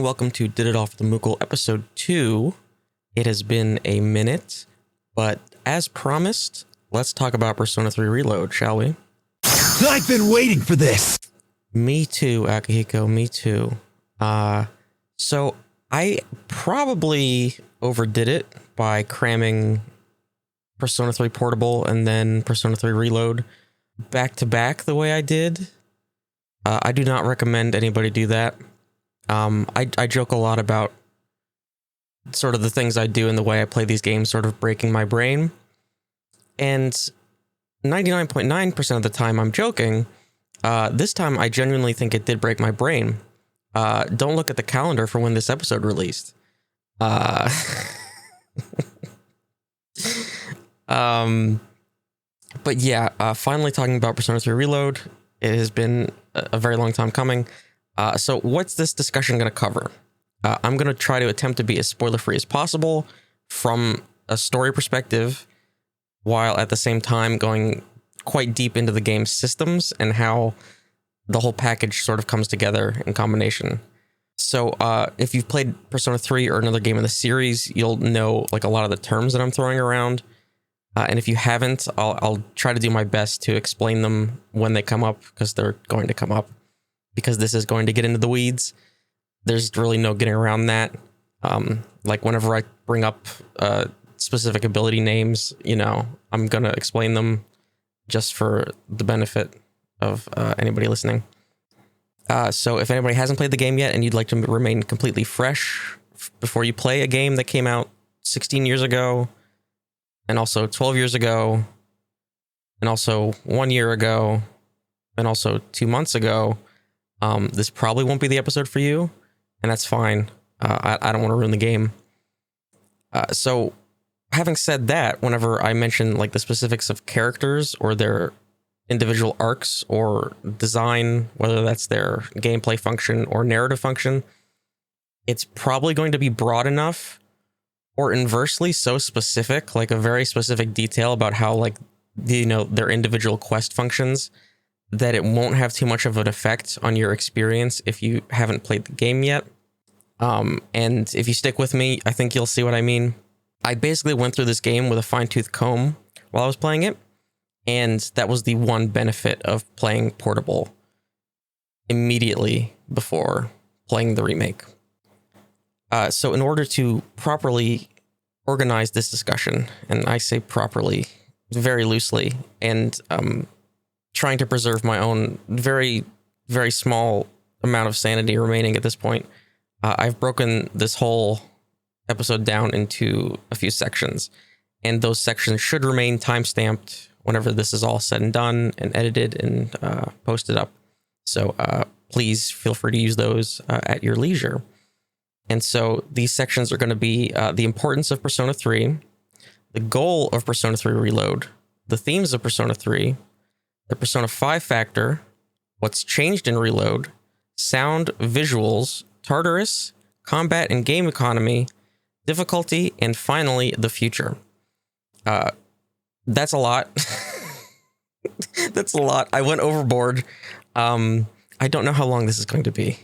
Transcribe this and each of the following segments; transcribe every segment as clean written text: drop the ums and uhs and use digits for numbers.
welcome to Did It All for the Moogle, episode 2. It has been a minute, but as promised, let's talk about Persona 3 Reload, shall we? I've been waiting for this! Me too, Akihiko, me too. So I probably overdid it by cramming Persona 3 Portable and then Persona 3 Reload back to back the way I did. I do not recommend anybody do that. I joke a lot about sort of the things I do and the way I play these games sort of breaking my brain. And 99.9% of the time I'm joking. This time I genuinely think it did break my brain. Don't look at the calendar for when this episode released. But yeah, finally talking about Persona 3 Reload. It has been a very long time coming. So what's this discussion going to cover? I'm going to try to attempt to be as spoiler-free as possible from a story perspective, while at the same time going quite deep into the game's systems and how the whole package sort of comes together in combination. So if you've played Persona 3 or another game in the series, you'll know like a lot of the terms that I'm throwing around. And if you haven't, I'll try to do my best to explain them when they come up, because they're going to come up. Because this is going to get into the weeds. There's really no getting around that. Like whenever I bring up specific ability names, I'm going to explain them just for the benefit of anybody listening. So if anybody hasn't played the game yet and you'd like to remain completely fresh before you play a game that came out 16 years ago, and also 12 years ago, and also 1 year ago, and also 2 months ago, this probably won't be the episode for you, and that's fine. I don't want to ruin the game. So having said that, whenever I mention like the specifics of characters or their individual arcs or design, whether that's their gameplay function or narrative function, it's probably going to be broad enough, or inversely so specific, like a very specific detail about how like their individual quest functions, that it won't have too much of an effect on your experience if you haven't played the game yet. And if you stick with me, I think you'll see what I mean. I basically went through this game with a fine-tooth comb while I was playing it, and that was the one benefit of playing Portable immediately before playing the remake. So in order to properly organize this discussion, and I say properly very loosely, and trying to preserve my own very, very small amount of sanity remaining at this point, I've broken this whole episode down into a few sections, and those sections should remain time-stamped whenever this is all said and done and edited and posted up. So please feel free to use those at your leisure. And so these sections are going to be the importance of Persona 3, the goal of Persona 3 Reload, the themes of Persona 3, the Persona 5 factor, what's changed in Reload, sound, visuals, Tartarus, combat and game economy, difficulty, and finally, the future. That's a lot. That's a lot. I went overboard. I don't know how long this is going to be.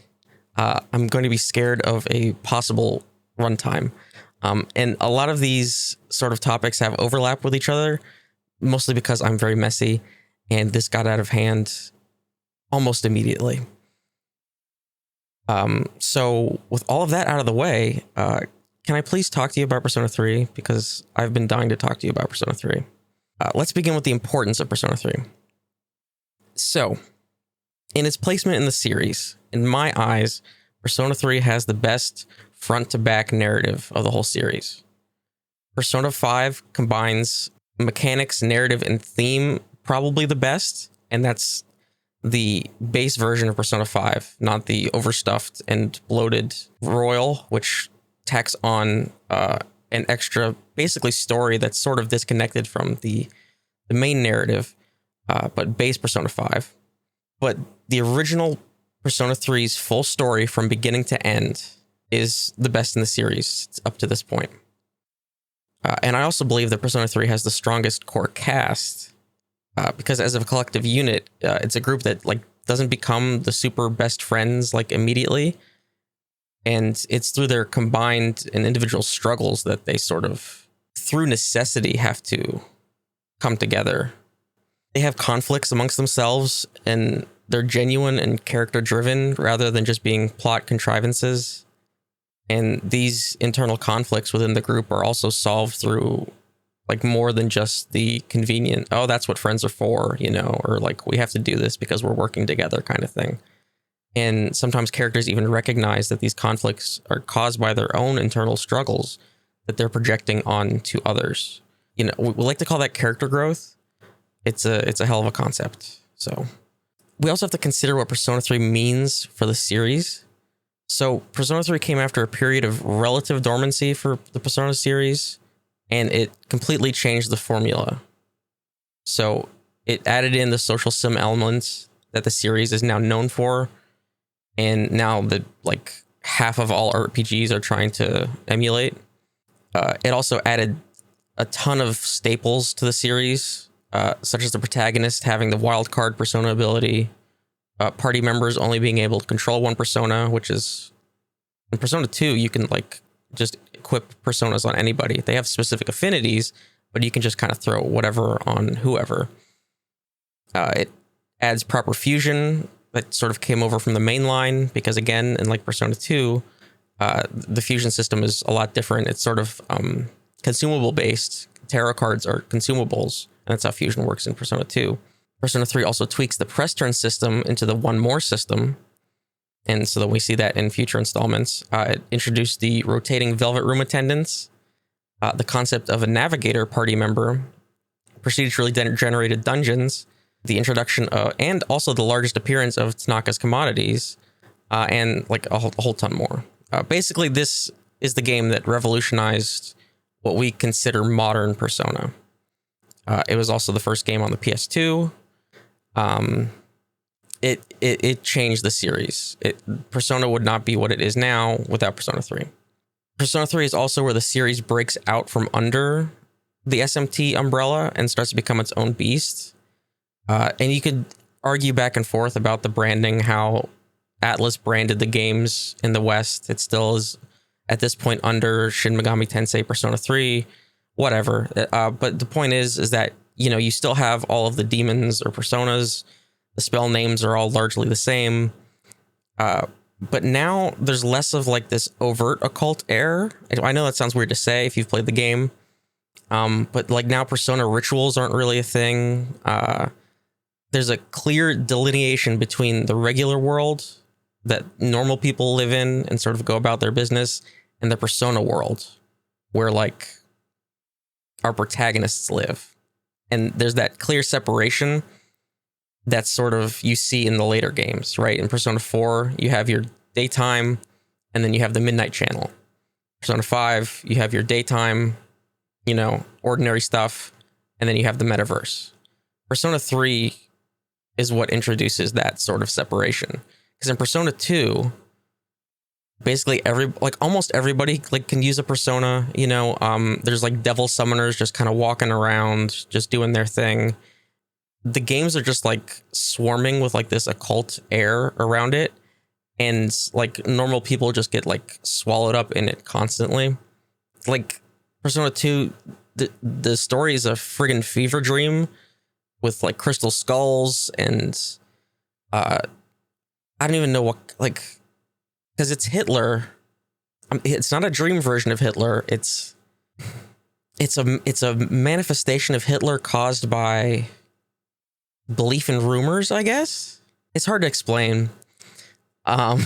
I'm going to be scared of a possible runtime. And a lot of these sort of topics have overlap with each other, mostly because I'm very messy, and this got out of hand almost immediately. So with all of that out of the way, can I please talk to you about Persona 3? Because I've been dying to talk to you about Persona 3. Let's begin with the importance of Persona 3. So, in its placement in the series, in my eyes, Persona 3 has the best front-to-back narrative of the whole series. Persona 5 combines mechanics, narrative, and theme probably the best, and that's the base version of Persona 5, not the overstuffed and bloated Royal, which tacks on an extra, basically, story that's sort of disconnected from the main narrative, but base Persona 5. But the original Persona 3's full story from beginning to end is the best in the series up to this point. And I also believe that Persona 3 has the strongest core cast, because as a collective unit, it's a group that like doesn't become the super best friends like immediately. And it's through their combined and individual struggles that they sort of, through necessity, have to come together. They have conflicts amongst themselves, and they're genuine and character driven rather than just being plot contrivances. And these internal conflicts within the group are also solved through like more than just the convenient, oh, that's what friends are for, you know, or like we have to do this because we're working together kind of thing. And sometimes characters even recognize that these conflicts are caused by their own internal struggles that they're projecting on to others. You know, we like to call that character growth. It's a hell of a concept. So we also have to consider what Persona 3 means for the series. So Persona 3 came after a period of relative dormancy for the Persona series, and it completely changed the formula. So it added in the social sim elements that the series is now known for, and now that like half of all RPGs are trying to emulate. It also added a ton of staples to the series, such as the protagonist having the wild card persona ability, party members only being able to control one persona, which is in Persona 2, you can like just equip personas on anybody. They have specific affinities, but you can just kind of throw whatever on whoever. It adds proper fusion that sort of came over from the main line, because again, in like Persona 2, the fusion system is a lot different. It's sort of consumable based. Tarot cards are consumables, and that's how fusion works in Persona 2. Persona 3 also tweaks the press turn system into the one more system, and so that we see that in future installments. It introduced the rotating Velvet Room attendants, the concept of a navigator party member, procedurally generated dungeons, the introduction of, and also the largest appearance of Tanaka's commodities, and like a whole ton more. Basically, this is the game that revolutionized what we consider modern Persona. It was also the first game on the PS2. It changed the series. Persona would not be what it is now without Persona 3. Persona 3 is also where the series breaks out from under the SMT umbrella and starts to become its own beast. And you could argue back and forth about the branding, how Atlas branded the games in the West. It still is at this point under Shin Megami Tensei, Persona 3, whatever. But the point is that, you know, you still have all of the demons or personas. The spell names are all largely the same. But now there's less of like this overt occult air. I know that sounds weird to say if you've played the game. But like now Persona rituals aren't really a thing. There's a clear delineation between the regular world that normal people live in and sort of go about their business, and the Persona world where like our protagonists live. And there's that clear separation that's sort of you see in the later games, right? In Persona 4, you have your daytime, and then you have the midnight channel. Persona 5, you have your daytime, you know, ordinary stuff, and then you have the metaverse. Persona 3 is what introduces that sort of separation. Because in Persona 2, basically almost everybody like can use a persona, you know. There's like devil summoners just kind of walking around, just doing their thing. The games are just like swarming with like this occult air around it, and like normal people just get like swallowed up in it constantly. Like Persona 2, the story is a friggin' fever dream with like crystal skulls, and I don't even know what, like, because it's Hitler. It's not a dream version of Hitler. It's a manifestation of Hitler caused by belief in rumors, I guess. It's hard to explain. But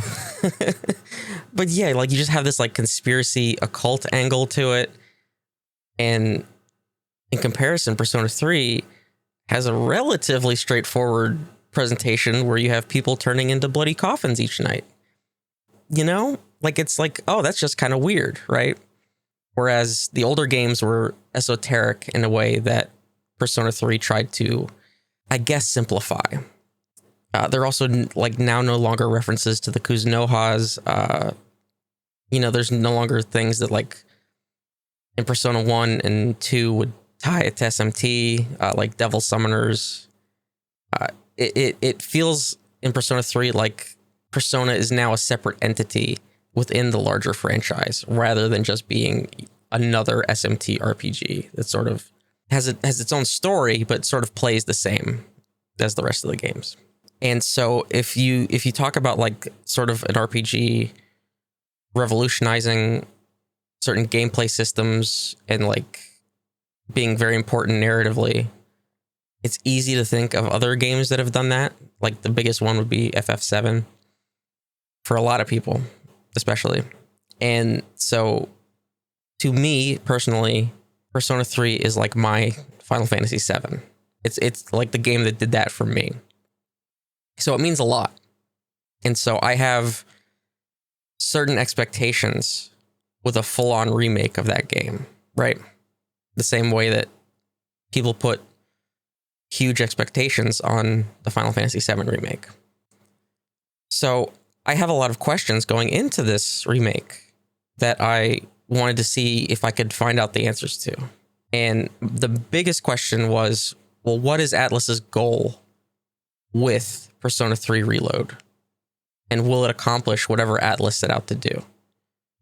yeah, like you just have this like conspiracy occult angle to it. And in comparison, Persona 3 has a relatively straightforward presentation where you have people turning into bloody coffins each night. You know, like it's like, oh, that's just kind of weird, right? Whereas the older games were esoteric in a way that Persona 3 tried to, I guess, simplify. There are also like now no longer references to the Kuzunohas. You know, there's no longer things that like in Persona 1 and 2 would tie it to SMT, like devil summoners. It feels in Persona 3 like Persona is now a separate entity within the larger franchise rather than just being another SMT RPG that sort of has its own story, but sort of plays the same as the rest of the games. And so if you talk about like sort of an RPG revolutionizing certain gameplay systems and like being very important narratively, it's easy to think of other games that have done that. Like the biggest one would be FF7 for a lot of people, especially. And so to me personally, Persona 3 is like my Final Fantasy 7. It's like the game that did that for me. So it means a lot. And so I have certain expectations with a full-on remake of that game, right? The same way that people put huge expectations on the Final Fantasy 7 remake. So I have a lot of questions going into this remake that I wanted to see if I could find out the answers to. And the biggest question was, well, what is Atlus's goal with Persona 3 Reload? And will it accomplish whatever Atlus set out to do?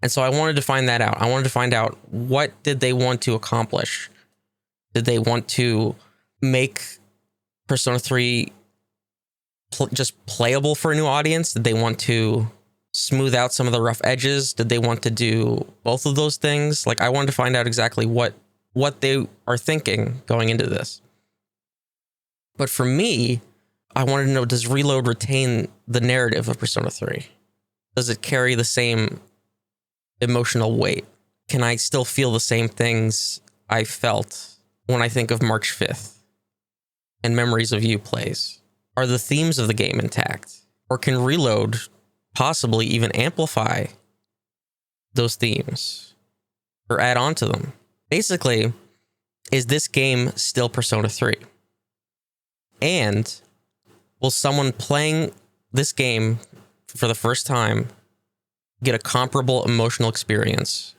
And so I wanted to find that out. I wanted to find out, what did they want to accomplish? Did they want to make Persona 3 just playable for a new audience? Did they want to smooth out some of the rough edges? Did they want to do both of those things? Like, I wanted to find out exactly what they are thinking going into this. But for me, I wanted to know, does Reload retain the narrative of Persona 3? Does it carry the same emotional weight? Can I still feel the same things I felt when I think of March 5th and Memories of You plays? Are the themes of the game intact? Or can Reload possibly even amplify those themes or add on to them? Basically, is this game still Persona 3? And will someone playing this game for the first time get a comparable emotional experience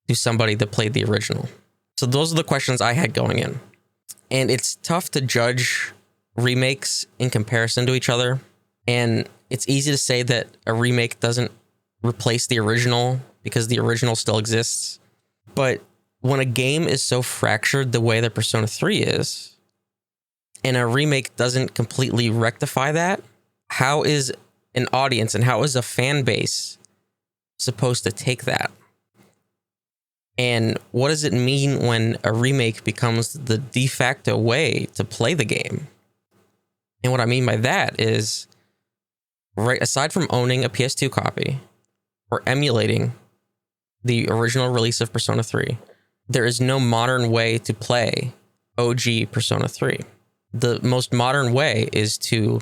to somebody that played the original? So those are the questions I had going in. And it's tough to judge remakes in comparison to each other. And it's easy to say that a remake doesn't replace the original because the original still exists. But when a game is so fractured the way that Persona 3 is, and a remake doesn't completely rectify that, how is an audience and how is a fan base supposed to take that? And what does it mean when a remake becomes the de facto way to play the game? And what I mean by that is, right, aside from owning a PS2 copy or emulating the original release of Persona 3, there is no modern way to play OG Persona 3. The most modern way is to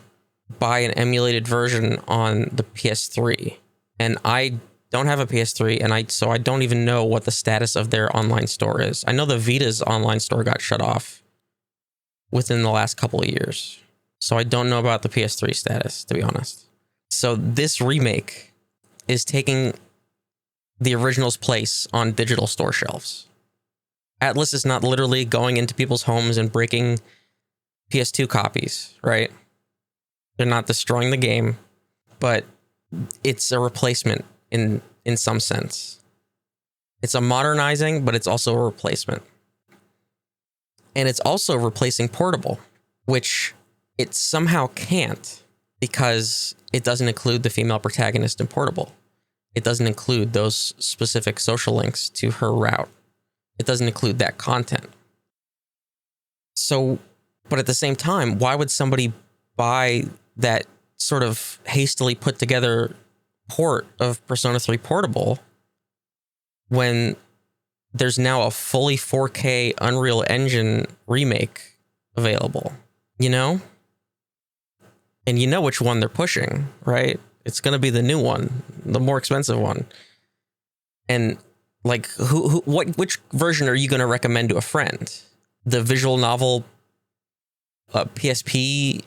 buy an emulated version on the PS3. And I don't have a PS3, and so I don't even know what the status of their online store is. I know the Vita's online store got shut off within the last couple of years. So I don't know about the PS3 status, to be honest. So this remake is taking the original's place on digital store shelves. Atlus is not literally going into people's homes and breaking PS2 copies, right? They're not destroying the game, but it's a replacement in some sense. It's a modernizing, but it's also a replacement. And it's also replacing Portable, which it somehow can't because it doesn't include the female protagonist in Portable. It doesn't include those specific social links to her route. It doesn't include that content. So, but at the same time, why would somebody buy that sort of hastily put together port of Persona 3 Portable when there's now a fully 4K Unreal Engine remake available, you know? And you know which one they're pushing, right? It's going to be the new one, the more expensive one. And like, which version are you going to recommend to a friend? The visual novel PSP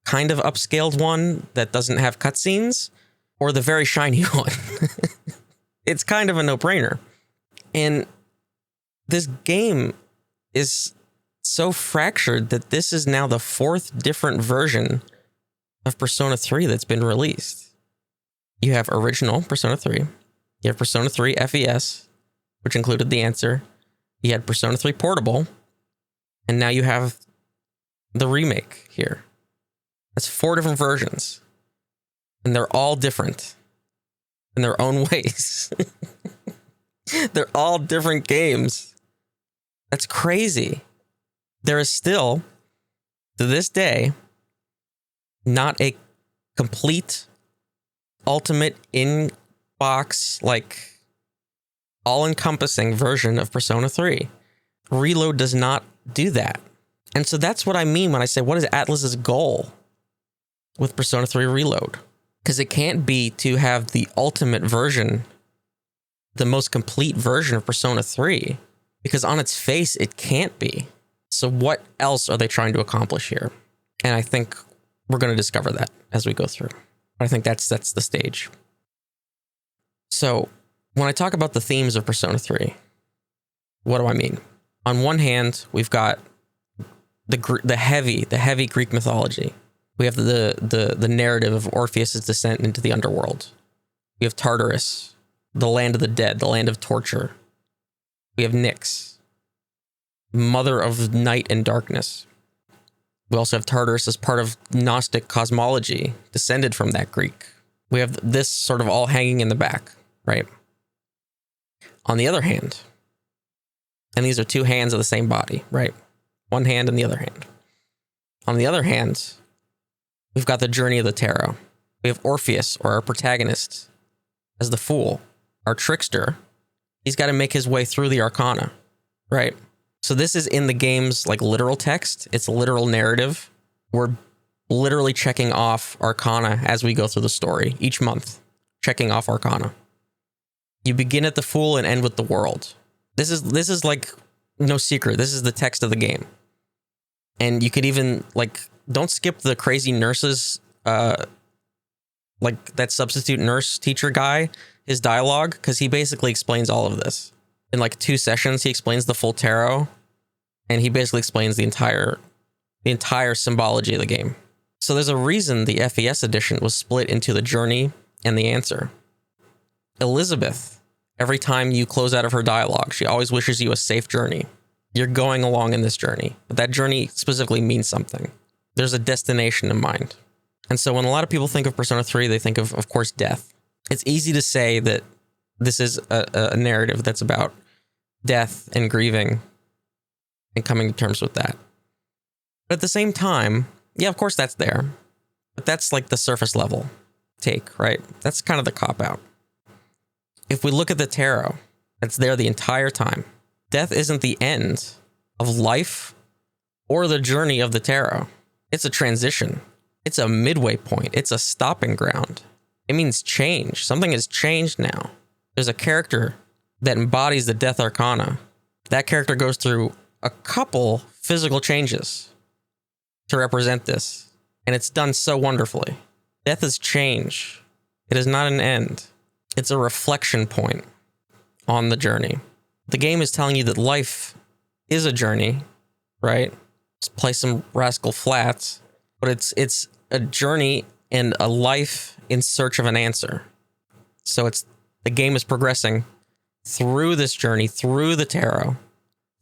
kind of upscaled one that doesn't have cutscenes, or the very shiny one? It's kind of a no-brainer. And this game is so fractured that this is now the fourth different version of Persona 3 that's been released. You have original Persona 3, You have Persona 3 FES, which included the answer. You had Persona 3 Portable, and now you have the remake here. That's 4 different versions, and they're all different in their own ways. They're all different games. That's crazy. There is still, to this day, not a complete, ultimate, in-box, like, all-encompassing version of Persona 3. Reload does not do that. And so that's what I mean when I say, what is Atlus's goal with Persona 3 Reload? Because it can't be to have the ultimate version, the most complete version of Persona 3, because on its face, it can't be. So what else are they trying to accomplish here? And I think we're going to discover that as we go through. I think that sets the stage. So when I talk about the themes of Persona 3, what do I mean? On one hand, we've got the heavy Greek mythology. We have the narrative of Orpheus' descent into the underworld. We have Tartarus, the land of the dead, the land of torture. We have Nyx, mother of night and darkness. We also have Tartarus as part of Gnostic cosmology, descended from that Greek. We have this sort of all hanging in the back, right? On the other hand, and these are 2 hands of the same body, right? One hand and the other hand. On the other hand, we've got the journey of the tarot. We have Orpheus, or our protagonist, as the fool, our trickster. He's got to make his way through the arcana, right? So this is in the game's like literal text. It's literal narrative. We're literally checking off arcana as we go through the story each month, checking off arcana. You begin at the fool and end with the world. This is like no secret. This is the text of the game. And you could even like, don't skip the crazy nurses, like that substitute nurse teacher guy, his dialogue, because he basically explains all of this. In like 2 sessions, he explains the full tarot, and he basically explains the entire symbology of the game. So there's a reason the FES edition was split into the journey and the answer. Elizabeth, every time you close out of her dialogue, she always wishes you a safe journey. You're going along in this journey, but that journey specifically means something. There's a destination in mind. And so when a lot of people think of Persona 3, they think of course, death. It's easy to say that this is a narrative that's about death and grieving and coming to terms with that. But at the same time, yeah, of course that's there. But that's like the surface level take, right? That's kind of the cop-out. If we look at the tarot, it's there the entire time. Death isn't the end of life or the journey of the tarot. It's a transition. It's a midway point. It's a stopping ground. It means change. Something has changed now. There's a character that embodies the Death Arcana. That character goes through a couple physical changes to represent this, and it's done so wonderfully. Death is change. It is not an end. It's a reflection point on the journey. The game is telling you that life is a journey, right? Let's play some Rascal Flatts, but it's a journey and a life in search of an answer. So the game is progressing through this journey, through the tarot,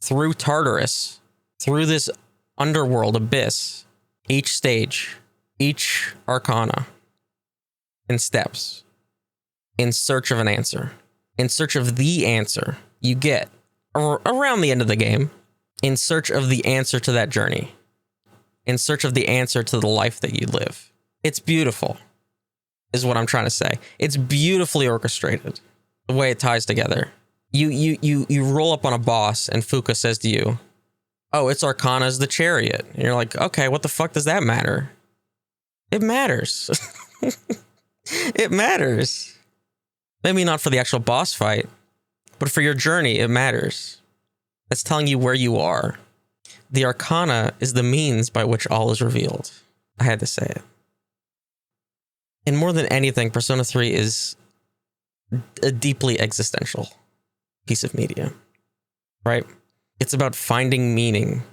through Tartarus, through this underworld abyss, each stage, each arcana, in steps, in search of an answer, in search of the answer you get around the end of the game, in search of the answer to that journey, in search of the answer to the life that you live. It's beautiful, is what I'm trying to say. It's beautifully orchestrated, the way it ties together. You roll up on a boss and Fuka says to you, oh, it's Arcana's the Chariot. And you're like, okay, what the fuck does that matter? It matters. It matters. Maybe not for the actual boss fight, but for your journey, it matters. It's telling you where you are. The Arcana is the means by which all is revealed. I had to say it. And more than anything, Persona 3 is a deeply existential piece of media, right? It's about finding meaning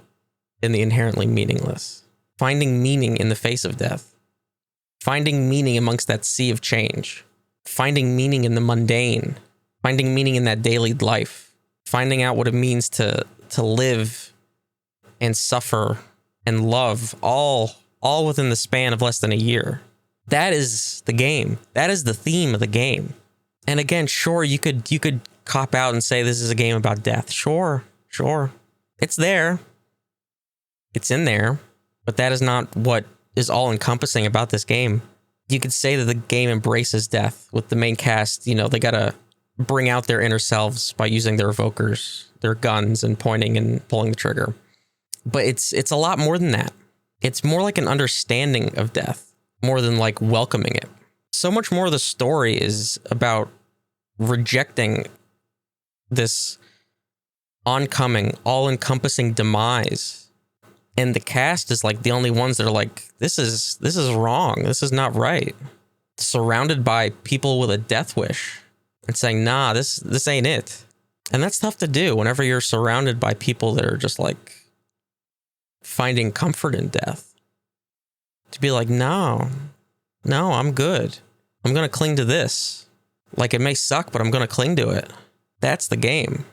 in the inherently meaningless, finding meaning in the face of death, finding meaning amongst that sea of change, finding meaning in the mundane, finding meaning in that daily life, finding out what it means to live and suffer and love all within the span of less than a year. That is the game. That is the theme of the game. And again, sure, you could cop out and say this is a game about death. Sure. It's there. It's in there. But that is not what is all encompassing about this game. You could say that the game embraces death with the main cast. You know, they gotta bring out their inner selves by using their evokers, their guns, and pointing and pulling the trigger. But it's a lot more than that. It's more like an understanding of death, more than like welcoming it. So much more of the story is about rejecting this oncoming, all-encompassing demise. And the cast is like the only ones that are like, this is wrong. This is not right. Surrounded by people with a death wish and saying, nah, this ain't it. And that's tough to do whenever you're surrounded by people that are just like finding comfort in death. To be like, no, I'm good. I'm going to cling to this. Like, it may suck, but I'm going to cling to it. That's the game.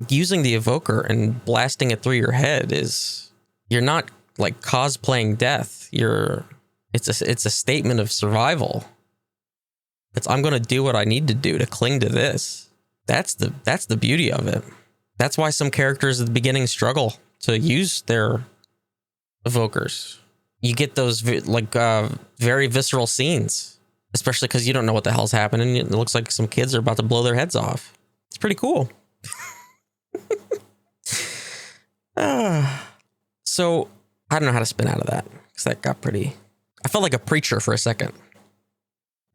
Using the evoker and blasting it through your head is, you're not like cosplaying death. It's a statement of survival. I'm going to do what I need to do to cling to this. That's the beauty of it. That's why some characters at the beginning struggle to use their evokers. You get those very visceral scenes, especially because you don't know what the hell's happening. It looks like some kids are about to blow their heads off. It's pretty cool. So I don't know how to spin out of that, because that got pretty... I felt like a preacher for a second.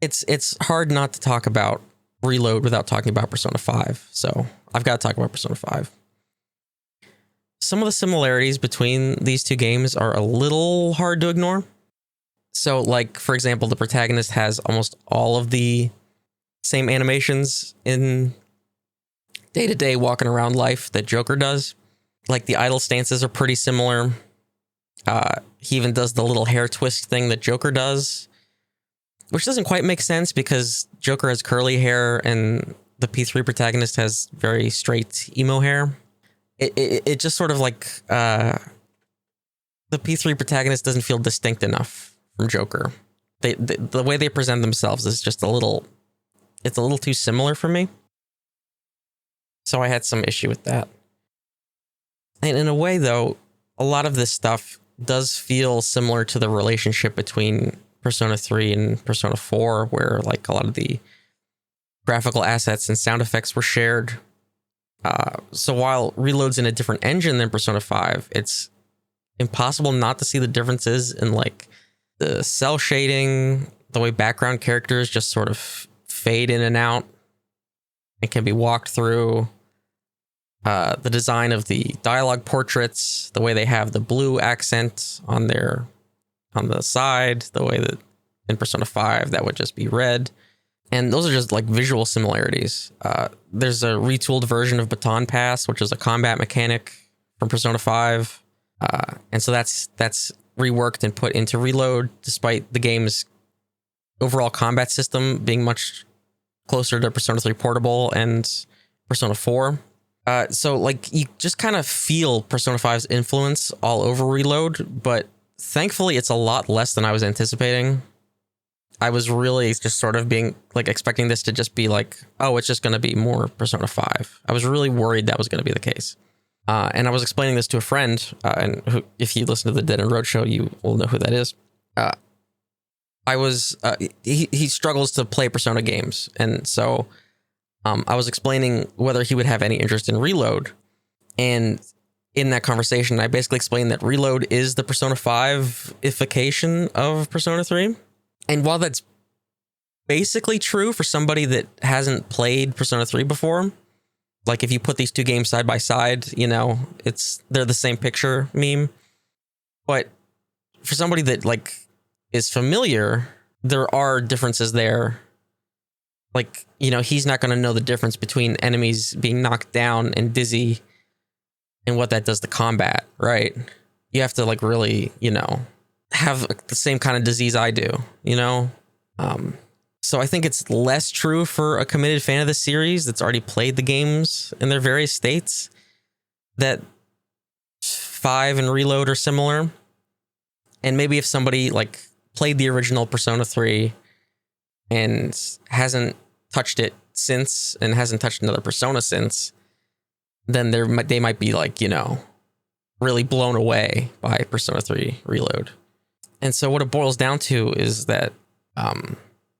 It's hard not to talk about Reload without talking about Persona 5. So I've got to talk about Persona 5. Some of the similarities between these two games are a little hard to ignore. So, like, for example, the protagonist has almost all of the same animations in day-to-day walking around life that Joker does. Like, the idle stances are pretty similar. He even does the little hair twist thing that Joker does, which doesn't quite make sense because Joker has curly hair and the P3 protagonist has very straight emo hair. It just sort of like the P3 protagonist doesn't feel distinct enough from Joker. The way they present themselves is just it's a little too similar for me. So I had some issue with that. And in a way, though, a lot of this stuff does feel similar to the relationship between Persona 3 and Persona 4, where like a lot of the graphical assets and sound effects were shared. So while Reload's in a different engine than Persona 5, it's impossible not to see the differences in like the cell shading, the way background characters just sort of fade in and out and can be walked through. The design of the dialogue portraits, the way they have the blue accent on the side, the way that in Persona 5 that would just be red. And those are just like visual similarities. There's a retooled version of Baton Pass, which is a combat mechanic from Persona 5. And so that's reworked and put into Reload, despite the game's overall combat system being much closer to Persona 3 Portable and Persona 4. So like you just kind of feel Persona 5's influence all over Reload, but thankfully it's a lot less than I was anticipating. I was really just sort of being like expecting this to just be like, oh, it's just going to be more Persona 5. I was really worried that was going to be the case. And I was explaining this to a friend, and who, if you listen to the Dead End Road show, you will know who that is. He struggles to play Persona games. And so I was explaining whether he would have any interest in Reload. And in that conversation, I basically explained that Reload is the Persona 5-ification of Persona 3. And while that's basically true for somebody that hasn't played Persona 3 before, like if you put these two games side by side, you know, they're the same picture meme. But for somebody that like is familiar, there are differences there. Like, you know, he's not going to know the difference between enemies being knocked down and dizzy and what that does to combat, right? You have to like really, you know, have the same kind of disease I do, you know? So I think it's less true for a committed fan of the series that's already played the games in their various states, that 5 and Reload are similar. And maybe if somebody like played the original Persona 3 and hasn't touched it since and hasn't touched another Persona since, then they might be like, really blown away by Persona 3 Reload. And so what it boils down to is that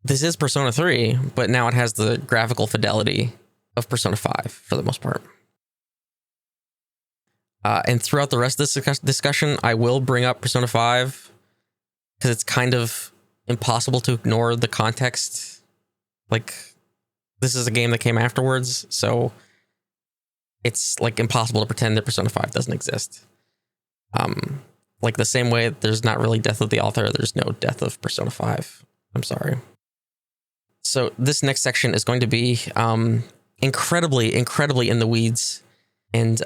this is Persona 3, but now it has the graphical fidelity of Persona 5 for the most part. And throughout the rest of this discussion, I will bring up Persona 5 because it's kind of impossible to ignore the context. Like, this is a game that came afterwards, so it's like impossible to pretend that Persona 5 doesn't exist. Like the same way there's not really Death of the Author, there's no Death of Persona 5. I'm sorry. So this next section is going to be incredibly in the weeds, and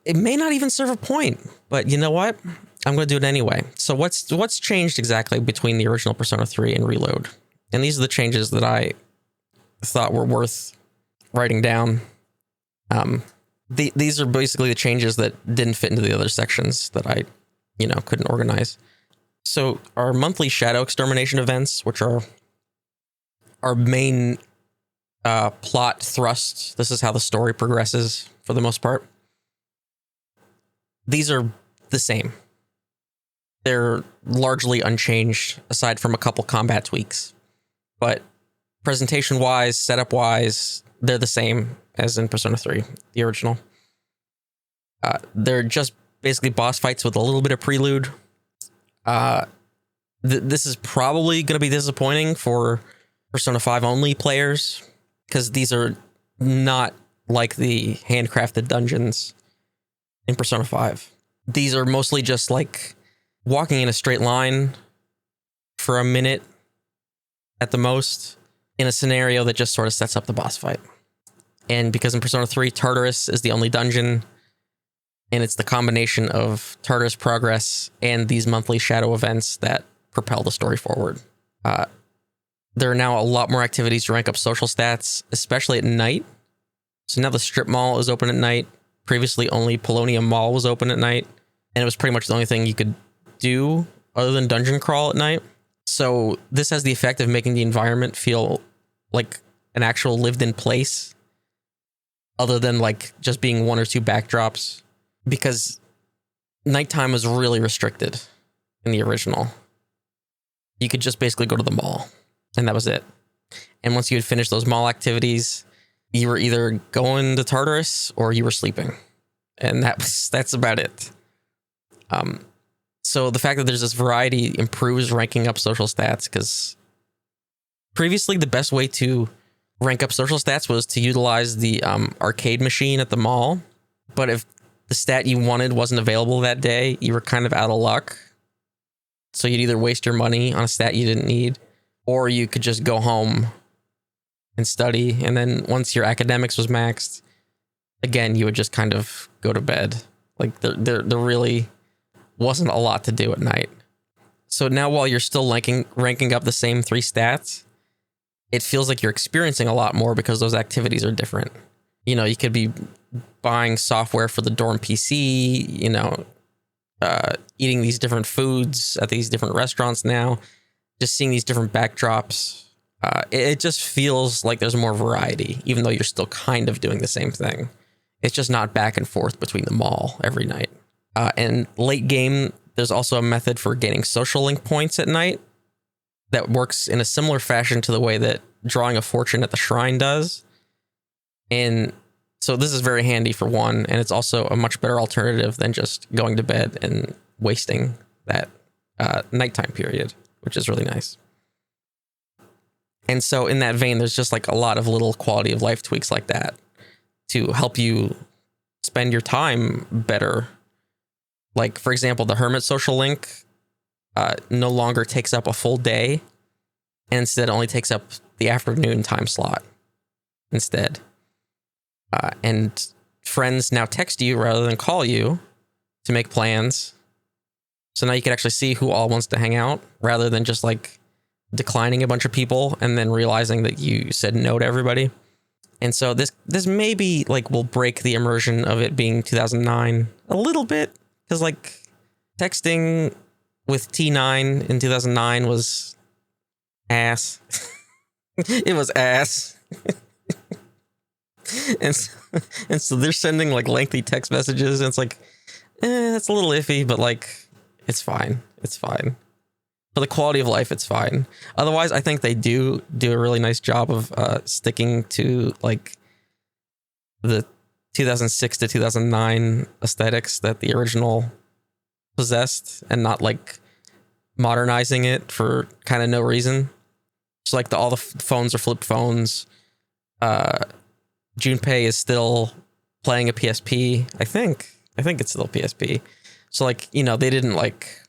it may not even serve a point, but you know what? I'm going to do it anyway. So what's changed exactly between the original Persona 3 and Reload? And these are the changes that I thought were worth writing down. These are basically the changes that didn't fit into the other sections that I, couldn't organize. So our monthly shadow extermination events, which are our main plot thrust, this is how the story progresses for the most part. These are the same. They're largely unchanged aside from a couple combat tweaks. But presentation-wise, setup-wise, they're the same as in Persona 3, the original. They're just basically boss fights with a little bit of prelude. This is probably going to be disappointing for Persona 5 only players, because these are not like the handcrafted dungeons in Persona 5. These are mostly just like walking in a straight line for a minute at the most in a scenario that just sort of sets up the boss fight. And because in Persona 3, Tartarus is the only dungeon, and it's the combination of Tartarus progress and these monthly shadow events that propel the story forward. There are now a lot more activities to rank up social stats, especially at night. So now the strip mall is open at night. Previously, only Polonium Mall was open at night, and it was pretty much the only thing you could do other than dungeon crawl at night. So this has the effect of making the environment feel like an actual lived-in place, other than like just being one or two backdrops, because nighttime was really restricted in the original. You could just basically go to the mall, and that was it. And once you had finished those mall activities, you were either going to Tartarus or you were sleeping, and that's about it. So the fact that there's this variety improves ranking up social stats, because previously the best way to rank up social stats was to utilize the arcade machine at the mall. But if the stat you wanted wasn't available that day, you were kind of out of luck. So you'd either waste your money on a stat you didn't need, or you could just go home and study. And then once your academics was maxed, again, you would just kind of go to bed. Like there really wasn't a lot to do at night. So now while you're still ranking up the same 3 stats, it feels like you're experiencing a lot more because those activities are different. You could be buying software for the dorm PC, eating these different foods at these different restaurants now, just seeing these different backdrops. It just feels like there's more variety, even though you're still kind of doing the same thing. It's just not back and forth between the mall every night. And late game, there's also a method for gaining social link points at night that works in a similar fashion to the way that drawing a fortune at the shrine does. And so this is very handy for one, and it's also a much better alternative than just going to bed and wasting that nighttime period, which is really nice. And so in that vein, there's just like a lot of little quality of life tweaks like that to help you spend your time better. Like, for example, the Hermit social link no longer takes up a full day, and instead only takes up the afternoon time slot instead. And friends now text you rather than call you to make plans. So now you can actually see who all wants to hang out rather than just like declining a bunch of people and then realizing that you said no to everybody. And so this maybe like will break the immersion of it being 2009 a little bit, because like texting with T9 in 2009 was ass. It was ass. and so they're sending like lengthy text messages, and it's like, that's a little iffy, but like it's fine. It's fine. For the quality of life, it's fine. Otherwise, I think they do a really nice job of sticking to like the 2006 to 2009 aesthetics that the original possessed, and not like modernizing it for kind of no reason. Just like all the phones are flip phones. Junpei is still playing a PSP. I think it's still PSP. So like, you know, they didn't like,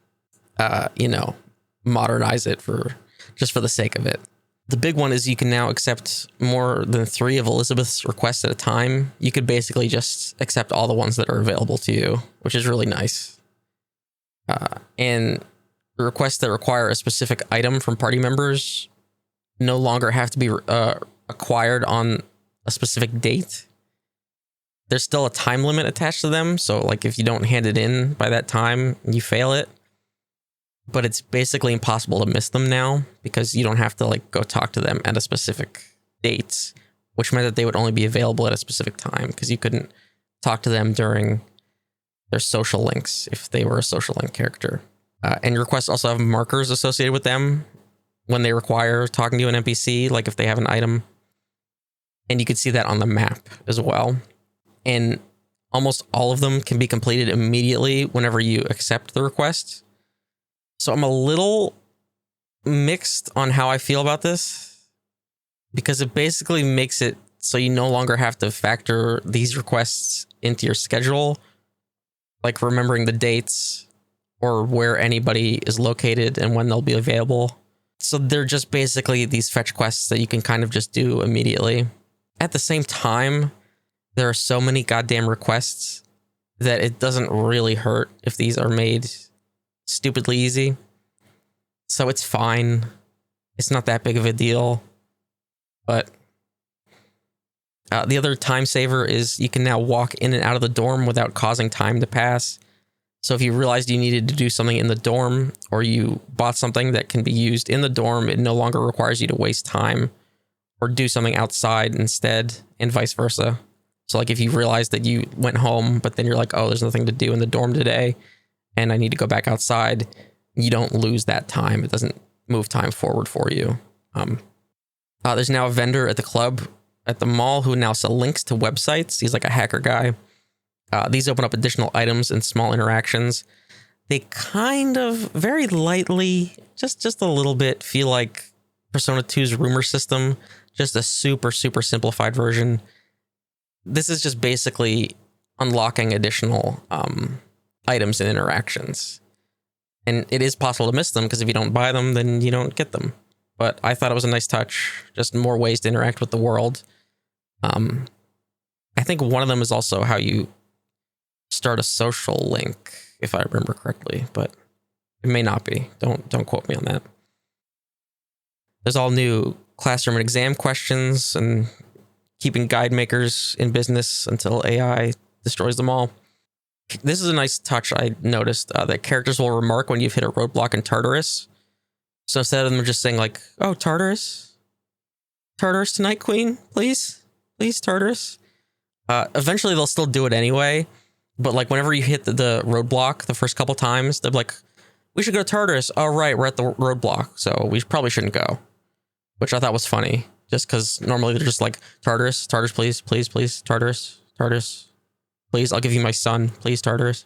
modernize it for the sake of it. The big one is you can now accept more than 3 of Elizabeth's requests at a time. You could basically just accept all the ones that are available to you, which is really nice. And requests that require a specific item from party members no longer have to be acquired on a specific date. There's still a time limit attached to them. So like if you don't hand it in by that time, you fail it. But it's basically impossible to miss them now, because you don't have to like go talk to them at a specific date, which meant that they would only be available at a specific time, because you couldn't talk to them during their social links if they were a social link character. And requests also have markers associated with them when they require talking to an NPC, like if they have an item. And you can see that on the map as well. And almost all of them can be completed immediately whenever you accept the request. So I'm a little mixed on how I feel about this, because it basically makes it so you no longer have to factor these requests into your schedule, like remembering the dates or where anybody is located and when they'll be available. So they're just basically these fetch quests that you can kind of just do immediately. At the same time, there are so many goddamn requests that it doesn't really hurt if these are made stupidly easy. So it's fine. It's not that big of a deal. But the other time saver is you can now walk in and out of the dorm without causing time to pass. So if you realized you needed to do something in the dorm, or you bought something that can be used in the dorm, it no longer requires you to waste time or do something outside instead, and vice versa. So like if you realize that you went home, but then you're like, oh, there's nothing to do in the dorm today, and I need to go back outside, you don't lose that time. It doesn't move time forward for you. There's now a vendor at the club at the mall who now sell links to websites. He's like a hacker guy. These open up additional items and small interactions. They kind of very lightly, just a little bit, feel like Persona 2's rumor system, just a super, super simplified version. This is just basically unlocking additional items and interactions. And it is possible to miss them, because if you don't buy them, then you don't get them. But I thought it was a nice touch, just more ways to interact with the world. I think one of them is also how you start a social link, if I remember correctly, but it may not be. Don't quote me on that. There's all new classroom and exam questions, and keeping guide makers in business until AI destroys them all. This is a nice touch I noticed, that characters will remark when you've hit a roadblock in Tartarus. So instead of them just saying like, oh, Tartarus tonight, Queen, please, Tartarus. Eventually they'll still do it anyway. But like whenever you hit the roadblock the first couple times, they're like, we should go to Tartarus. Oh, right, we're at the roadblock, so we probably shouldn't go. Which I thought was funny, just because normally they're just like, Tartarus, please, Tartarus, please, I'll give you my son, please, Tartarus.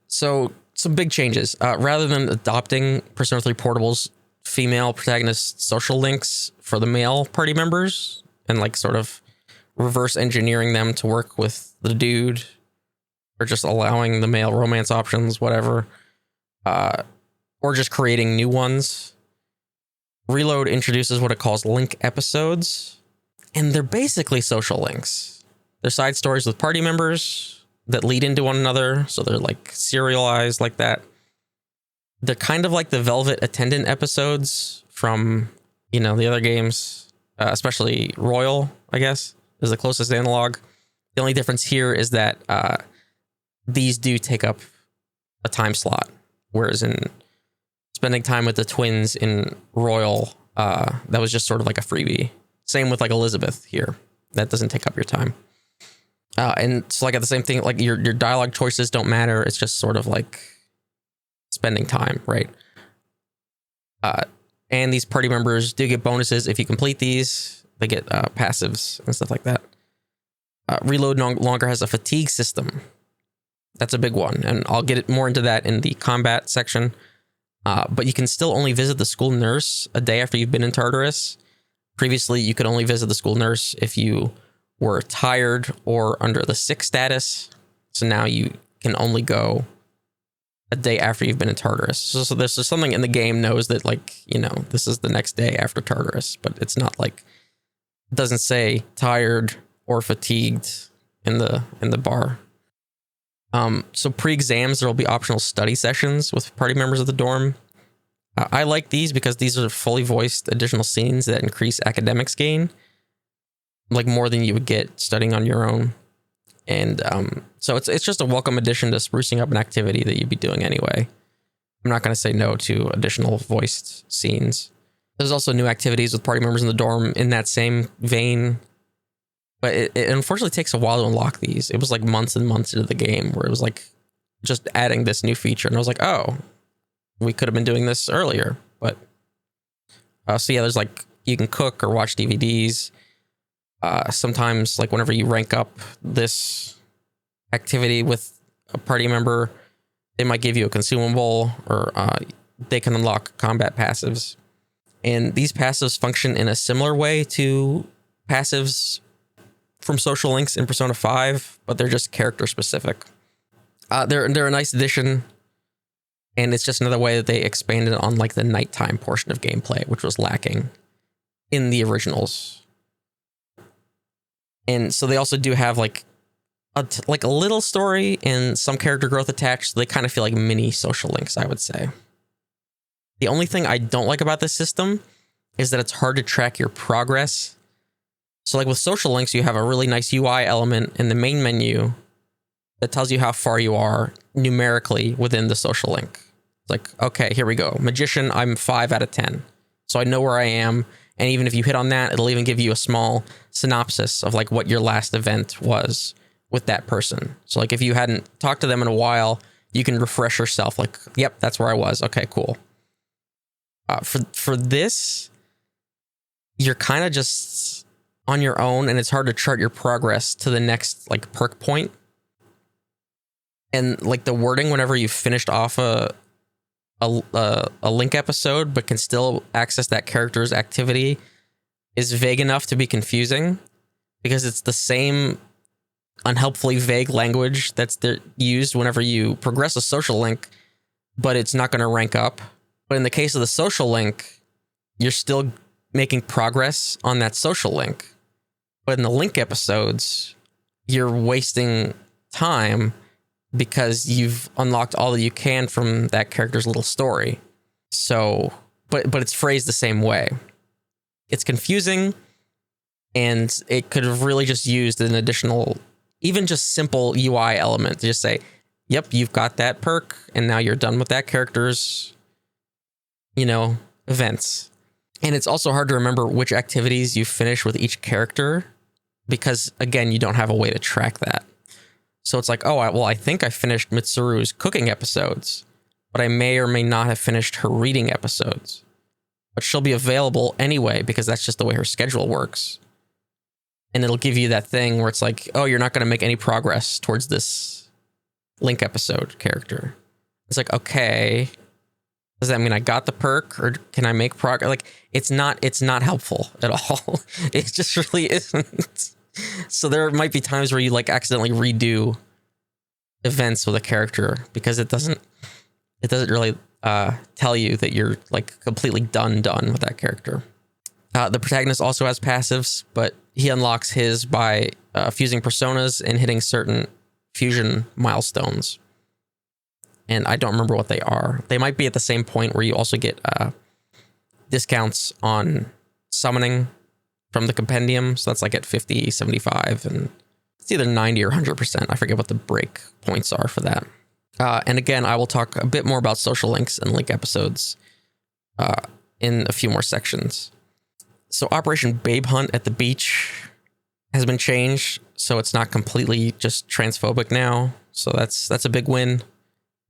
So some big changes. Rather than adopting Persona 3 Portable's female protagonist social links for the male party members, and like sort of reverse engineering them to work with the dude, or just allowing the male romance options, whatever, or just creating new ones, Reload introduces what it calls link episodes, and they're basically social links. They're side stories with party members that lead into one another, so they're like serialized like that. They're kind of like the Velvet Attendant episodes from, the other games, especially Royal, I guess, is the closest analog. The only difference here is that these do take up a time slot, whereas in spending time with the twins in Royal, that was just sort of like a freebie. Same with like Elizabeth here. That doesn't take up your time. And it's like the same thing, like your dialogue choices don't matter. It's just sort of like spending time, right? And these party members do get bonuses if you complete these. They get passives and stuff like that. Reload no longer has a fatigue system. That's a big one, and I'll get more into that in the combat section. But you can still only visit the school nurse a day after you've been in Tartarus. Previously, you could only visit the school nurse if you were tired or under the sick status. So now you can only go a day after you've been in Tartarus. So there's something in the game knows that, like, this is the next day after Tartarus, but it's not like, it doesn't say tired or fatigued in the bar. So pre-exams, there will be optional study sessions with party members of the dorm. I like these because these are fully voiced additional scenes that increase academics gain, like more than you would get studying on your own. And so it's just a welcome addition to sprucing up an activity that you'd be doing anyway. I'm not going to say no to additional voiced scenes. There's also new activities with party members in the dorm in that same vein. But it unfortunately takes a while to unlock these. It was like months and months into the game where it was like just adding this new feature. And I was like, oh, we could have been doing this earlier. But so yeah, there's like, you can cook or watch DVDs. Sometimes, like whenever you rank up this activity with a party member, they might give you a consumable, or they can unlock combat passives. And these passives function in a similar way to passives from social links in Persona 5, but they're just character specific. They're a nice addition, and it's just another way that they expanded on like the nighttime portion of gameplay, which was lacking in the originals. And so they also do have like a little story and some character growth attached. So they kind of feel like mini social links, I would say. The only thing I don't like about this system is that it's hard to track your progress. So like with social links, you have a really nice UI element in the main menu that tells you how far you are numerically within the social link. It's like, okay, here we go. Magician, I'm 5 out of 10. So I know where I am. And even if you hit on that, it'll even give you a small synopsis of like what your last event was with that person. So like if you hadn't talked to them in a while, you can refresh yourself like, yep, that's where I was. Okay, cool. For this, you're kind of just on your own, and it's hard to chart your progress to the next like perk point. And like the wording whenever you've finished off a link episode but can still access that character's activity is vague enough to be confusing, because it's the same unhelpfully vague language that's used whenever you progress a social link, but it's not going to rank up. But in the case of the social link, you're still making progress on that social link. But in the link episodes, you're wasting time because you've unlocked all that you can from that character's little story. So, but it's phrased the same way. It's confusing, and it could have really just used an additional, even just simple UI element to just say, yep, you've got that perk, and now you're done with that character's, events. And it's also hard to remember which activities you finish with each character because, again, you don't have a way to track that. So it's like, I think I finished Mitsuru's cooking episodes, but I may or may not have finished her reading episodes. But she'll be available anyway because that's just the way her schedule works. And it'll give you that thing where it's like, oh, you're not going to make any progress towards this link episode character. It's like, okay, does that mean I got the perk, or can I make progress? Like, it's not helpful at all. It just really isn't. So there might be times where you like accidentally redo events with a character because it doesn't really tell you that you're like completely done with that character. The protagonist also has passives, but he unlocks his by fusing personas and hitting certain fusion milestones. and I don't remember what they are. They might be at the same point where you also get discounts on summoning from the compendium. So that's like at 50, 75, and it's either 90 or 100%. I forget what the break points are for that. And again, I will talk a bit more about social links and link episodes in a few more sections. So Operation Babe Hunt at the beach has been changed, so it's not completely just transphobic now. So that's a big win.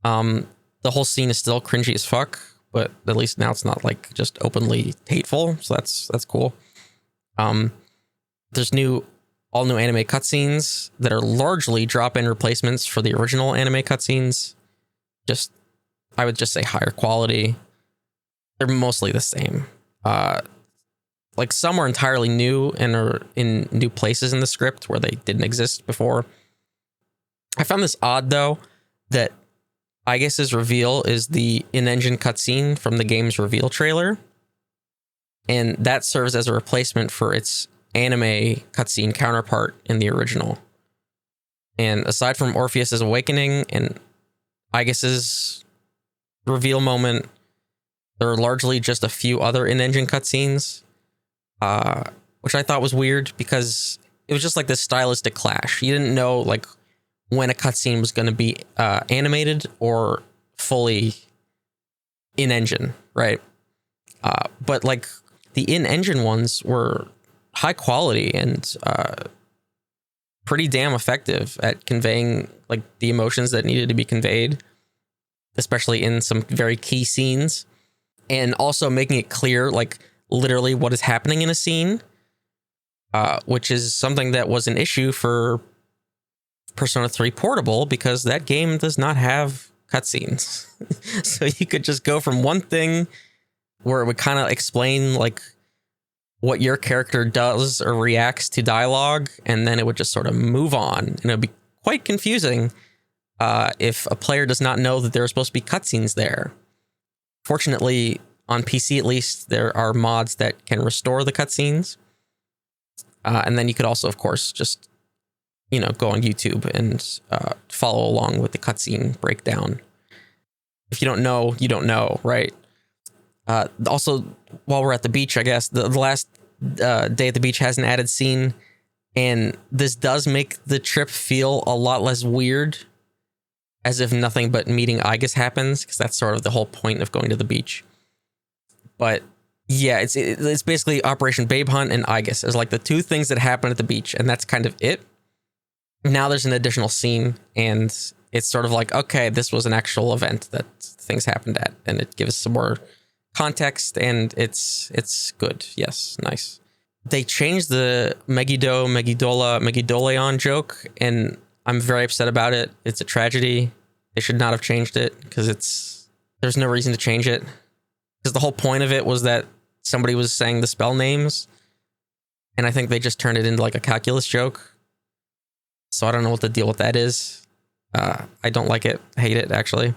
The whole scene is still cringy as fuck, but at least now it's not like just openly hateful. So that's cool. There's all new anime cutscenes that are largely drop-in replacements for the original anime cutscenes. I would just say higher quality. They're mostly the same. Like some are entirely new and are in new places in the script where they didn't exist before. I found this odd though, that Aigis' reveal is the in-engine cutscene from the game's reveal trailer. And that serves as a replacement for its anime cutscene counterpart in the original. And aside from Orpheus' awakening and Aigis' reveal moment, there are largely just a few other in-engine cutscenes, which I thought was weird because it was just like this stylistic clash. You didn't know like when a cutscene was going to be animated or fully in-engine, right? But like the in-engine ones were high quality and pretty damn effective at conveying like the emotions that needed to be conveyed, especially in some very key scenes, and also making it clear like literally what is happening in a scene, which is something that was an issue for Persona 3 Portable because that game does not have cutscenes. So you could just go from one thing where it would kind of explain like what your character does or reacts to dialogue, and then it would just sort of move on, and it would be quite confusing if a player does not know that there are supposed to be cutscenes there. Fortunately, on PC at least, there are mods that can restore the cutscenes, and then you could also, of course, just go on YouTube and follow along with the cutscene breakdown. If you don't know, you don't know, right? Also, while we're at the beach, I guess the last day at the beach has an added scene, and this does make the trip feel a lot less weird, as if nothing but meeting Aigis happens, because that's sort of the whole point of going to the beach. But yeah, it's basically Operation Babe Hunt and Aigis is like the two things that happen at the beach, and that's kind of it. Now there's an additional scene, and it's sort of like, okay, this was an actual event that things happened at, and it gives some more context, and it's good. Yes, nice. They changed the Megiddo, Megidola, Megidoleon joke, and I'm very upset about it. It's a tragedy. They should not have changed it because there's no reason to change it. Because the whole point of it was that somebody was saying the spell names, and I think they just turned it into like a calculus joke. So I don't know what the deal with that is. I don't like it. I hate it, actually.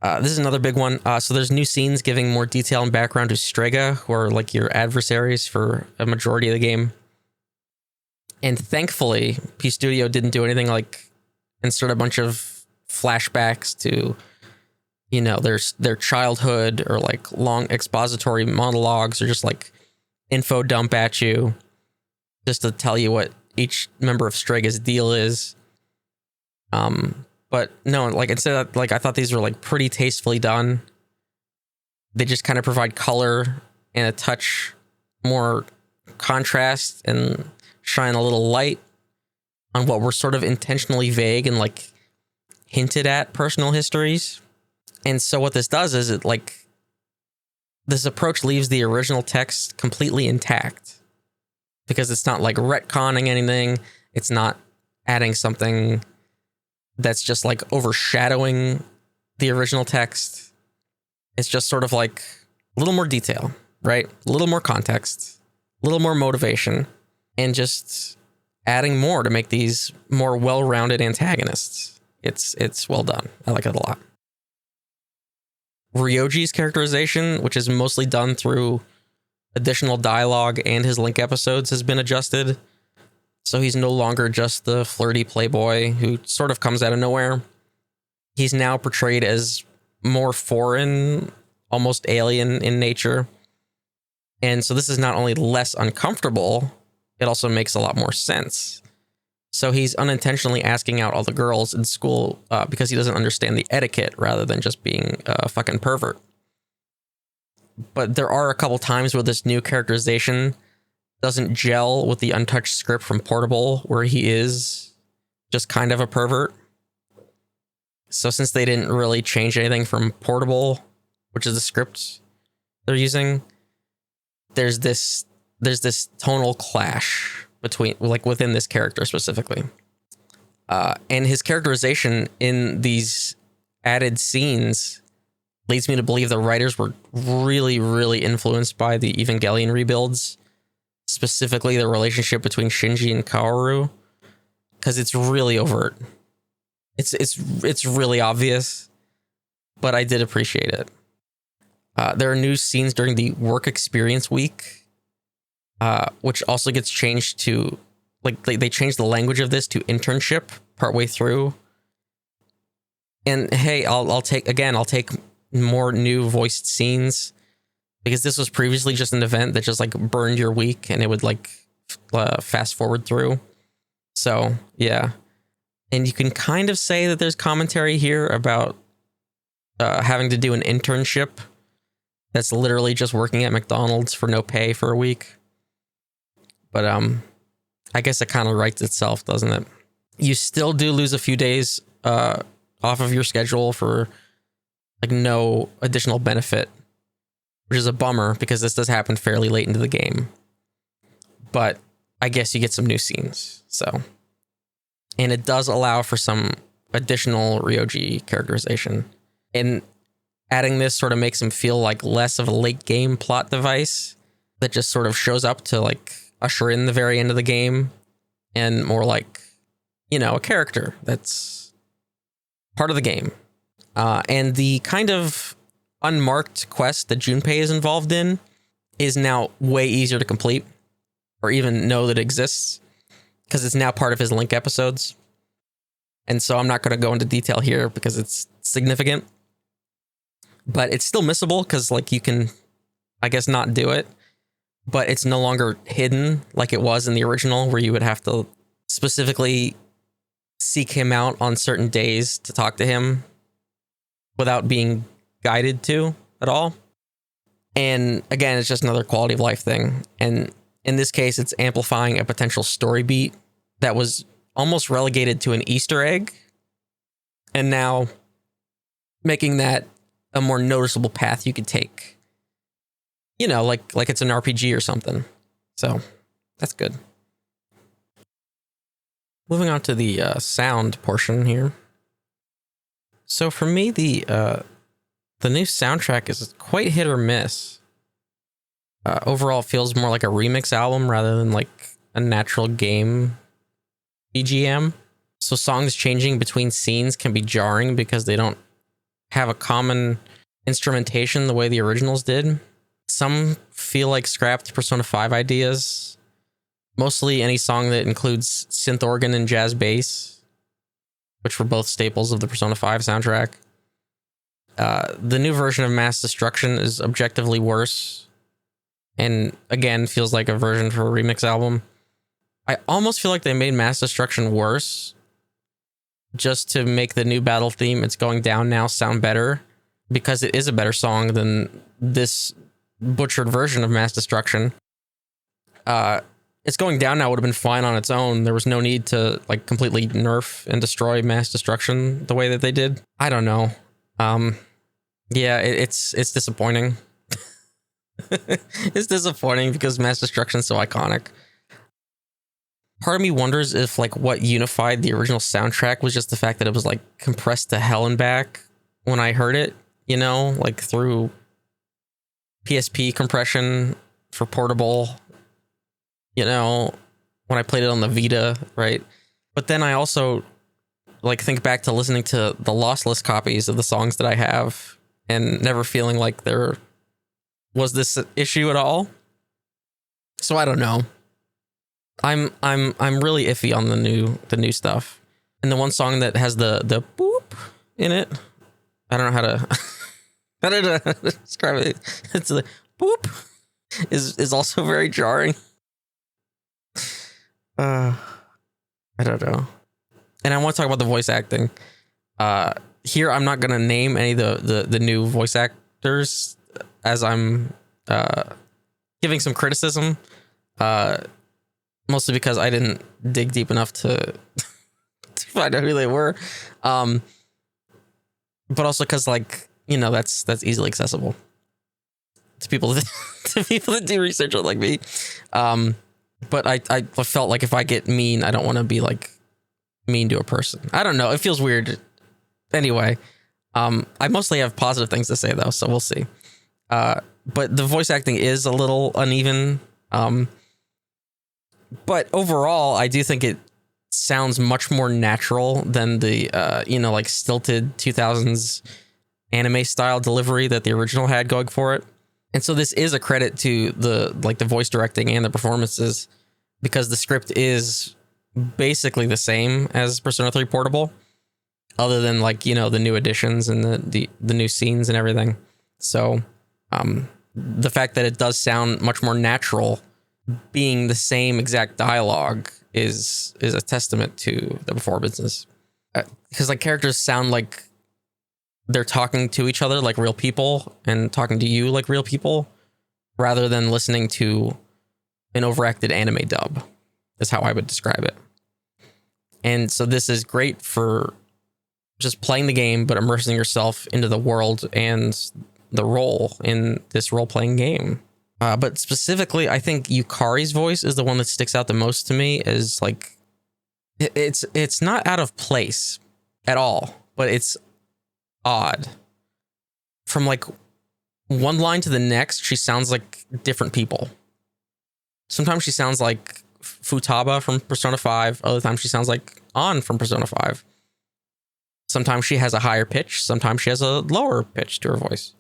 This is another big one. So there's new scenes giving more detail and background to Strega, who are like your adversaries for a majority of the game. And thankfully, P Studio didn't do anything like insert a bunch of flashbacks to, their childhood, or like long expository monologues, or just like info dump at you just to tell you what each member of Strega's deal is. But no, like instead, like I thought these were like pretty tastefully done. They just kind of provide color and a touch more contrast and shine a little light on what were sort of intentionally vague and like hinted at personal histories. And so what this does is this approach leaves the original text completely intact, because it's not like retconning anything. It's not adding something that's just like overshadowing the original text. It's just sort of like a little more detail, right? A little more context, a little more motivation, and just adding more to make these more well-rounded antagonists. It's well done. I like it a lot. Ryoji's characterization, which is mostly done through additional dialogue and his link episodes, has been adjusted. So he's no longer just the flirty playboy who sort of comes out of nowhere. he's now portrayed as more foreign, almost alien in nature. And so this is not only less uncomfortable, it also makes a lot more sense. So he's unintentionally asking out all the girls in school because he doesn't understand the etiquette rather than just being a fucking pervert. But there are a couple times where this new characterization doesn't gel with the untouched script from Portable, where he is just kind of a pervert. So since they didn't really change anything from Portable, which is the script they're using, there's this tonal clash between, like, within this character specifically. And his characterization in these added scenes leads me to believe the writers were really, really influenced by the Evangelion rebuilds, specifically the relationship between Shinji and Kaoru, because it's really overt. It's really obvious, but I did appreciate it. There are new scenes during the work experience week, which also gets changed to, like, they changed the language of this to internship partway through. And hey, I'll take more new voiced scenes, because this was previously just an event that just like burned your week and it would like fast forward through. So yeah. And you can kind of say that there's commentary here about having to do an internship that's literally just working at McDonald's for no pay for a week. But I guess it kind of writes itself, doesn't it? You still do lose a few days off of your schedule for like no additional benefit, which is a bummer because this does happen fairly late into the game. But I guess you get some new scenes, so. And it does allow for some additional Ryoji characterization. And adding this sort of makes him feel like less of a late game plot device that just sort of shows up to like usher in the very end of the game, and more like, you know, a character that's part of the game. And the kind of unmarked quest that Junpei is involved in is now way easier to complete or even know that exists, because it's now part of his Link episodes. And so I'm not going to go into detail here because it's significant, but it's still missable because, like, you can, I guess, not do it, but it's no longer hidden like it was in the original, where you would have to specifically seek him out on certain days to talk to him without being guided to at all. And again, it's just another quality of life thing. And in this case, it's amplifying a potential story beat that was almost relegated to an Easter egg, and now making that a more noticeable path you could take. You know, like it's an RPG or something. So that's good. Moving on to the sound portion here. So for me, the new soundtrack is quite hit or miss. Overall, it feels more like a remix album rather than like a natural game BGM. So songs changing between scenes can be jarring because they don't have a common instrumentation the way the originals did. Some feel like scrapped Persona 5 ideas. Mostly any song that includes synth organ and jazz bass, which were both staples of the Persona 5 soundtrack. The new version of Mass Destruction is objectively worse, and again feels like a version for a remix album. I almost feel like they made Mass Destruction worse just to make the new battle theme, It's Going Down Now, sound better, because it is a better song than this butchered version of Mass Destruction. It's Going Down Now would have been fine on its own. There was no need to like completely nerf and destroy Mass Destruction the way that they did. I don't know. Yeah, it's disappointing. It's disappointing because Mass Destruction's so iconic. Part of me wonders if like what unified the original soundtrack was just the fact that it was like compressed to hell and back when I heard it, you know, like through PSP compression for portable, you know, when I played it on the Vita, right? But then I also like think back to listening to the lossless copies of the songs that I have and never feeling like there was this issue at all. So I don't know. I'm really iffy on the new stuff. And the one song that has the boop in it. I don't know how to how to describe it. It's like boop is also very jarring. I don't know. And I want to talk about the voice acting. Here I'm not gonna name any of the new voice actors as I'm giving some criticism. Mostly because I didn't dig deep enough to find out who they were. But also because, like, you know, that's easily accessible to people that do research like me. But I felt like if I get mean, I don't want to be like mean to a person. I don't know. It feels weird. Anyway, I mostly have positive things to say though, so we'll see. But the voice acting is a little uneven. But overall, I do think it sounds much more natural than the, like stilted 2000s anime style delivery that the original had going for it. And so this is a credit to the voice directing and the performances, because the script is basically the same as Persona 3 Portable, other than the new additions and the new scenes and everything. So the fact that it does sound much more natural, being the same exact dialogue, is a testament to the performances, because characters sound like they're talking to each other like real people and talking to you like real people, rather than listening to an overacted anime dub, is how I would describe it. And so this is great for just playing the game, but immersing yourself into the world and the role in this role-playing game. But specifically, I think Yukari's voice is the one that sticks out the most to me. Is it's not out of place at all, but it's odd. From one line to the next, she sounds like different people. Sometimes she sounds like Futaba from Persona 5. Other times she sounds like An from Persona 5. Sometimes she has a higher pitch. Sometimes she has a lower pitch to her voice.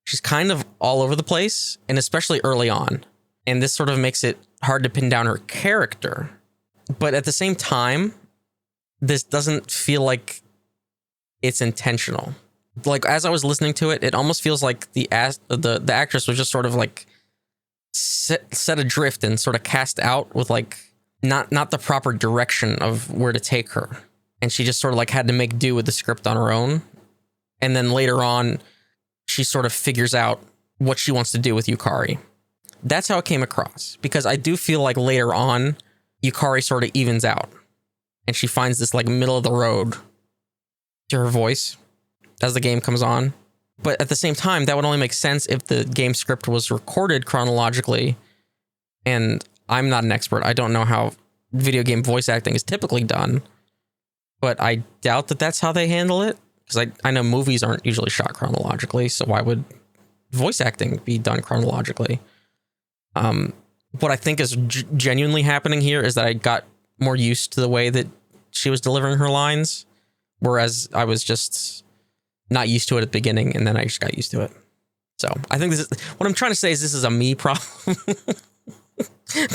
She's kind of all over the place, and especially early on. And this sort of makes it hard to pin down her character. But at the same time, this doesn't feel like it's intentional. As I was listening to it, it almost feels like the actress was just sort of set adrift and sort of cast out with not the proper direction of where to take her. And she just sort of had to make do with the script on her own. And then later on, she sort of figures out what she wants to do with Yukari. That's how it came across, because I do feel like later on, Yukari sort of evens out and she finds this middle of the road to her voice as the game comes on. But at the same time, that would only make sense if the game script was recorded chronologically. And I'm not an expert. I don't know how video game voice acting is typically done, but I doubt that that's how they handle it. Because I know movies aren't usually shot chronologically, so why would voice acting be done chronologically? What I think is genuinely happening here is that I got more used to the way that she was delivering her lines, whereas I was just not used to it at the beginning, and then I just got used to it. So I think this is what I'm trying to say is this is a me problem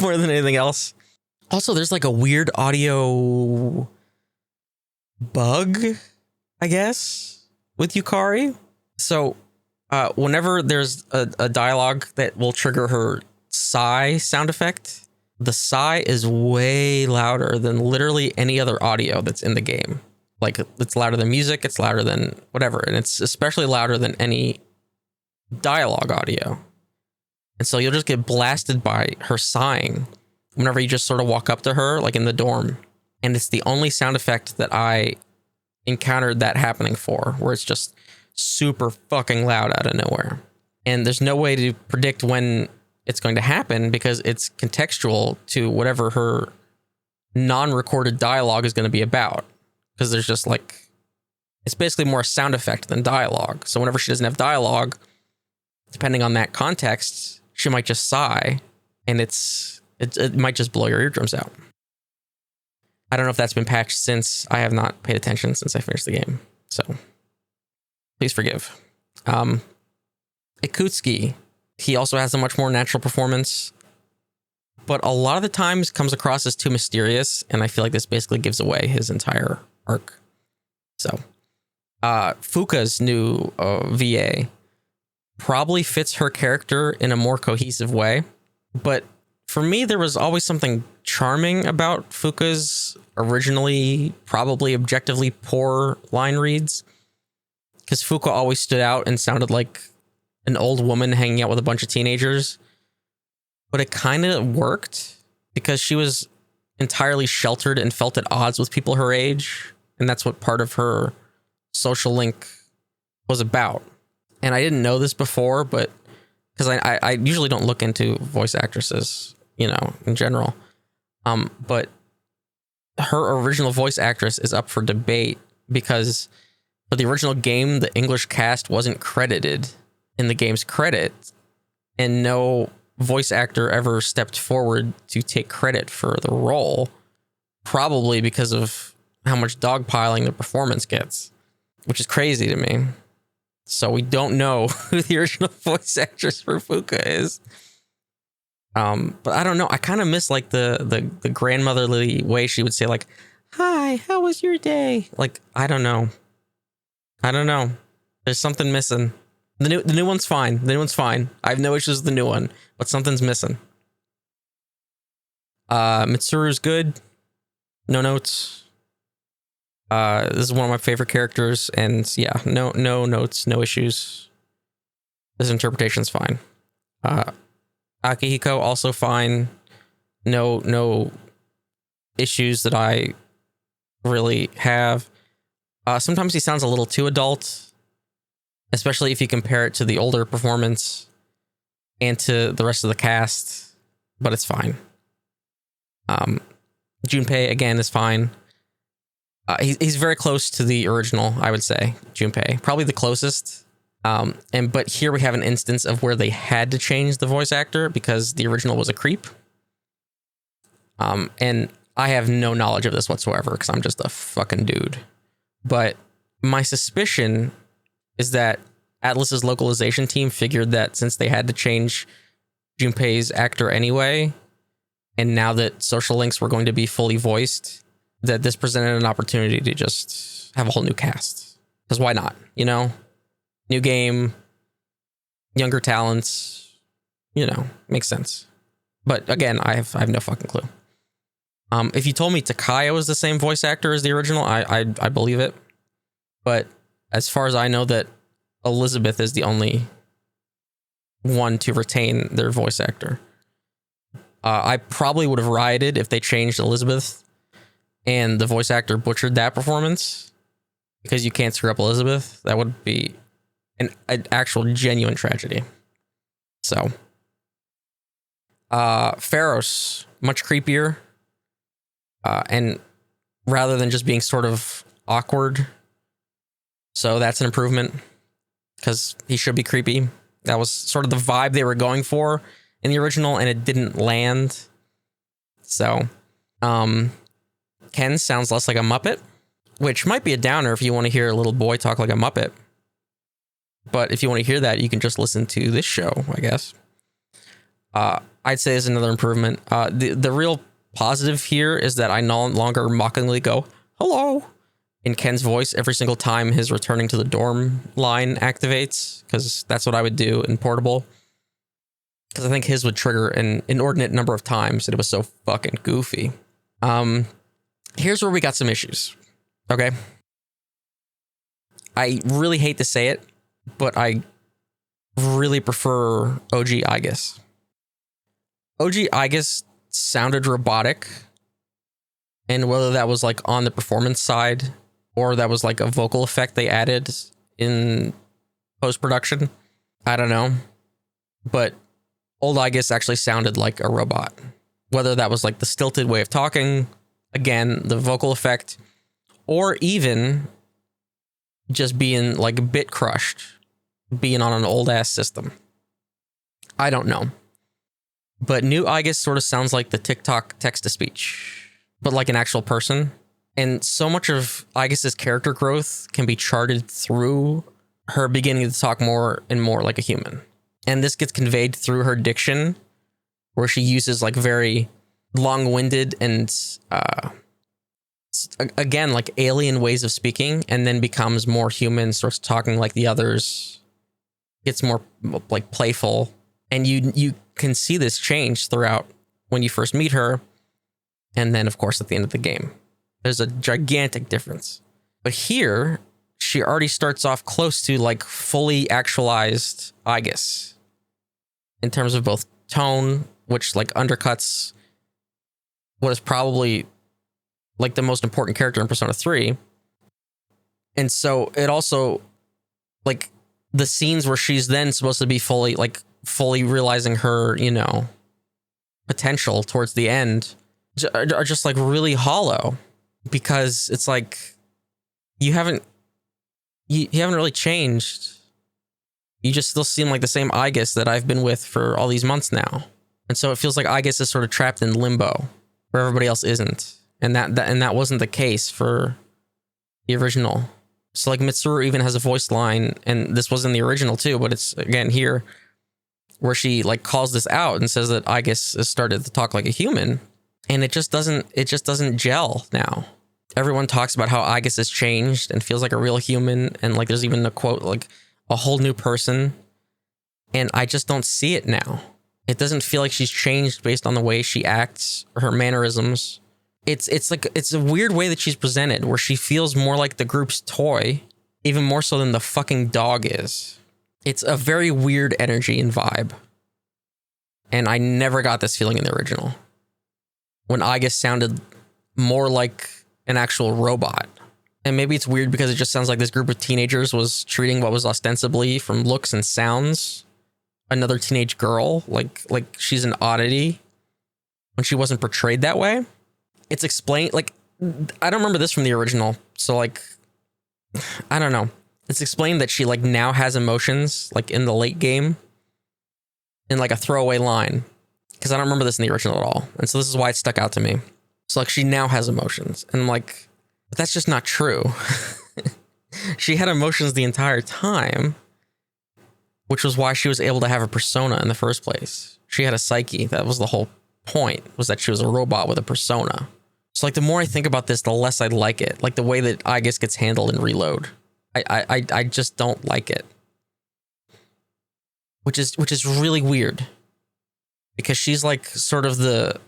more than anything else. Also, there's a weird audio bug, I guess, with Yukari. So whenever there's a dialogue that will trigger her sigh sound effect, the sigh is way louder than literally any other audio that's in the game. It's louder than music, it's louder than whatever, and it's especially louder than any dialogue audio. And so you'll just get blasted by her sighing whenever you just sort of walk up to her, in the dorm. And it's the only sound effect that I encountered that happening for, where it's just super fucking loud out of nowhere. And there's no way to predict when it's going to happen, because it's contextual to whatever her non-recorded dialogue is going to be about. Because there's just it's basically more a sound effect than dialogue. So whenever she doesn't have dialogue, depending on that context, she might just sigh, and it might just blow your eardrums out. I don't know if that's been patched since. I have not paid attention since I finished the game, so please forgive. Ikutsuki, he also has a much more natural performance, but a lot of the times comes across as too mysterious, and I feel like this basically gives away his entire arc. So Fuka's new VA probably fits her character in a more cohesive way. But for me, there was always something charming about Fuka's originally probably objectively poor line reads. Because Fuka always stood out and sounded like an old woman hanging out with a bunch of teenagers. But it kind of worked because she was entirely sheltered and felt at odds with people her age. And that's what part of her social link was about. And I didn't know this before, but because I usually don't look into voice actresses, in general. But her original voice actress is up for debate because for the original game, the English cast wasn't credited in the game's credits, and no voice actor ever stepped forward to take credit for the role, probably because of how much dogpiling the performance gets, which is crazy to me. So we don't know who the original voice actress for Fuka is. But I don't know. I kind of miss like the grandmotherly way she would say like, "Hi, how was your day?" Like, I don't know. There's something missing. The new one's fine. I have no issues with the new one, but something's missing. Mitsuru's good. No notes. This is one of my favorite characters, and yeah, no notes, no issues. His interpretation's fine. Akihiko also fine. No issues that I really have. Sometimes he sounds a little too adult, especially if you compare it to the older performance and to the rest of the cast, but it's fine. Junpei, again, is fine. He's very close to the original, I would say, Junpei. Probably the closest. But here we have an instance of where they had to change the voice actor because the original was a creep. And I have no knowledge of this whatsoever because I'm just a fucking dude. But my suspicion is that Atlus's localization team figured that since they had to change Junpei's actor anyway, and now that social links were going to be fully voiced, that this presented an opportunity to just have a whole new cast. Because why not? New game, younger talents, makes sense. But again, I have no fucking clue. If you told me Takaya was the same voice actor as the original, I believe it. But as far as I know, that Elizabeth is the only one to retain their voice actor. I probably would have rioted if they changed Elizabeth and the voice actor butchered that performance, because you can't screw up Elizabeth. That would be an actual genuine tragedy. So, Pharos, much creepier. And rather than just being sort of awkward. So that's an improvement because he should be creepy. That was sort of the vibe they were going for in the original, and it didn't land. So, Ken sounds less like a Muppet, which might be a downer if you want to hear a little boy talk like a Muppet. But if you want to hear that, you can just listen to this show, I guess. I'd say is another improvement. The real positive here is that I no longer mockingly go, "Hello," in Ken's voice every single time his returning to the dorm line activates, because that's what I would do in Portable. Because I think his would trigger an inordinate number of times, and it was so fucking goofy. Here's where we got some issues. Okay. I really hate to say it, but I really prefer OG Igus. OG Igus sounded robotic, and whether that was like on the performance side or that was like a vocal effect they added in post-production, I don't know. But old Igus actually sounded like a robot. Whether that was like the stilted way of talking, again, the vocal effect, or even just being like bit crushed, being on an old ass system. I don't know. But new Igus sort of sounds like the TikTok text-to-speech, but like an actual person. And so much of Igus's character growth can be charted through her beginning to talk more and more like a human. And this gets conveyed through her diction, where she uses like very long-winded and again, like alien ways of speaking, and then becomes more human, starts talking like the others, gets more like playful. And you can see this change throughout when you first meet her. And then, of course, at the end of the game, there's a gigantic difference. But here, she already starts off close to like fully actualized Aigis in terms of both tone, which like undercuts what is probably like the most important character in Persona 3. And so it also, like, the scenes where she's then supposed to be fully realizing her, potential towards the end are just like really hollow, because it's like you haven't really changed. You just still seem like the same Aigis that I've been with for all these months now. And so it feels like Aigis is sort of trapped in limbo where everybody else isn't. And that wasn't the case for the original. So like Mitsuru even has a voice line, and this was in the original too, but it's again here where she like calls this out and says that Aigis has started to talk like a human, and it just doesn't gel now. Everyone talks about how Aigis has changed and feels like a real human, and like there's even a quote like a whole new person, and I just don't see it now. It doesn't feel like she's changed based on the way she acts or her mannerisms. It's a weird way that she's presented, where she feels more like the group's toy, even more so than the fucking dog is. It's a very weird energy and vibe. And I never got this feeling in the original, when Aigis sounded more like an actual robot. And maybe it's weird because it just sounds like this group of teenagers was treating what was ostensibly, from looks and sounds, another teenage girl like she's an oddity, when she wasn't portrayed that way. It's explained, like, I don't remember this from the original, so like, I don't know. It's explained that she like now has emotions, like in the late game, in like a throwaway line, because I don't remember this in the original at all, and so this is why it stuck out to me. So like, she now has emotions, and I'm like, but that's just not true. She had emotions the entire time, which was why she was able to have a persona in the first place. She had a psyche. That was the whole point, was that she was a robot with a persona. So like, the more I think about this, the less I like it. Like the way that Aigis gets handled in Reload, I just don't like it. Which is really weird, because she's like sort of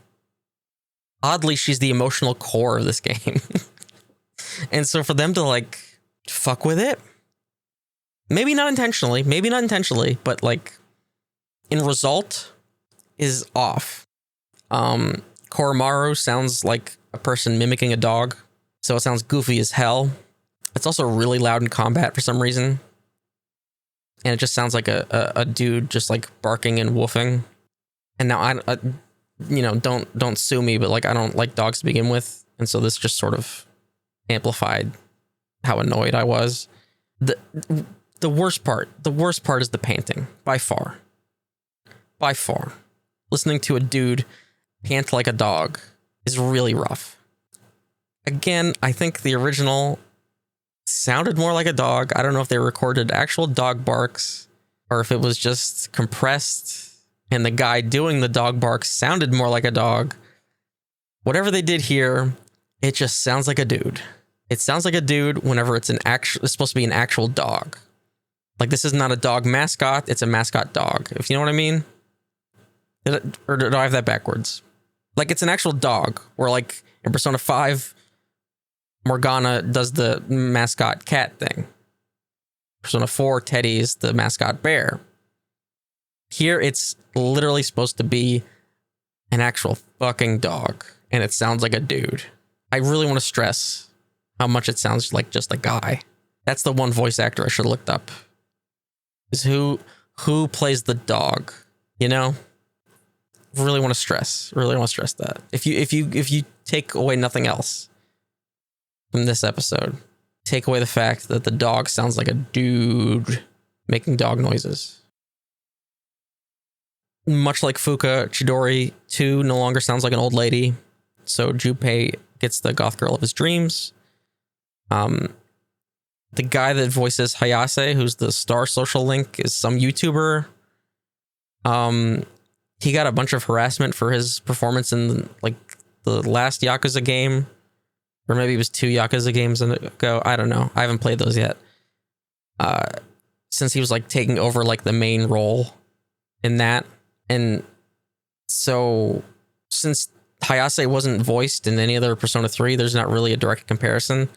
oddly, she's the emotional core of this game. And so for them to like fuck with it, maybe not intentionally, but like in result is off. Koromaru sounds like a person mimicking a dog, so it sounds goofy as hell. It's also really loud in combat for some reason, and it just sounds like a dude just like barking and woofing. And now I don't sue me, but like, I don't like dogs to begin with, and so this just sort of amplified how annoyed I was. The worst part is the panting, by far. Listening to a dude pant like a dog is really rough. Again, I think the original sounded more like a dog. I don't know if they recorded actual dog barks or if it was just compressed and the guy doing the dog barks sounded more like a dog. Whatever they did here, it just sounds like a dude. It sounds like a dude whenever it's supposed to be an actual dog. Like, this is not a dog mascot, it's a mascot dog, if you know what I mean. Or do I have that backwards? Like, it's an actual dog, where like in Persona 5, Morgana does the mascot cat thing. Persona 4, Teddy's the mascot bear. Here, it's literally supposed to be an actual fucking dog, and it sounds like a dude. I really want to stress how much it sounds like just a guy. That's the one voice actor I should have looked up. Is who plays the dog, you know? Really want to stress that. If you take away nothing else from this episode, take away the fact that the dog sounds like a dude making dog noises. Much like Fuka, Chidori 2 no longer sounds like an old lady, so Junpei gets the goth girl of his dreams. The guy that voices Hayase, who's the star social link, is some YouTuber. He got a bunch of harassment for his performance in like the last Yakuza game, or maybe it was 2 Yakuza games ago. I don't know. I haven't played those yet. Since he was like taking over like the main role in that, and so since Hayase wasn't voiced in any other Persona 3, there's not really a direct comparison.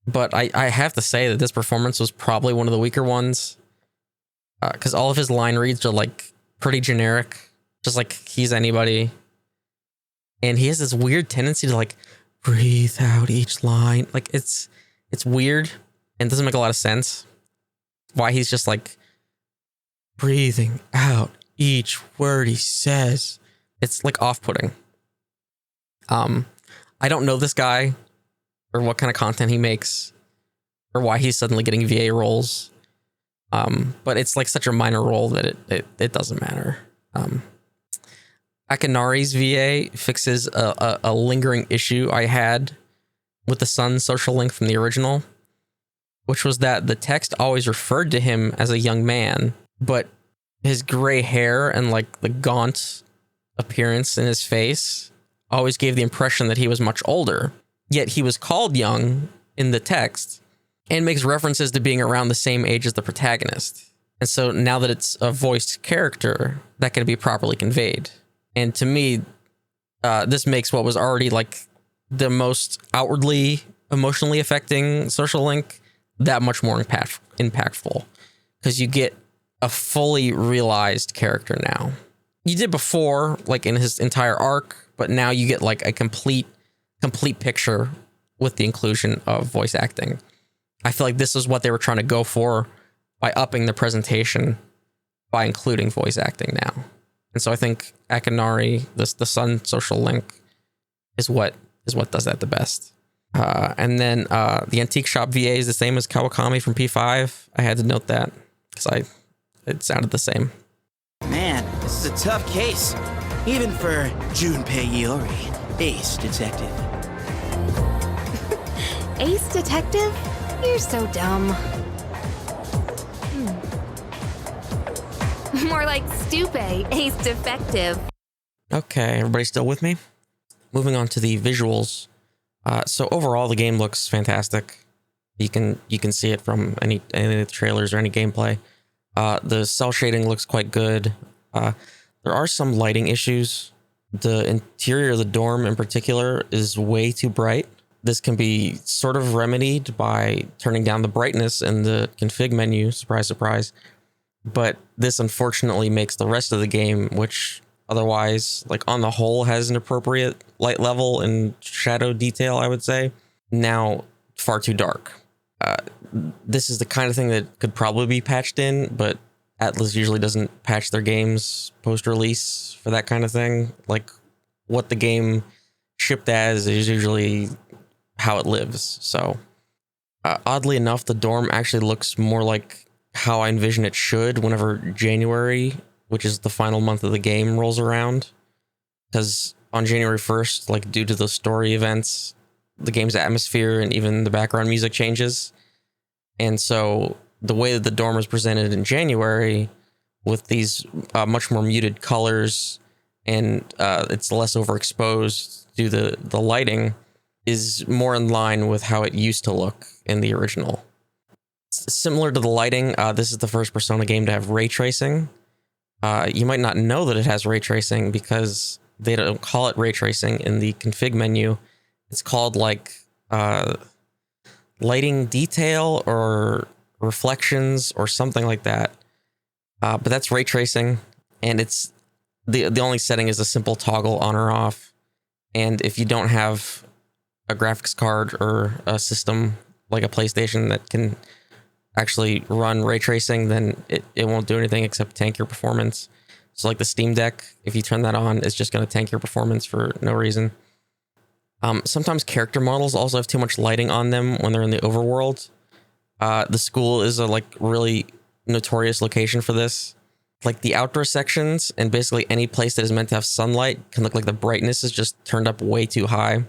But I have to say that this performance was probably one of the weaker ones, because all of his line reads are like pretty generic, just like he's anybody. And he has this weird tendency to like breathe out each line. Like it's weird and doesn't make a lot of sense. Why he's just like breathing out each word he says. It's like off-putting. I don't know this guy or what kind of content he makes or why he's suddenly getting VA roles. But it's like such a minor role that it doesn't matter. Akinari's VA fixes a lingering issue I had with the Sun social link from the original, which was that the text always referred to him as a young man, but his gray hair and like the gaunt appearance in his face always gave the impression that he was much older. Yet he was called young in the text and makes references to being around the same age as the protagonist. And so now that it's a voiced character, that can be properly conveyed. And to me, this makes what was already like the most outwardly emotionally affecting social link that much more impactful, because you get a fully realized character now. You did before, like in his entire arc, but now you get like a complete picture with the inclusion of voice acting. I feel like this is what they were trying to go for by upping the presentation by including voice acting now. And so I think Akinari, the Sun social link, is what does that the best. And then the Antique Shop VA is the same as Kawakami from P5. I had to note that because it sounded the same. Man, this is a tough case, even for Junpei Iori, ace detective. Ace detective? You're so dumb. More like Stupe, ace defective. Okay, everybody still with me? Moving on to the visuals. So overall, the game looks fantastic. You can see it from any of the trailers or any gameplay. The cell shading looks quite good. There are some lighting issues. The interior of the dorm in particular is way too bright. This can be sort of remedied by turning down the brightness in the config menu, surprise, surprise. But this unfortunately makes the rest of the game, which otherwise, like on the whole, has an appropriate light level and shadow detail, I would say, now far too dark. This is the kind of thing that could probably be patched in, but Atlus usually doesn't patch their games post-release for that kind of thing. Like what the game shipped as is usually how it lives. So oddly enough, the dorm actually looks more like how I envision it should whenever January, which is the final month of the game, rolls around. Because on January 1st, like due to the story events, the game's atmosphere and even the background music changes. And so the way that the dorm is presented in January with these much more muted colors and it's less overexposed due to the lighting is more in line with how it used to look in the original. Similar to the lighting, this is the first Persona game to have ray tracing. You might not know that it has ray tracing because they don't call it ray tracing in the config menu. It's called like lighting detail or reflections or something like that. But that's ray tracing, and it's the only setting is a simple toggle on or off. And if you don't have a graphics card or a system like a PlayStation that can actually run ray tracing, then it won't do anything except tank your performance. So like the Steam Deck, if you turn that on, it's just going to tank your performance for no reason. Sometimes character models also have too much lighting on them when they're in the overworld. The school is a like really notorious location for this. Like the outdoor sections and basically any place that is meant to have sunlight can look like the brightness is just turned up way too high.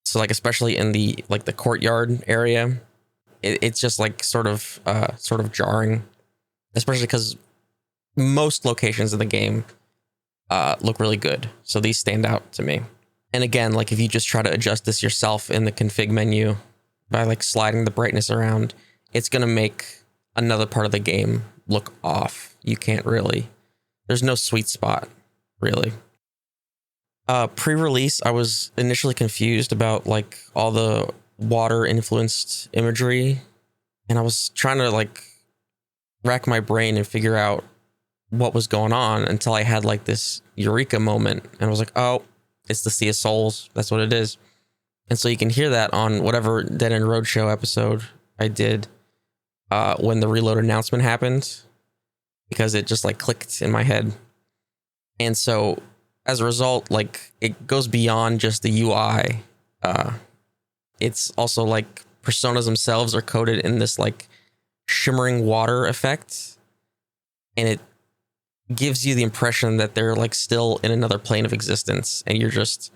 So like especially in the like the courtyard area, it's just like sort of jarring, especially because most locations in the game look really good. So these stand out to me. And again, like if you just try to adjust this yourself in the config menu by like sliding the brightness around, it's going to make another part of the game look off. You can't really, there's no sweet spot really. Pre-release, I was initially confused about like all the water influenced imagery, and I was trying to like rack my brain and figure out what was going on until I had like this eureka moment, and I was like, oh, it's the Sea of Souls. That's what it is. And so you can hear that on whatever Dead End Roadshow episode I did when the Reload announcement happened, because it just like clicked in my head. And so as a result, like it goes beyond just the UI. It's also like personas themselves are coated in this like shimmering water effect, and it gives you the impression that they're like still in another plane of existence, and you're just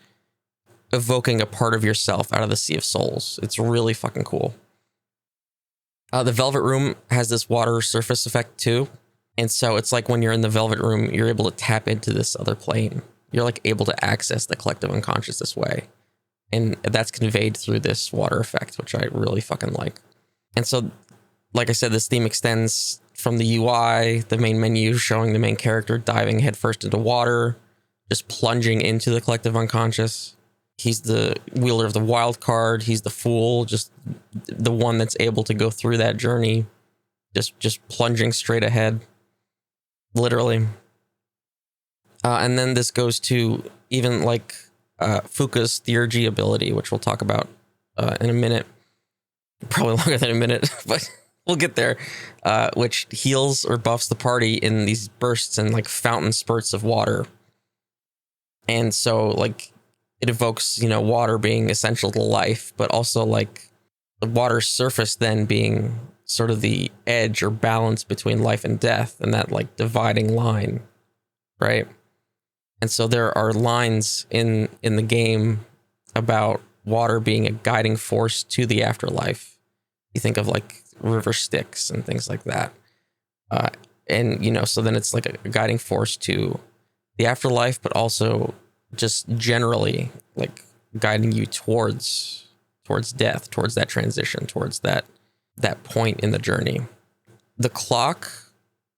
evoking a part of yourself out of the Sea of Souls. It's really fucking cool. The Velvet Room has this water surface effect too, and so it's like when you're in the Velvet Room, you're able to tap into this other plane. You're like able to access the collective unconscious this way, and that's conveyed through this water effect, which I really fucking like. And so, like I said, this theme extends from the UI, the main menu showing the main character diving headfirst into water, just plunging into the collective unconscious. He's the wielder of the wild card. He's the fool, just the one that's able to go through that journey, just plunging straight ahead, literally. And then this goes to even like Fuka's Theurgy ability, which we'll talk about in a minute. Probably longer than a minute, but we'll get there. Which heals or buffs the party in these bursts and like fountain spurts of water. And so like it evokes, you know, water being essential to life, but also like the water's surface then being sort of the edge or balance between life and death, and that like dividing line, right? And so there are lines in the game about water being a guiding force to the afterlife. You think of like river Styx and things like that. And, you know, so then it's like a guiding force to the afterlife, but also just generally like guiding you towards death, towards that transition, towards that point in the journey. The clock,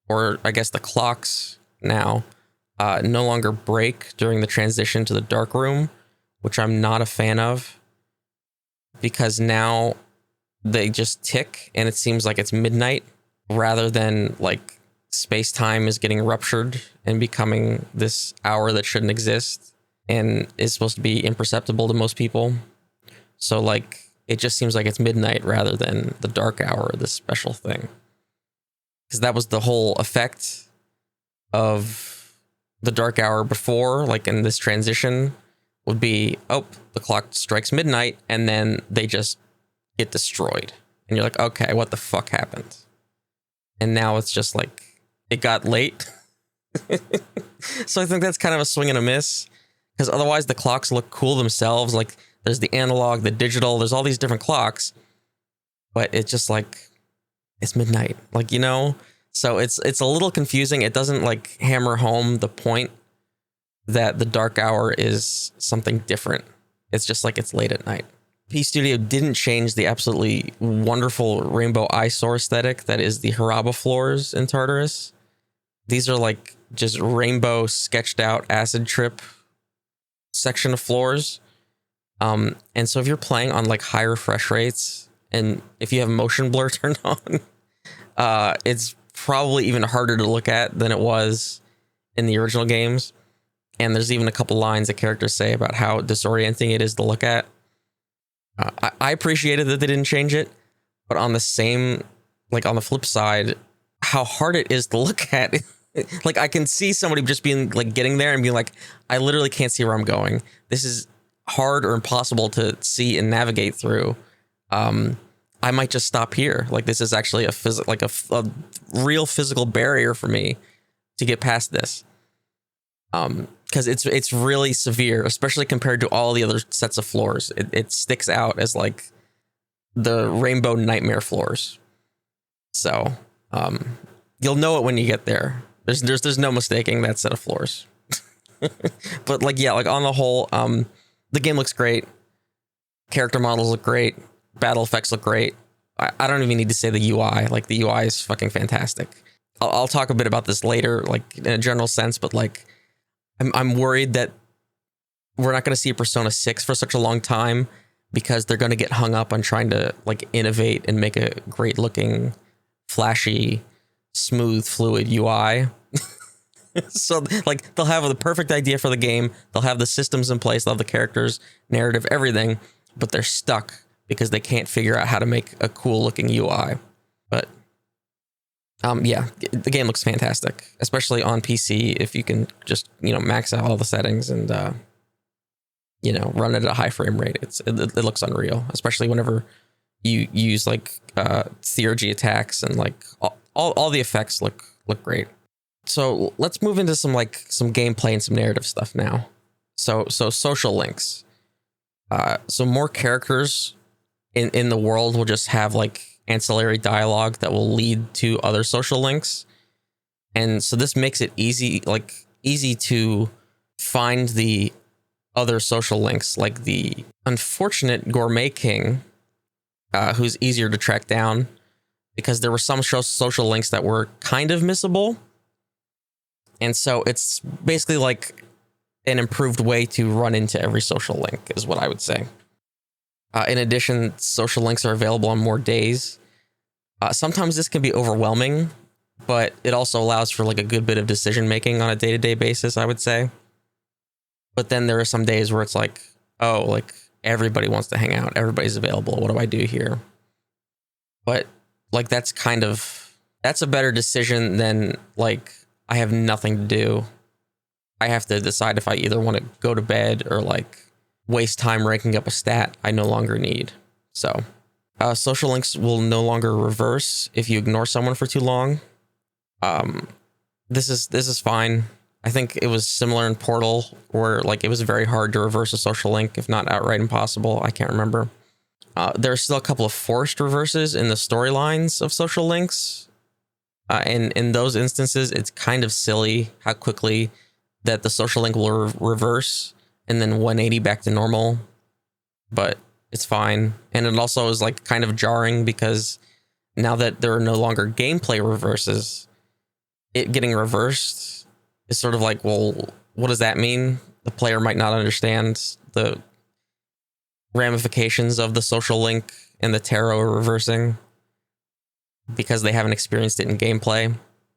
or I guess the clocks now, no longer break during the transition to the dark room, which I'm not a fan of, because now they just tick and it seems like it's midnight rather than like space-time is getting ruptured and becoming this hour that shouldn't exist and is supposed to be imperceptible to most people. So like it just seems like it's midnight rather than the dark hour, this special thing. Because that was the whole effect of the dark hour before, like in this transition, would be, oh, the clock strikes midnight and then they just get destroyed. And you're like, okay, what the fuck happened? And now it's just like, it got late. So I think that's kind of a swing and a miss, because otherwise the clocks look cool themselves. Like there's the analog, the digital, there's all these different clocks, but it's just like, it's midnight, like, you know? So it's a little confusing. It doesn't like hammer home the point that the dark hour is something different. It's just like it's late at night. P Studio didn't change the absolutely wonderful rainbow eyesore aesthetic that is the Haraba floors in Tartarus. These are like just rainbow sketched out acid trip section of floors. And so if you're playing on like high refresh rates and if you have motion blur turned on, it's probably even harder to look at than it was in the original games. And there's even a couple lines that characters say about how disorienting it is to look at. I appreciated that they didn't change it, but on the same, like on the flip side, how hard it is to look at. Like I can see somebody just being like getting there and being like, I literally can't see where I'm going. This is hard or impossible to see and navigate through. I might just stop here. Like this is actually a real physical barrier for me to get past this. Because it's really severe, especially compared to all the other sets of floors. It sticks out as like the rainbow nightmare floors. So you'll know it when you get there. There's no mistaking that set of floors. But like, yeah, like on the whole, The game looks great. Character models look great. Battle effects look great. I don't even need to say the UI. Like, the UI is fucking fantastic. I'll talk a bit about this later, like in a general sense, but like I'm worried that we're not going to see Persona 6 for such a long time because they're going to get hung up on trying to like innovate and make a great looking, flashy, smooth, fluid UI. So like they'll have the perfect idea for the game. They'll have the systems in place. They'll have the characters, narrative, everything, but they're stuck because they can't figure out how to make a cool looking UI. But yeah, the game looks fantastic, especially on PC. If you can just, max out all the settings and, run it at a high frame rate, it looks unreal, especially whenever you use like theurgy attacks and like all the effects look great. So let's move into some gameplay and some narrative stuff now. So social links. So more characters in the world will just have like ancillary dialogue that will lead to other social links. And so this makes it easy to find the other social links, like the unfortunate Gourmet King, who's easier to track down because there were some social links that were kind of missable. And so it's basically like an improved way to run into every social link is what I would say. In addition, social links are available on more days. Sometimes this can be overwhelming, but it also allows for like a good bit of decision making on a day-to-day basis, I would say. But then there are some days where it's like, oh, like everybody wants to hang out. Everybody's available. What do I do here? But like that's a better decision than like I have nothing to do. I have to decide if I either want to go to bed or like waste time ranking up a stat I no longer need. So social links will no longer reverse if you ignore someone for too long. This is fine. I think it was similar in Portal where like it was very hard to reverse a social link, if not outright impossible. I can't remember. There are still a couple of forced reverses in the storylines of social links. And in those instances, it's kind of silly how quickly that the social link will reverse and then 180 back to normal. But it's fine. And it also is like kind of jarring because now that there are no longer gameplay reverses, it getting reversed is sort of like, well, what does that mean? The player might not understand the ramifications of the social link and the tarot reversing because they haven't experienced it in gameplay.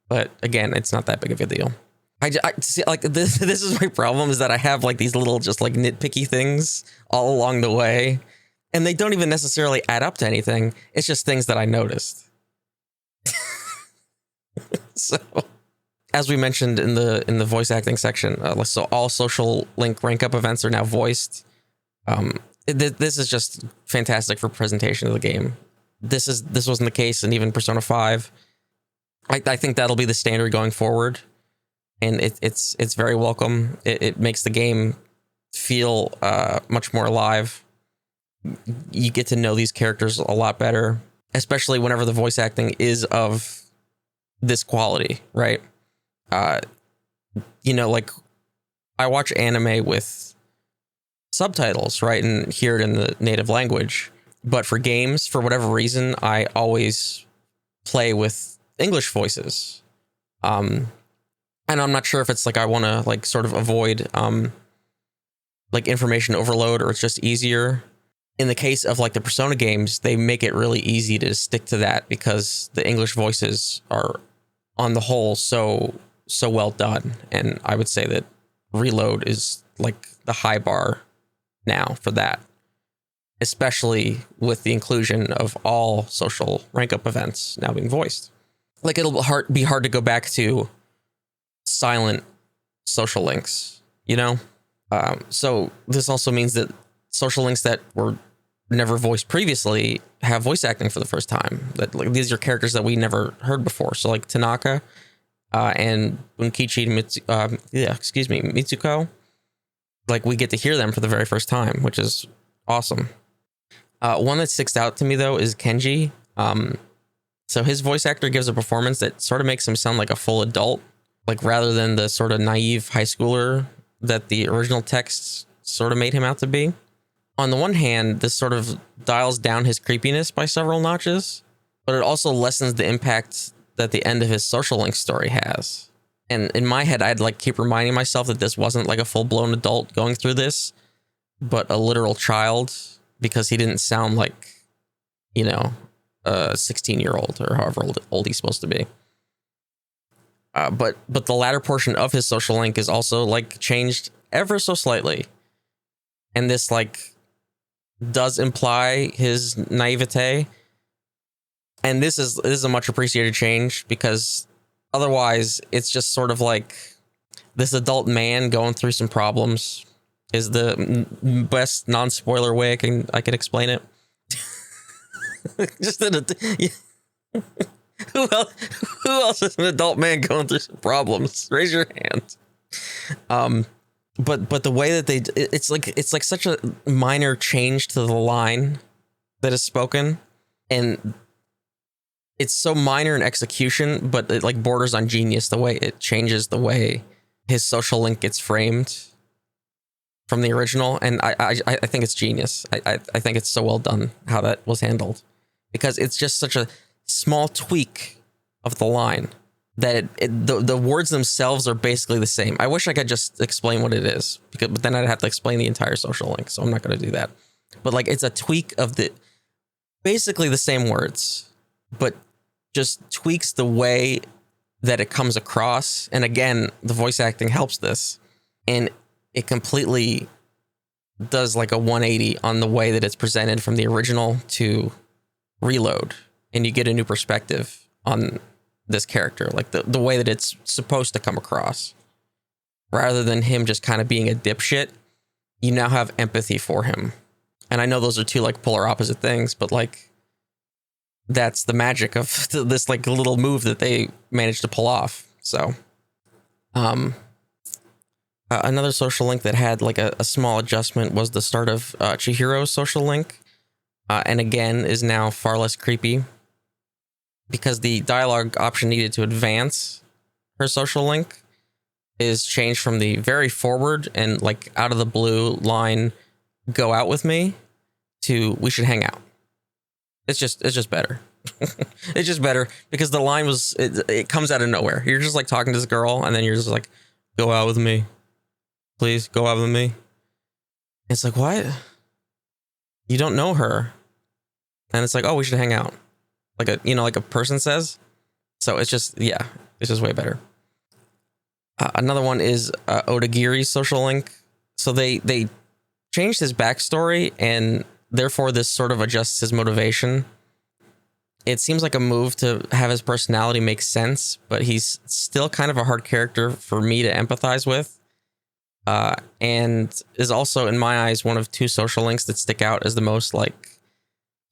But again, it's not that big of a deal. I see, like this is my problem, is that I have like these little just like nitpicky things all along the way, and they don't even necessarily add up to anything. It's just things that I noticed. So, as we mentioned in the voice acting section, so all social link rank up events are now voiced. This is just fantastic for presentation of the game. This wasn't the case in even Persona 5. I think that'll be the standard going forward, and it's very welcome. It makes the game feel much more alive. You get to know these characters a lot better, especially whenever the voice acting is of this quality, right? Like I watch anime with subtitles, right, and hear it in the native language. But for games, for whatever reason, I always play with English voices. And I'm not sure if it's like I want to like sort of avoid like information overload, or it's just easier. In the case of like the Persona games, they make it really easy to stick to that because the English voices are on the whole so well done. And I would say that Reload is like the high bar now for that, especially with the inclusion of all social rank up events now being voiced. Like it'll be hard to go back to silent social links, So this also means that social links that were never voiced previously have voice acting for the first time. That like these are characters that we never heard before. So like Tanaka and Bunkichi Mitsuko, like we get to hear them for the very first time, which is awesome. One that sticks out to me though is Kenji. So his voice actor gives a performance that sort of makes him sound like a full adult, like rather than the sort of naive high schooler that the original text sort of made him out to be. On the one hand, this sort of dials down his creepiness by several notches, but it also lessens the impact that the end of his Social Link story has. And in my head, I'd like keep reminding myself that this wasn't like a full-blown adult going through this, but a literal child, because he didn't sound like, you know, a 16-year-old or however old he's supposed to be. But the latter portion of his Social Link is also like changed ever so slightly. And this like does imply his naivete. And this is a much appreciated change, because otherwise it's just sort of like this adult man going through some problems is the best non-spoiler way I can explain it. Just who else is an adult man going through some problems? Raise your hand. But the way that it's like such a minor change to the line that is spoken, and it's so minor in execution, but it like borders on genius the way it changes the way his Social Link gets framed from the original. And I think it's genius. I think it's so well done how that was handled, because it's just such a small tweak of the line that the words themselves are basically the same. I wish I could just explain what it is, but then I'd have to explain the entire Social Link, so I'm not going to do that. But like, it's a tweak of basically the same words, but just tweaks the way that it comes across. And again, the voice acting helps this, and it completely does like a 180 on the way that it's presented from the original to Reload, and you get a new perspective on this character, like the way that it's supposed to come across. Rather than him just kind of being a dipshit, you now have empathy for him. And I know those are two like polar opposite things, but like that's the magic of this like little move that they managed to pull off. So another Social Link that had like a small adjustment was the start of Chihiro's Social Link, and again is now far less creepy, because the dialogue option needed to advance her Social Link is changed from the very forward and like out of the blue line, "Go out with me," to "We should hang out." It's just better. It's just better because the line it comes out of nowhere. You're just like talking to this girl, and then you're just like, "Go out with me, please. Go out with me." It's like, what? You don't know her, and it's like, "Oh, we should hang out," like a person says. So it's just way better. Another one is Odagiri's Social Link. So they changed his backstory, and therefore this sort of adjusts his motivation. It seems like a move to have his personality make sense, but he's still kind of a hard character for me to empathize with. And is also, in my eyes, one of two Social Links that stick out as the most like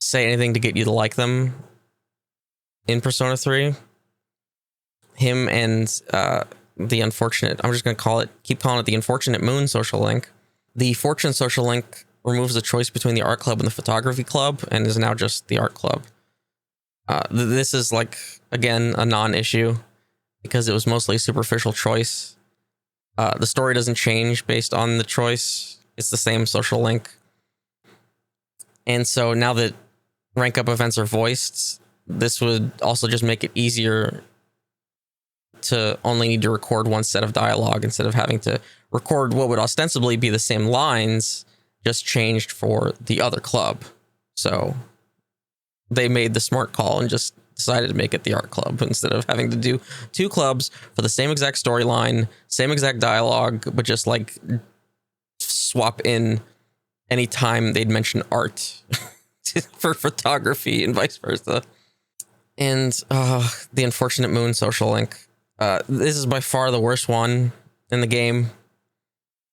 say anything to get you to like them in Persona 3. Him and the unfortunate, I'm just going to keep calling it the Unfortunate Moon Social Link. The Fortune Social Link removes the choice between the art club and the photography club, and is now just the art club. This is like, again, a non-issue because it was mostly a superficial choice. The story doesn't change based on the choice. It's the same Social Link. And so now that rank up events are voiced, this would also just make it easier to only need to record one set of dialogue instead of having to record what would ostensibly be the same lines, just changed for the other club. So they made the smart call and just decided to make it the art club instead of having to do two clubs for the same exact storyline, same exact dialogue, but just like swap in any time they'd mention art for photography and vice versa. And the Unfortunate Moon Social Link. This is by far the worst one in the game.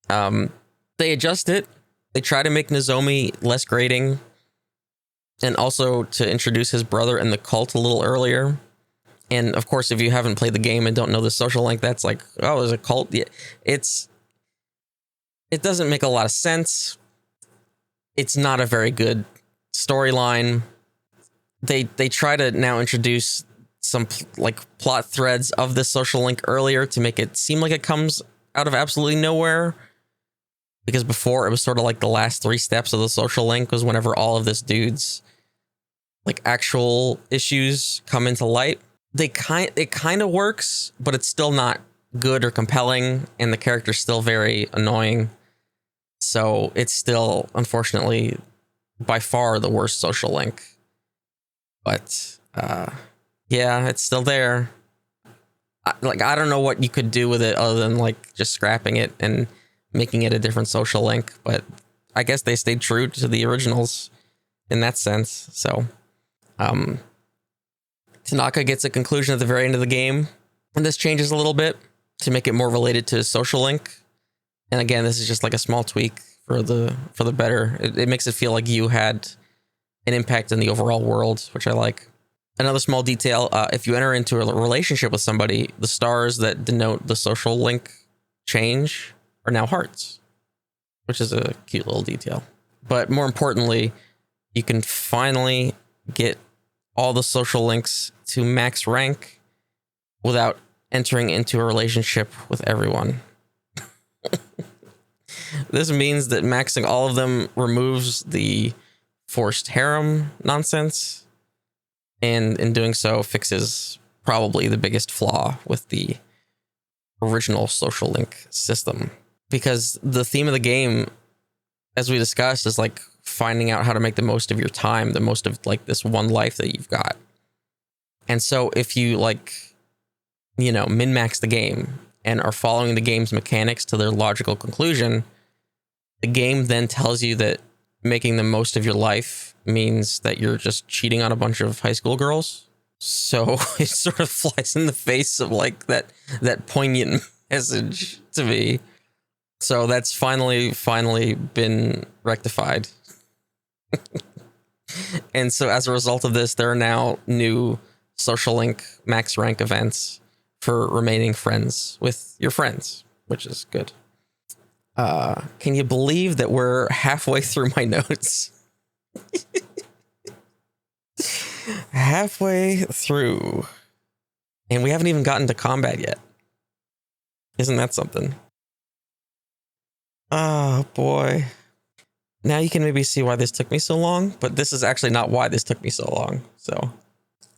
They adjust it. They try to make Nozomi less grating, and also to introduce his brother and the cult a little earlier. And of course, if you haven't played the game and don't know the Social Link, that's like, oh, there's a cult. Yeah, it doesn't make a lot of sense. It's not a very good storyline. They try to now introduce some like plot threads of the Social Link earlier to make it seem like it comes out of absolutely nowhere, because before it was sort of like the last 3 steps of the social link was whenever all of this dude's like actual issues come into light. It kind of works, but it's still not good or compelling, and the character's still very annoying. So it's still, unfortunately, by far the worst social link. But yeah, it's still there. I don't know what you could do with it other than like just scrapping it and making it a different social link. But I guess they stayed true to the originals in that sense. So Tanaka gets a conclusion at the very end of the game, and this changes a little bit to make it more related to social link. And again, this is just like a small tweak for the better. It makes it feel like you had an impact in the overall world, which I like. Another small detail, if you enter into a relationship with somebody, the stars that denote the social link change are now hearts, which is a cute little detail. But more importantly, you can finally get all the social links to max rank without entering into a relationship with everyone. This means that maxing all of them removes the forced harem nonsense, and in doing so fixes probably the biggest flaw with the original social link system. Because the theme of the game, as we discussed, is like finding out how to make the most of your time, the most of like this one life that you've got. And so if you like, you know, min-max the game and are following the game's mechanics to their logical conclusion, the game then tells you that making the most of your life means that you're just cheating on a bunch of high school girls. So it sort of flies in the face of like that poignant message to me. So that's finally been rectified. And so as a result of this, there are now new social link max rank events for remaining friends with your friends, which is good. Can you believe that we're halfway through my notes? Halfway through. And we haven't even gotten to combat yet. Isn't that something? Oh, boy. Now you can maybe see why this took me so long, but this is actually not why this took me so long. So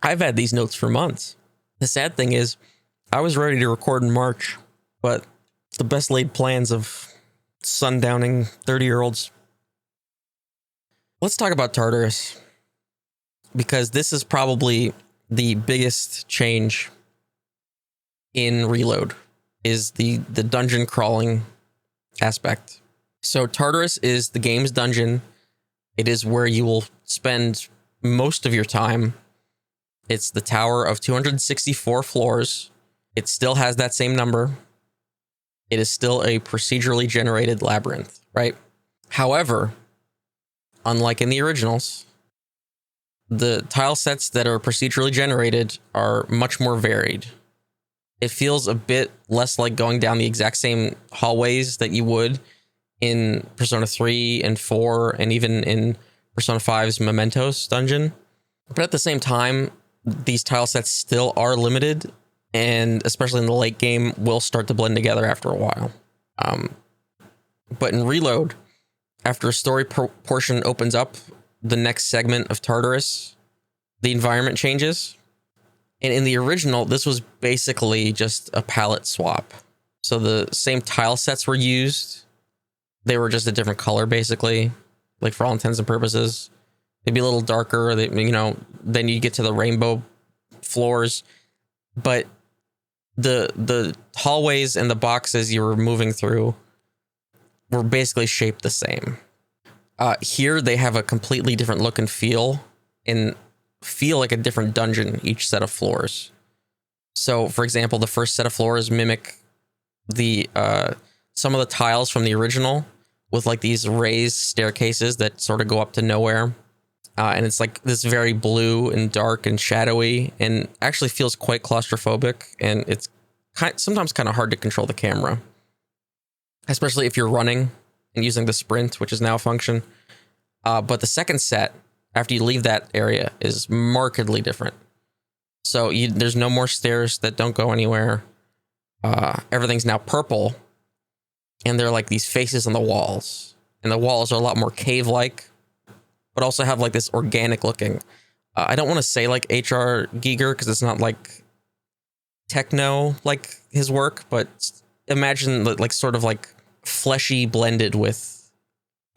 I've had these notes for months. The sad thing is, I was ready to record in March, but the best laid plans of sundowning 30-year-olds. Let's talk about Tartarus, because this is probably the biggest change in Reload, is the dungeon crawling aspect. So Tartarus is the game's dungeon. It is where you will spend most of your time. It's the tower of 264 floors. It still has that same number. It is still a procedurally generated labyrinth, right? However, unlike in the originals, the tile sets that are procedurally generated are much more varied. It feels a bit less like going down the exact same hallways that you would in Persona 3 and 4, and even in Persona 5's Mementos dungeon. But at the same time, these tile sets still are limited, and especially in the late game, will start to blend together after a while. But in Reload, after a story portion opens up the next segment of Tartarus, the environment changes. And in the original, this was basically just a palette swap. So the same tile sets were used. They were just a different color, basically, like for all intents and purposes. They'd be a little darker, then you get to the rainbow floors. But the hallways and the boxes you were moving through were basically shaped the same. Here, they have a completely different look and feel like a different dungeon, each set of floors. So, for example, the first set of floors mimic the some of the tiles from the original, with like these raised staircases that sort of go up to nowhere. And it's like this very blue and dark and shadowy, and actually feels quite claustrophobic. And it's sometimes kind of hard to control the camera, especially if you're running and using the sprint, which is now a function. But the second set, after you leave that area, is markedly different. So there's no more stairs that don't go anywhere. Everything's now purple. and they're like these faces on the walls, and the walls are a lot more cave-like, but also have like this organic looking. I don't want to say like H.R. Giger because it's not like techno like his work, but imagine like sort of like fleshy blended with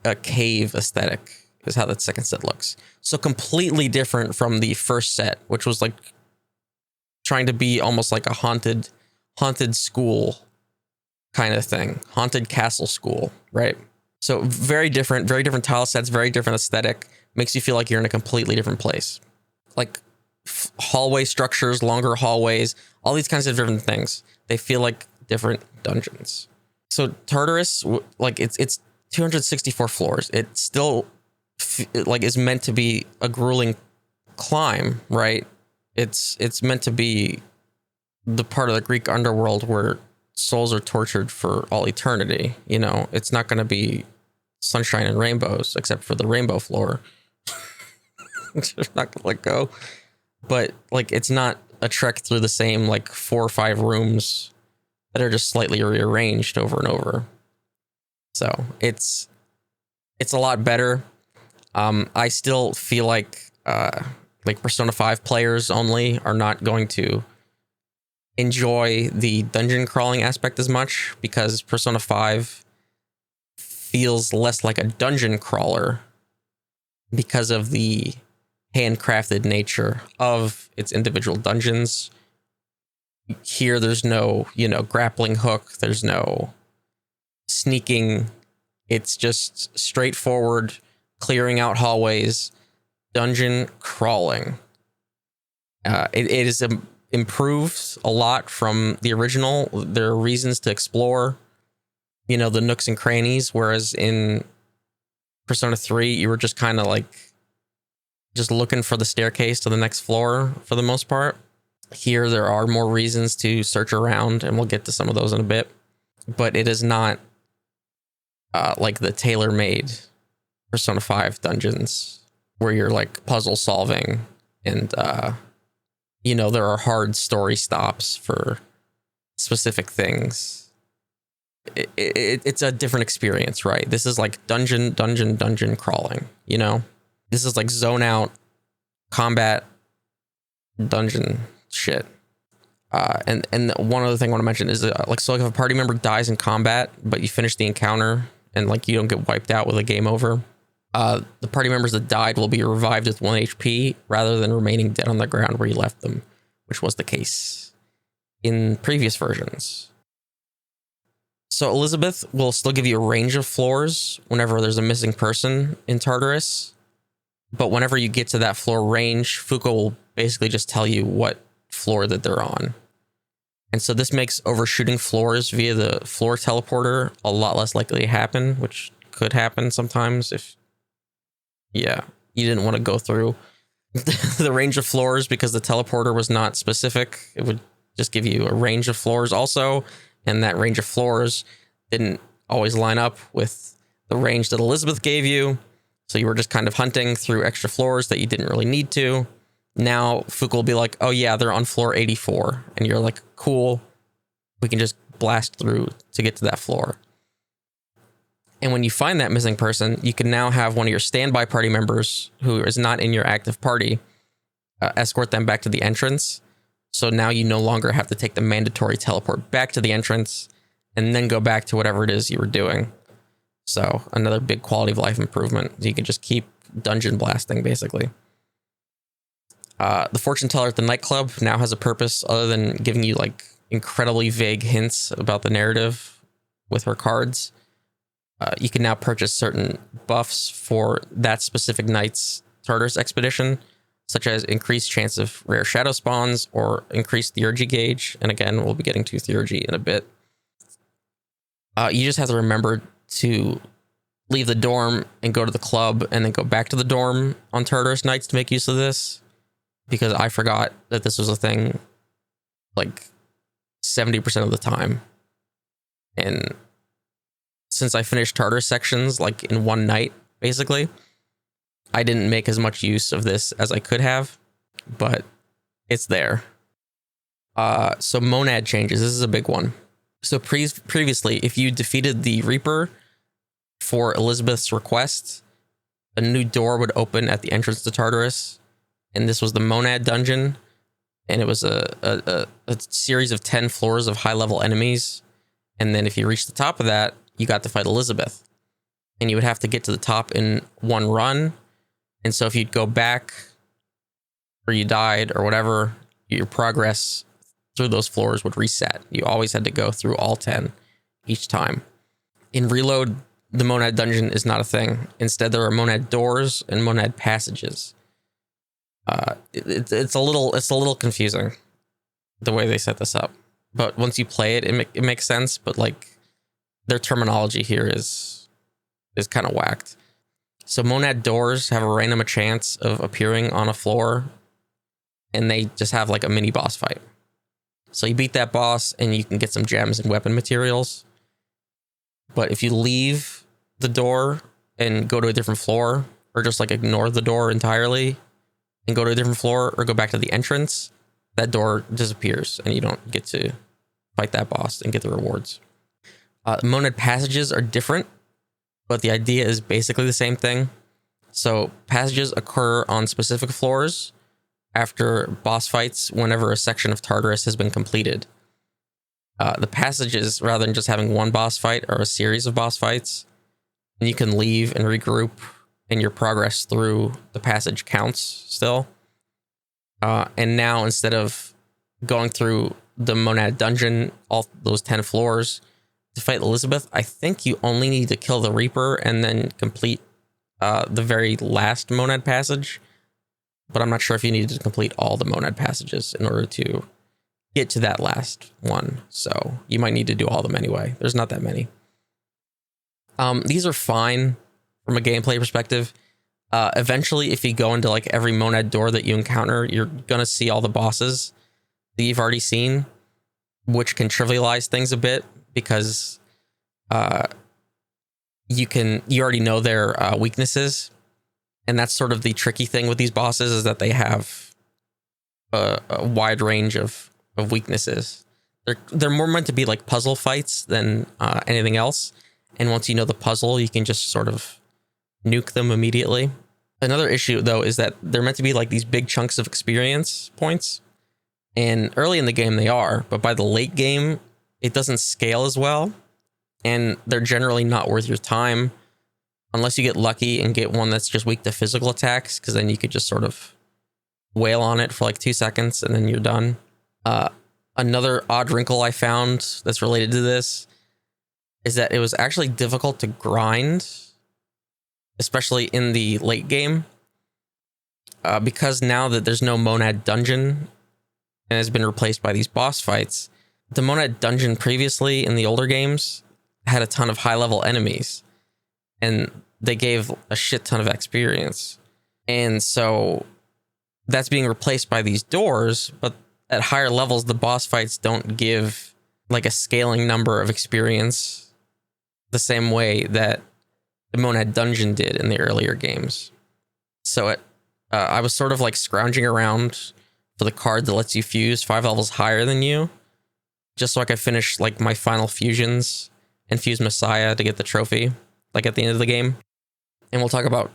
a cave aesthetic is how that second set looks. So completely different from the first set, which was like trying to be almost like a haunted school kind of thing, haunted castle school, right? So very different tile sets, very different aesthetic, makes you feel like you're in a completely different place. Like hallway structures, longer hallways, all these kinds of different things. They feel like different dungeons. So Tartarus, like it's 264 floors. It still like is meant to be a grueling climb, right? It's meant to be the part of the Greek underworld where souls are tortured for all eternity. You know, it's not going to be sunshine and rainbows, except for the rainbow floor. Which is not going to let go. But like, it's not a trek through the same like 4 or 5 rooms that are just slightly rearranged over and over. So it's a lot better. I still feel like Persona 5 players only are not going to enjoy the dungeon crawling aspect as much, because Persona 5 feels less like a dungeon crawler because of the handcrafted nature of its individual dungeons. Here, there's no, grappling hook. There's no sneaking. It's just straightforward, clearing out hallways, dungeon crawling. It is improved a lot from the original. There are reasons to explore, the nooks and crannies, whereas in Persona 3, you were just kind of like just looking for the staircase to the next floor for the most part. Here, there are more reasons to search around, and we'll get to some of those in a bit. But it is not like the tailor-made Persona 5 dungeons where you're like puzzle solving and, there are hard story stops for specific things. It's a different experience, right? This is like dungeon crawling, This is like zone out combat dungeon shit. And one other thing I want to mention is so if a party member dies in combat, but you finish the encounter and like you don't get wiped out with a game over, the party members that died will be revived with 1 HP rather than remaining dead on the ground where you left them, which was the case in previous versions. So Elizabeth will still give you a range of floors whenever there's a missing person in Tartarus, but whenever you get to that floor range, Fuko will basically just tell you what floor that they're on. And so this makes overshooting floors via the floor teleporter a lot less likely to happen, which could happen sometimes if, you didn't want to go through the range of floors because the teleporter was not specific. It would just give you a range of floors also, and that range of floors didn't always line up with the range that Elizabeth gave you. So you were just kind of hunting through extra floors that you didn't really need to. Now Fuko will be like, oh yeah, they're on floor 84. And you're like, cool, we can just blast through to get to that floor. And when you find that missing person, you can now have one of your standby party members who is not in your active party escort them back to the entrance. So now you no longer have to take the mandatory teleport back to the entrance and then go back to whatever it is you were doing. So another big quality of life improvement. You can just keep dungeon blasting, basically. The fortune teller at the nightclub now has a purpose other than giving you like incredibly vague hints about the narrative with her cards. You can now purchase certain buffs for that specific night's Tartarus expedition, such as increased chance of rare shadow spawns or increased theurgy gauge. And again, we'll be getting to theurgy in a bit. You just have to remember to leave the dorm and go to the club and then go back to the dorm on Tartarus nights to make use of this, because I forgot that this was a thing like 70% of the time. And since I finished Tartarus sections like in one night, basically, I didn't make as much use of this as I could have, but it's there. So monad changes. This is a big one. So previously, if you defeated the Reaper for Elizabeth's request, a new door would open at the entrance to Tartarus, and this was the Monad Dungeon, and it was a series of 10 floors of high-level enemies, and then if you reached the top of that, you got to fight Elizabeth, and you would have to get to the top in one run, and so if you'd go back, or you died, or whatever, your progress through those floors would reset. You always had to go through all 10 each time. In Reload, the Monad Dungeon is not a thing. Instead, there are Monad doors and Monad passages. It's a little confusing the way they set this up. But once you play it, it makes sense. But like their terminology here is kind of whacked. So Monad doors have a random chance of appearing on a floor, and they just have like a mini boss fight. So you beat that boss and you can get some gems and weapon materials. But if you leave the door and go to a different floor, or just like ignore the door entirely and go to a different floor or go back to the entrance, that door disappears and you don't get to fight that boss and get the rewards. Monad passages are different, but the idea is basically the same thing. So passages occur on specific floors after boss fights whenever a section of Tartarus has been completed. The passages, rather than just having one boss fight, are a series of boss fights, and you can leave and regroup, and your progress through the passage counts still. And now, instead of going through the Monad Dungeon, all those 10 floors, to fight Elizabeth, I think you only need to kill the Reaper and then complete the very last Monad passage. But I'm not sure if you need to complete all the Monad passages in order to get to that last one. So you might need to do all of them anyway. There's not that many. These are fine from a gameplay perspective. Eventually, if you go into like every Monad door that you encounter, you're going to see all the bosses that you've already seen, which can trivialize things a bit because you already know their weaknesses. And that's sort of the tricky thing with these bosses, is that they have a wide range of weaknesses. They're more meant to be like puzzle fights than anything else. And once you know the puzzle, you can just sort of nuke them immediately. Another issue, though, is that they're meant to be like these big chunks of experience points. And early in the game they are, but by the late game, it doesn't scale as well. And they're generally not worth your time, unless you get lucky and get one that's just weak to physical attacks, because then you could just sort of wail on it for like 2 seconds and then you're done. Another odd wrinkle I found that's related to this is that it was actually difficult to grind, especially in the late game, because now that there's no Monad Dungeon and has been replaced by these boss fights. The Monad Dungeon previously in the older games had a ton of high-level enemies, and they gave a shit ton of experience. And so that's being replaced by these doors, but at higher levels, the boss fights don't give like a scaling number of experience the same way that the Monad Dungeon did in the earlier games. So I was sort of like scrounging around for the card that lets you fuse 5 levels higher than you, just so I could finish like my final fusions and fuse Messiah to get the trophy, like at the end of the game. And we'll talk about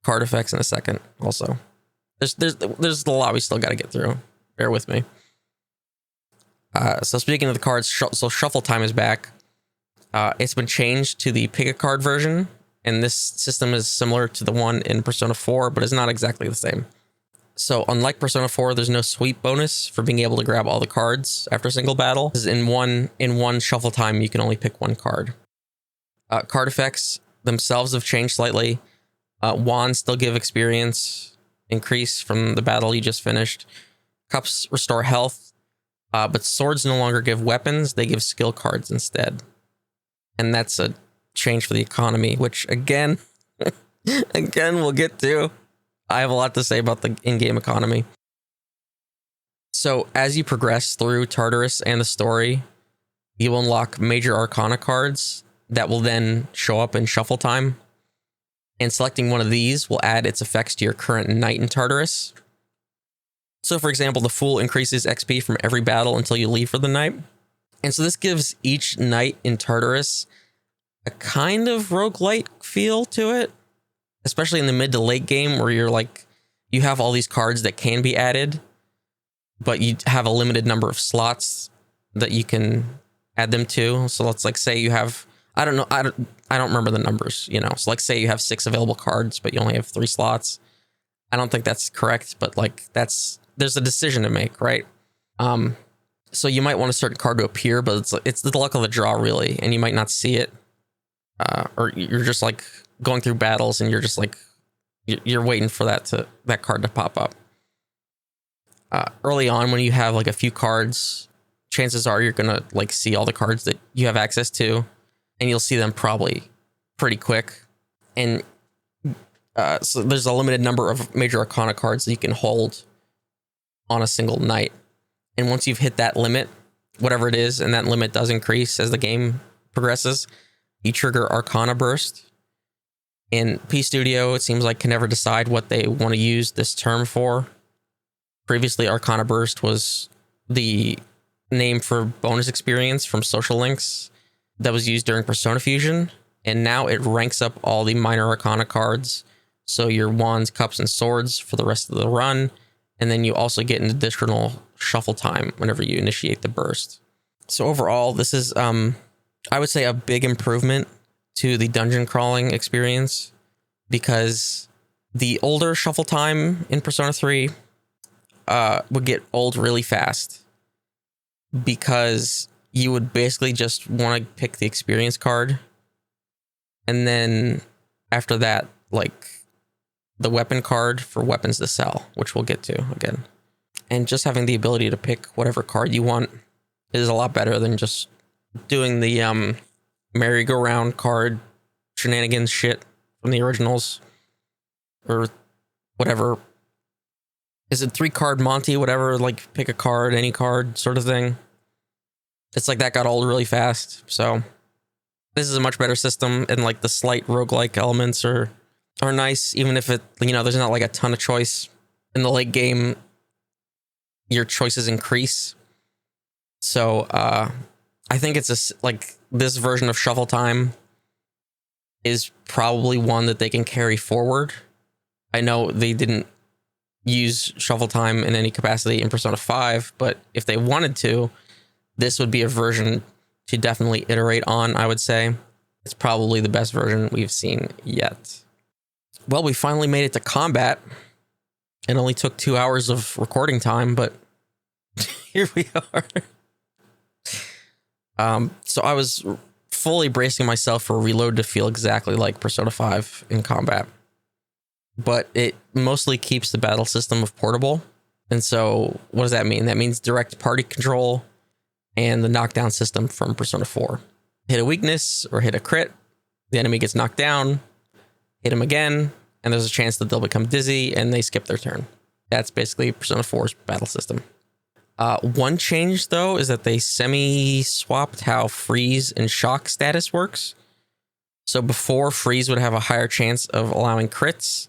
card effects in a second. Also, there's a lot we still got to get through. Bear with me. So speaking of the cards, so Shuffle Time is back. It's been changed to the pick a card version, and this system is similar to the one in Persona 4, but it's not exactly the same. So unlike Persona 4, there's no sweep bonus for being able to grab all the cards after a single battle. In one Shuffle Time, you can only pick one card. Card effects themselves have changed slightly. Wands still give experience increase from the battle you just finished. Cups restore health, but swords no longer give weapons, they give skill cards instead. And that's a change for the economy, which again we'll get to. I have a lot to say about the in-game economy. So as you progress through Tartarus and the story, you will unlock major arcana cards that will then show up in Shuffle Time. And selecting one of these will add its effects to your current night in Tartarus. So for example, the Fool increases XP from every battle until you leave for the night. And so this gives each night in Tartarus a kind of roguelite feel to it, especially in the mid to late game where you're like, you have all these cards that can be added, but you have a limited number of slots that you can add them to. So let's like say you have, I don't remember the numbers, you know. So like say you have 6 available cards, but you only have 3 slots. I don't think that's correct, but like there's a decision to make, right? So you might want a certain card to appear, but it's the luck of the draw really, and you might not see it. Or you're just like going through battles and you're just like, you're waiting for that card to pop up. Early on when you have like a few cards, chances are you're going to like see all the cards that you have access to, and you'll see them probably pretty quick. And so there's a limited number of major arcana cards that you can hold on a single night. And once you've hit that limit, whatever it is, and that limit does increase as the game progresses, you trigger Arcana Burst. In P Studio, it seems like can never decide what they want to use this term for. Previously, Arcana Burst was the name for bonus experience from Social Links that was used during Persona Fusion, and now it ranks up all the minor Arcana cards. So your wands, cups, and swords for the rest of the run, and then you also get an additional shuffle time whenever you initiate the burst. So overall, this is, I would say, a big improvement to the dungeon crawling experience, because the older shuffle time in Persona 3 would get old really fast, because you would basically just want to pick the experience card, and then after that, like the weapon card for weapons to sell, which we'll get to again. And just having the ability to pick whatever card you want is a lot better than just doing the merry-go-round card shenanigans shit from the originals, or whatever. Is it 3-card Monty, whatever, like pick a card, any card sort of thing? It's like that got old really fast. So this is a much better system, and like the slight roguelike elements are nice, even if it, you know, there's not like a ton of choice. In the late game, your choices increase. So I think it's like this version of Shuffle Time is probably one that they can carry forward. I know they didn't use Shuffle Time in any capacity in Persona 5, but if they wanted to, this would be a version to definitely iterate on, I would say. It's probably the best version we've seen yet. Well, we finally made it to combat. It only took 2 hours of recording time, but here we are. So I was fully bracing myself for Reload to feel exactly like Persona 5 in combat, but it mostly keeps the battle system of portable. And so what does that mean? That means direct party control and the knockdown system from Persona 4. Hit a weakness or hit a crit, the enemy gets knocked down, hit him again, and there's a chance that they'll become dizzy and they skip their turn. That's basically Persona 4's battle system. One change, though, is that they semi-swapped how freeze and shock status works. So before, freeze would have a higher chance of allowing crits,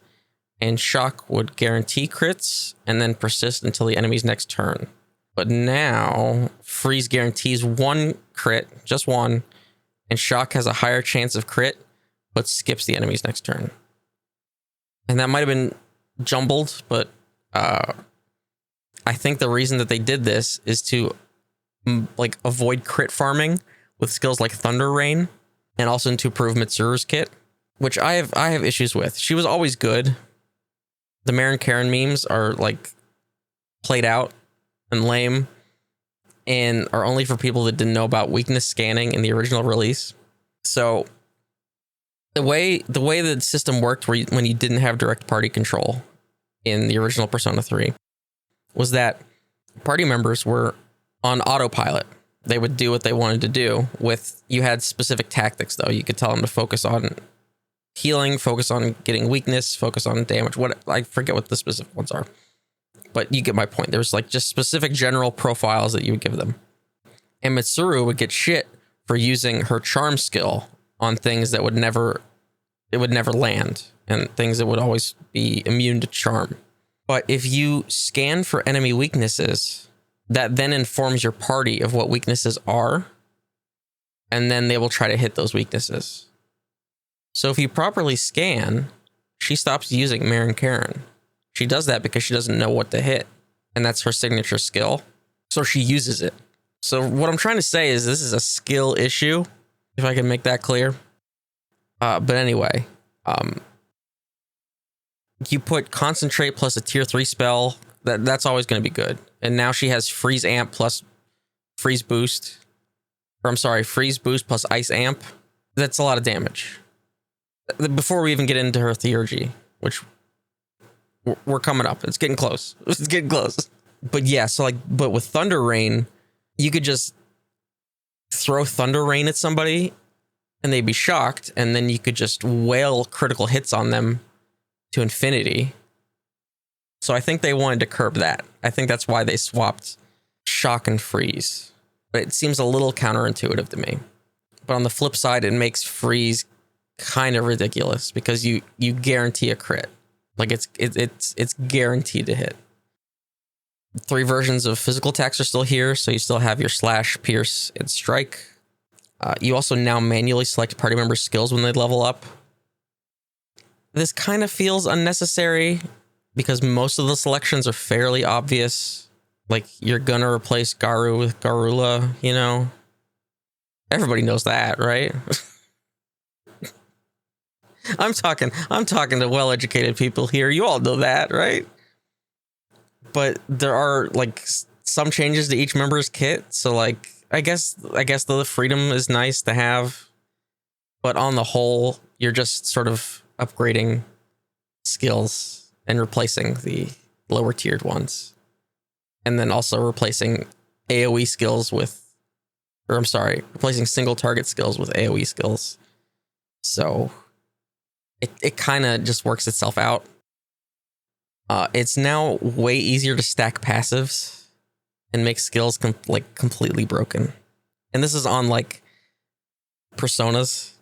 and shock would guarantee crits and then persist until the enemy's next turn. But now, freeze guarantees 1 crit, just 1, and shock has a higher chance of crit, but skips the enemy's next turn. And that might have been jumbled, but I think the reason that they did this is to like avoid crit farming with skills like Thunder Rain, and also to improve Mitsuru's kit, which I have issues with. She was always good. The Marin Karen memes are like played out and lame, and are only for people that didn't know about weakness scanning in the original release. So the way the system worked, when you didn't have direct party control in the original Persona 3, was that party members were on autopilot. They would do what they wanted to do. You had specific tactics, though. You could tell them to focus on healing, focus on getting weakness, focus on damage. I forget what the specific ones are, but you get my point. There's like just specific general profiles that you would give them. And Mitsuru would get shit for using her charm skill on things that would never land, and things that would always be immune to charm. But if you scan for enemy weaknesses that then informs your party of what weaknesses are, and then they will try to hit those weaknesses. So if you properly scan, she stops using Marin Karen. She does that because she doesn't know what to hit, and that's her signature skill. So she uses it. So what I'm trying to say is this is a skill issue, if I can make that clear. But anyway, you put Concentrate plus a tier 3 spell, that's always going to be good. And now she has Freeze Amp plus Freeze Boost. Or I'm sorry, Freeze Boost plus Ice Amp. That's a lot of damage. Before we even get into her Theurgy, which we're coming up. It's getting close. It's getting close. But yeah, so like, but with Thunder Rain, you could just throw Thunder Rain at somebody and they'd be shocked, and then you could just wail critical hits on them to infinity. So I think they wanted to curb that. I think that's why they swapped Shock and Freeze. But it seems a little counterintuitive to me. But on the flip side, it makes Freeze kind of ridiculous because you guarantee a crit. Like it's guaranteed to hit. 3 versions of physical attacks are still here, so you still have your Slash, Pierce, and Strike. You also now manually select party members' skills when they level up. This kind of feels unnecessary because most of the selections are fairly obvious. Like, you're gonna replace Garu with Garula, you know? Everybody knows that, right? I'm talking to well-educated people here. You all know that, right? But there are like some changes to each member's kit, so like I guess the freedom is nice to have, but on the whole, you're just sort of upgrading skills and replacing the lower tiered ones, and then also replacing AoE skills with, or I'm sorry, replacing single target skills with AoE skills. So it kind of just works itself out. It's now way easier to stack passives and make skills completely broken. And this is on like personas,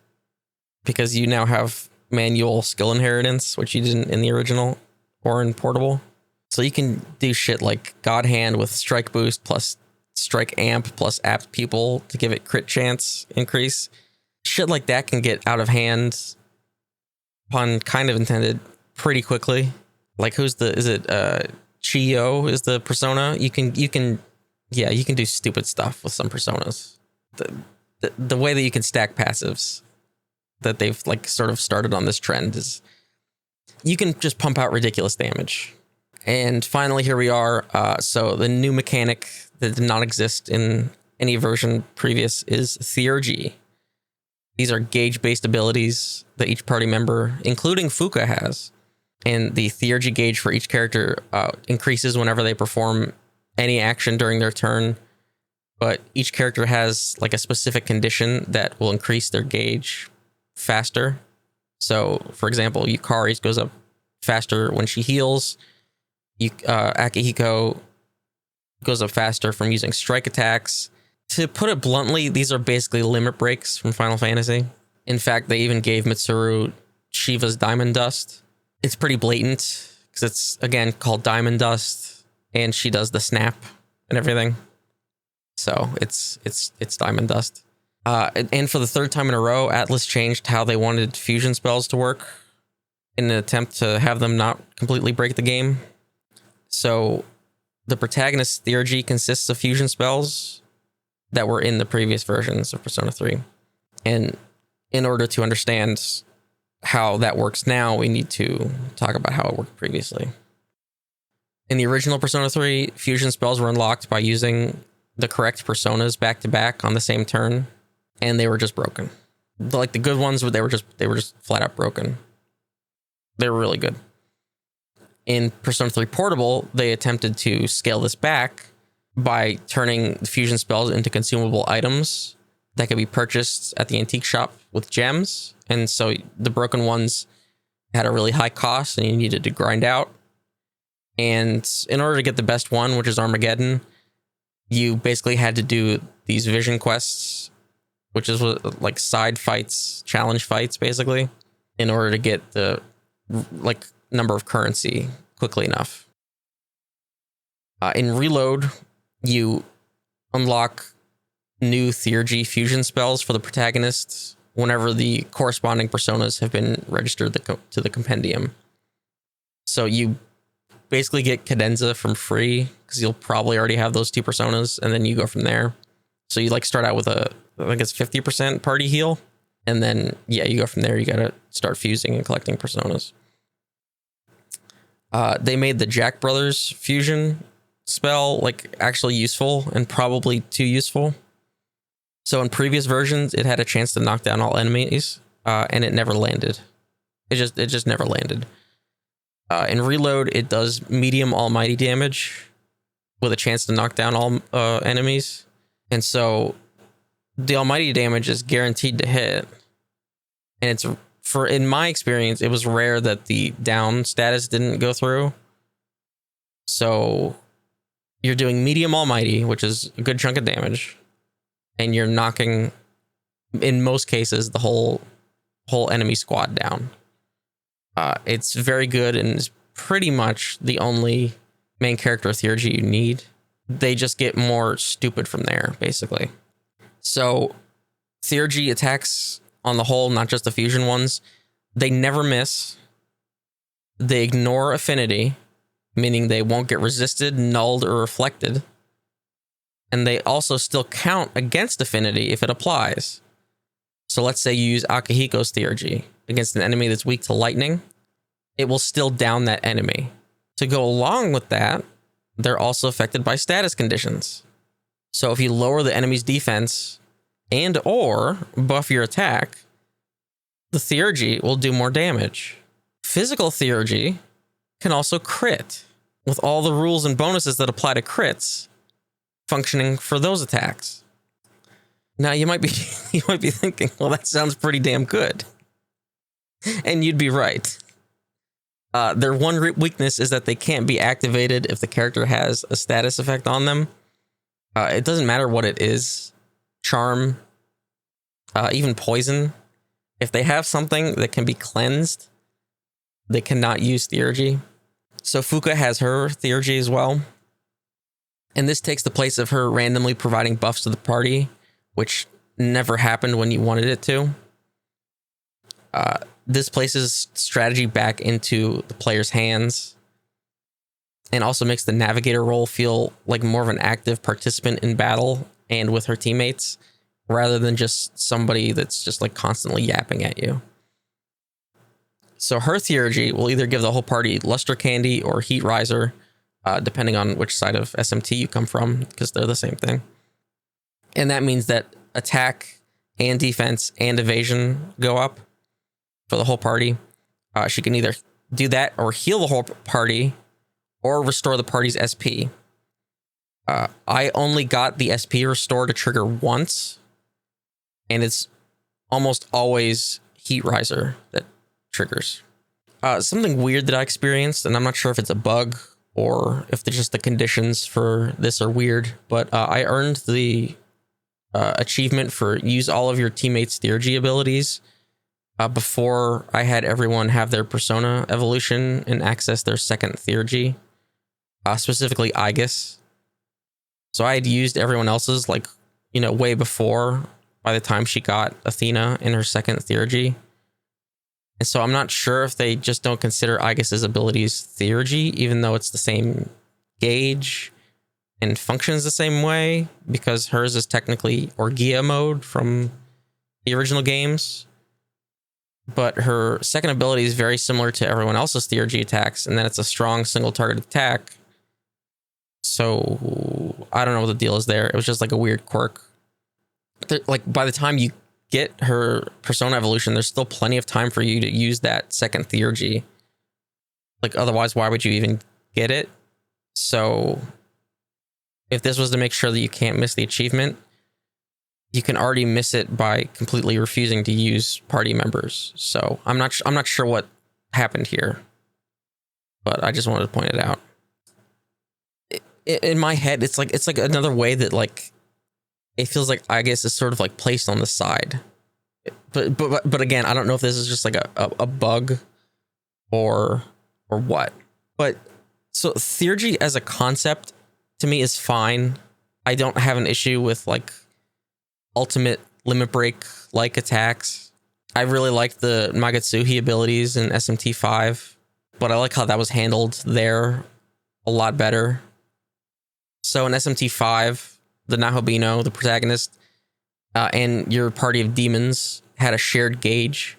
because you now have manual skill inheritance, which you didn't in the original or in portable. So you can do shit like God Hand with Strike Boost plus Strike Amp plus Apt People to give it crit chance increase. Shit like that can get out of hand, pun kind of intended, pretty quickly. Like is it Chiyo is the persona? You can do stupid stuff with some personas. The way that you can stack passives that they've like sort of started on this trend is you can just pump out ridiculous damage. And finally, here we are. So the new mechanic that did not exist in any version previous is Theurgy. These are gauge-based abilities that each party member, including Fuka, has. And the Theurgy gauge for each character increases whenever they perform any action during their turn. But each character has like a specific condition that will increase their gauge faster. So, for example, Yukari's goes up faster when she heals. Akihiko goes up faster from using strike attacks. To put it bluntly, these are basically limit breaks from Final Fantasy. In fact, they even gave Mitsuru Shiva's Diamond Dust. It's pretty blatant because it's, again, called Diamond Dust, and she does the snap and everything. So it's Diamond Dust. And for the third time in a row, Atlas changed how they wanted fusion spells to work in an attempt to have them not completely break the game. So the protagonist's Theurgy consists of fusion spells that were in the previous versions of Persona 3. And in order to understand how that works now, we need to talk about how it worked previously. In the original Persona 3, fusion spells were unlocked by using the correct personas back to back on the same turn, and they were just broken. Like the good ones, they were just flat out broken. They were really good. In Persona 3 Portable, they attempted to scale this back by turning the fusion spells into consumable items that could be purchased at the antique shop with gems. And so the broken ones had a really high cost and you needed to grind out. And in order to get the best one, which is Armageddon, you basically had to do these vision quests, which is like side fights, challenge fights, basically, in order to get the like number of currency quickly enough. In Reload, you unlock new Theurgy fusion spells for the protagonists whenever the corresponding personas have been registered to the compendium. So you basically get Cadenza from free because you'll probably already have those two personas, and then you go from there. So you like start out with I think it's 50% party heal, and then you go from there. You gotta start fusing and collecting personas. They made the Jack Brothers fusion spell like actually useful, and probably too useful. So in previous versions, it had a chance to knock down all enemies, and it never landed. It just never landed. In Reload, it does medium almighty damage with a chance to knock down all enemies. And so the almighty damage is guaranteed to hit. And in my experience, it was rare that the down status didn't go through. So you're doing medium almighty, which is a good chunk of damage, and you're knocking, in most cases, the whole enemy squad down. It's very good and is pretty much the only main character Theurgy you need. They just get more stupid from there, basically. So Theurgy attacks on the whole, not just the fusion ones, they never miss. They ignore affinity, meaning they won't get resisted, nulled, or reflected. And they also still count against affinity if it applies. So let's say you use Akihiko's Theurgy against an enemy that's weak to lightning, it will still down that enemy. To go along with that, they're also affected by status conditions. So if you lower the enemy's defense and or buff your attack, the Theurgy will do more damage. Physical Theurgy can also crit, with all the rules and bonuses that apply to crits functioning for those attacks. Now you might be thinking, well, that sounds pretty damn good. And you'd be right. Their one weakness is that they can't be activated if the character has a status effect on them. It doesn't matter what it is. Charm, even poison. If they have something that can be cleansed, they cannot use Theurgy. So Fuka has her Theurgy as well. And this takes the place of her randomly providing buffs to the party, which never happened when you wanted it to. This places strategy back into the player's hands and also makes the navigator role feel like more of an active participant in battle and with her teammates, rather than just somebody that's just like constantly yapping at you. So her Theurgy will either give the whole party Luster Candy or Heat Riser, depending on which side of SMT you come from, because they're the same thing. And that means that attack and defense and evasion go up for the whole party. She can either do that or heal the whole party or restore the party's SP. I only got the SP restore to trigger once, and it's almost always Heat Riser that triggers. Something weird that I experienced, and I'm not sure if it's a bug or if just the conditions for this are weird, but I earned the achievement for use all of your teammates' Theurgy abilities before I had everyone have their persona evolution and access their second Theurgy, specifically Aegis. So I had used everyone else's way before, by the time she got Athena in her second Theurgy. And so I'm not sure if they just don't consider Aegis's abilities Theurgy, even though it's the same gauge and functions the same way, because hers is technically Orgia mode from the original games. But her second ability is very similar to everyone else's Theurgy attacks, and then it's a strong single target attack. So I don't know what the deal is there. It was just like a weird quirk. By the time you get her persona evolution, there's still plenty of time for you to use that second Theurgy. Otherwise, why would you even get it? So if this was to make sure that you can't miss the achievement, you can already miss it by completely refusing to use party members. So I'm not sure what happened here, but I just wanted to point it out. In my head, it's like another way that it feels like Aegis is sort of placed on the side. But again, I don't know if this is just a bug or what. But so Theurgy as a concept to me is fine. I don't have an issue with like ultimate limit break like attacks. I really like the Magatsuhi abilities in SMT5, but I like how that was handled there a lot better. So in SMT5, the Nahobino, the protagonist, and your party of demons had a shared gauge.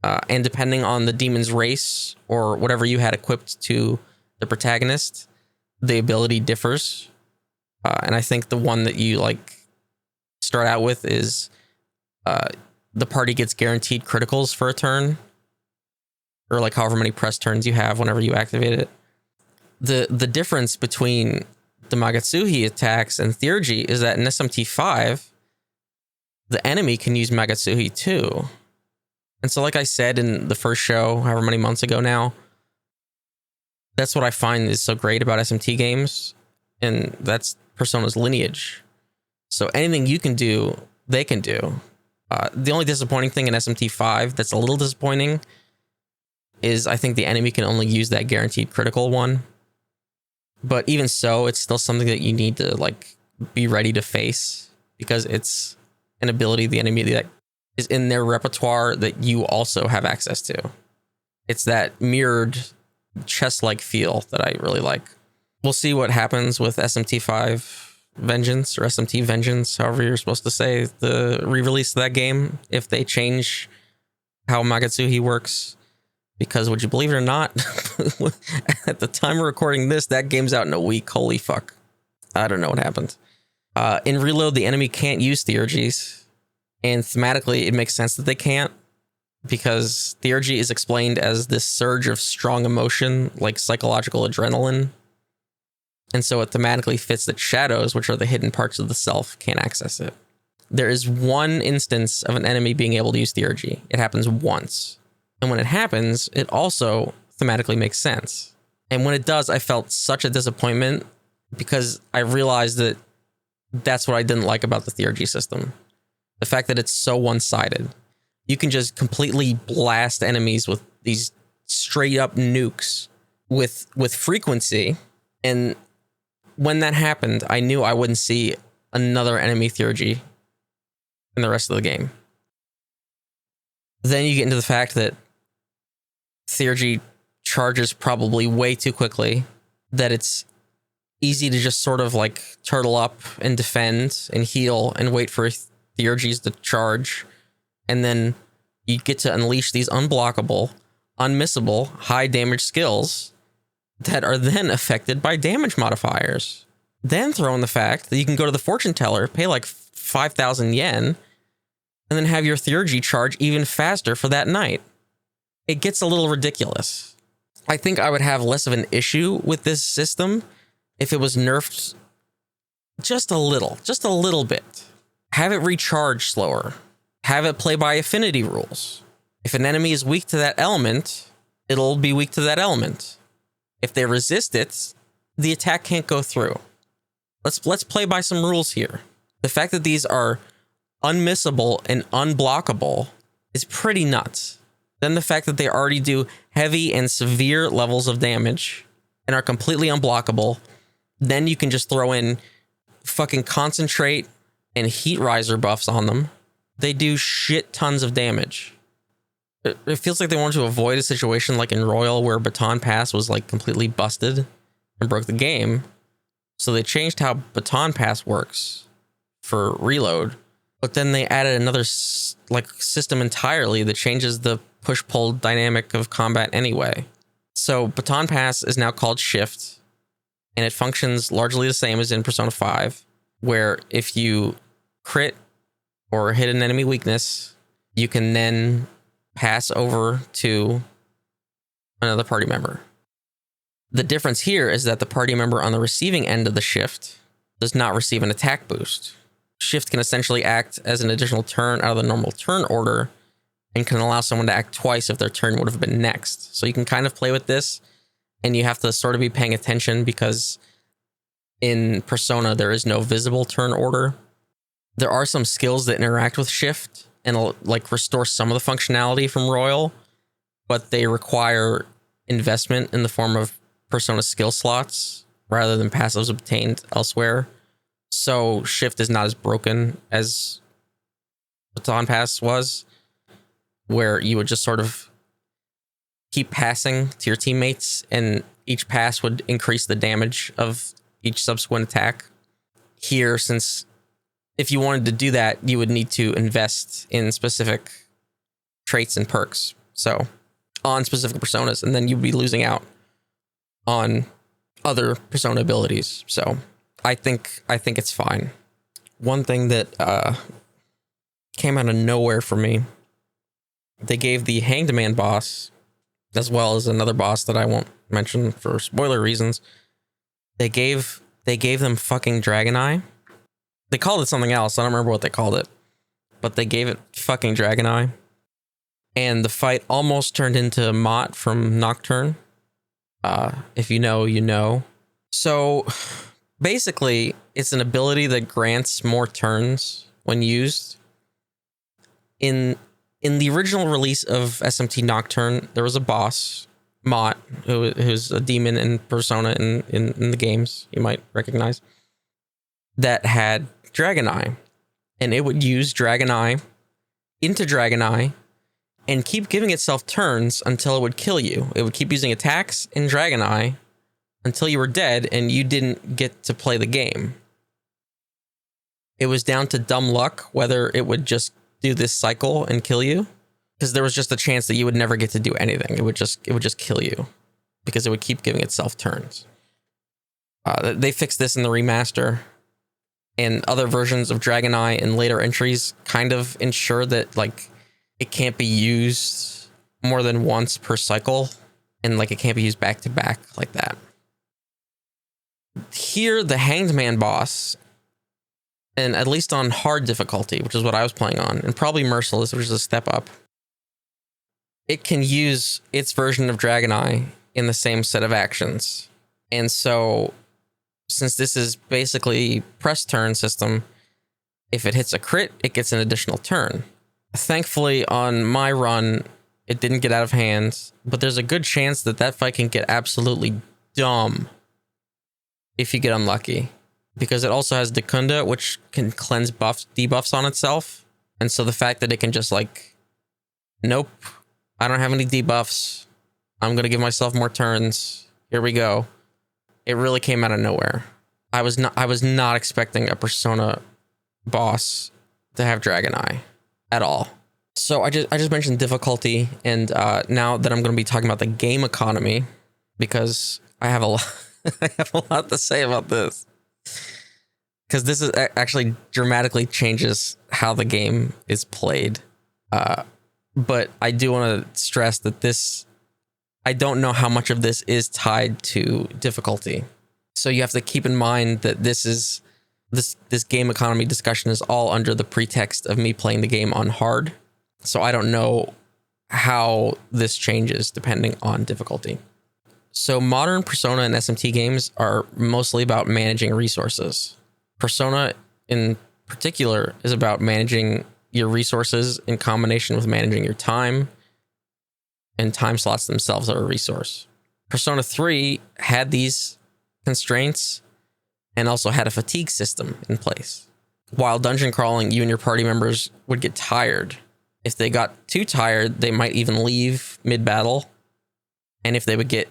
And depending on the demon's race or whatever you had equipped to the protagonist, the ability differs. And I think the one that you like start out with is the party gets guaranteed criticals for a turn, or like however many press turns you have whenever you activate it. The difference between the Magatsuhi attacks and Theurgy is that in SMT5, the enemy can use Magatsuhi too. And so, like I said in the first show, however many months ago now, that's what I find is so great about SMT games, and that's Persona's lineage. So anything you can do, they can do. The only disappointing thing in SMT5 that's a little disappointing is I think the enemy can only use that guaranteed critical one. But even so, it's still something that you need to like be ready to face, because it's an ability the enemy that is in their repertoire that you also have access to. It's that mirrored chess-like feel that I really like. We'll see what happens with SMT5 Vengeance or SMT Vengeance, however you're supposed to say the re-release of that game, if they change how Magatsuhi works. Because would you believe it or not, at the time of recording this, that game's out in a week. Holy fuck. I don't know what happened. In Reload, the enemy can't use Theurgies. And thematically, it makes sense that they can't, because Theurgy is explained as this surge of strong emotion, like psychological adrenaline. And so it thematically fits that shadows, which are the hidden parts of the self, can't access it. There is one instance of an enemy being able to use Theurgy. It happens once. And when it happens, it also thematically makes sense. And when it does, I felt such a disappointment, because I realized that that's what I didn't like about the Theurgy system. The fact that it's so one-sided. You can just completely blast enemies with these straight up nukes with frequency. And when that happened, I knew I wouldn't see another enemy Theurgy in the rest of the game. Then you get into the fact that Theurgy charges probably way too quickly, that it's easy to just sort of like turtle up and defend and heal and wait for Theurgies to charge, and then you get to unleash these unblockable, unmissable, high damage skills that are then affected by damage modifiers. Then throw in the fact that you can go to the fortune teller, pay like 5,000 yen, and then have your Theurgy charge even faster for that night. It gets a little ridiculous. I think I would have less of an issue with this system if it was nerfed just a little bit. Have it recharge slower. Have it play by affinity rules. If an enemy is weak to that element, it'll be weak to that element. If they resist it, the attack can't go through. Let's play by some rules here. The fact that these are unmissable and unblockable is pretty nuts. Then the fact that they already do heavy and severe levels of damage and are completely unblockable, then you can just throw in fucking concentrate and heat riser buffs on them. They do shit tons of damage. It feels like they wanted to avoid a situation like in Royal where Baton Pass was like completely busted and broke the game. So they changed how Baton Pass works for Reload, but then they added another like system entirely that changes the push-pull dynamic of combat anyway. So Baton Pass is now called Shift, and it functions largely the same as in Persona 5, where if you crit or hit an enemy weakness, you can then pass over to another party member. The difference here is that the party member on the receiving end of the shift does not receive an attack boost. Shift can essentially act as an additional turn out of the normal turn order and can allow someone to act twice if their turn would have been next. So you can kind of play with this, and you have to sort of be paying attention because in Persona, there is no visible turn order. There are some skills that interact with Shift and like restore some of the functionality from Royal, but they require investment in the form of Persona skill slots rather than passives obtained elsewhere. So shift is not as broken as Baton Pass was, where you would just sort of keep passing to your teammates, and each pass would increase the damage of each subsequent attack. Here, since if you wanted to do that, you would need to invest in specific traits and perks. So on specific personas, and then you'd be losing out on other persona abilities. So I think it's fine. One thing that came out of nowhere for me, they gave the Hanged Man boss, as well as another boss that I won't mention for spoiler reasons. They gave them fucking Dragon Eye. They called it something else. I don't remember what they called it, but they gave it fucking Dragon Eye. And the fight almost turned into Mott from Nocturne. If you know, you know. So basically, it's an ability that grants more turns when used. In the original release of SMT Nocturne, there was a boss, Mott, who's a demon in Persona in the games, you might recognize, that had Dragon Eye. And it would use Dragon Eye into Dragon Eye and keep giving itself turns until it would kill you. It would keep using attacks in Dragon Eye until you were dead and you didn't get to play the game. It was down to dumb luck whether it would just do this cycle and kill you, because there was just a chance that you would never get to do anything. It would just kill you because it would keep giving itself turns. They fixed this in the remaster, and other versions of Dragon Eye and later entries kind of ensure that like it can't be used more than once per cycle, and like it can't be used back to back like that. Here, the Hanged Man boss, and at least on hard difficulty, which is what I was playing on, and probably Merciless, which is a step up, it can use its version of Dragon Eye in the same set of actions. And so, since this is basically press turn system, if it hits a crit, it gets an additional turn. Thankfully, on my run, it didn't get out of hand, but there's a good chance that that fight can get absolutely dumb if you get unlucky, because it also has Dekunda, which can cleanse debuffs on itself. And so the fact that it can just like, nope, I don't have any debuffs, I'm going to give myself more turns, here we go. It really came out of nowhere. I was not expecting a Persona boss to have Dragon Eye at all. So I just mentioned difficulty, and now that I'm going to be talking about the game economy, because I have a lot to say about this, because this is actually dramatically changes how the game is played. But I do want to stress that I don't know how much of this is tied to difficulty. So you have to keep in mind that this game economy discussion is all under the pretext of me playing the game on hard. So I don't know how this changes depending on difficulty. So modern Persona and SMT games are mostly about managing resources. Persona in particular is about managing your resources in combination with managing your time, and time slots themselves are a resource. Persona 3 had these constraints and also had a fatigue system in place. While dungeon crawling, you and your party members would get tired. If they got too tired, they might even leave mid-battle. And if they would get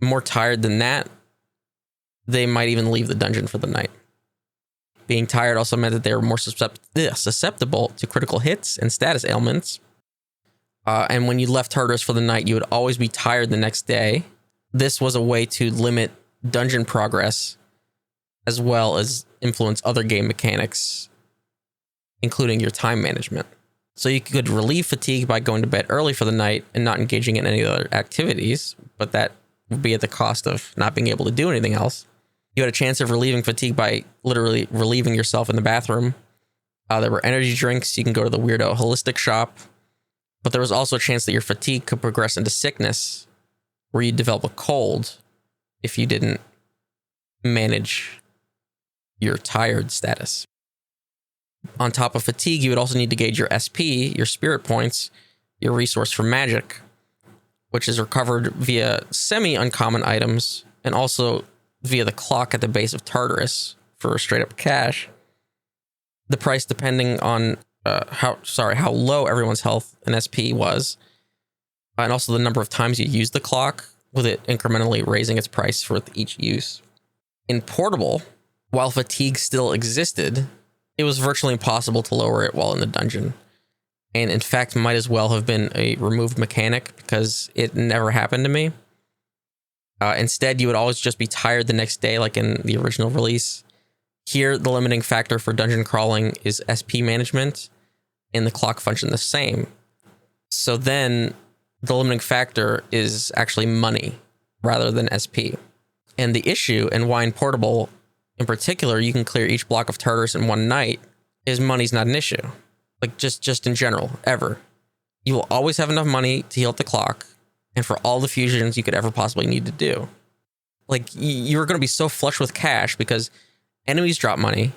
more tired than that, they might even leave the dungeon for the night. Being tired also meant that they were more susceptible to critical hits and status ailments. And when you left Tartarus for the night, you would always be tired the next day. This was a way to limit dungeon progress, as well as influence other game mechanics, including your time management. So you could relieve fatigue by going to bed early for the night and not engaging in any other activities, but that would be at the cost of not being able to do anything else. You had a chance of relieving fatigue by literally relieving yourself in the bathroom. There were energy drinks. You can go to the weirdo holistic shop. But there was also a chance that your fatigue could progress into sickness, where you'd develop a cold if you didn't manage your tired status. On top of fatigue, you would also need to gauge your SP, your spirit points, your resource for magic, which is recovered via semi-uncommon items and also via the clock at the base of Tartarus for straight up cash. The price depending on how low everyone's health and SP was, and also the number of times you use the clock, with it incrementally raising its price for each use. In Portable, while fatigue still existed, it was virtually impossible to lower it while in the dungeon. And in fact, might as well have been a removed mechanic because it never happened to me. Instead, you would always just be tired the next day, like in the original release. Here, the limiting factor for dungeon crawling is SP management, and the clock function the same. So then, the limiting factor is actually money rather than SP. And the issue, and why in Portable in particular you can clear each block of Tartarus in one night, is money's not an issue. Like just in general, ever. You will always have enough money to heal up the clock, and for all the fusions you could ever possibly need to do. Like, you're going to be so flush with cash because enemies drop money.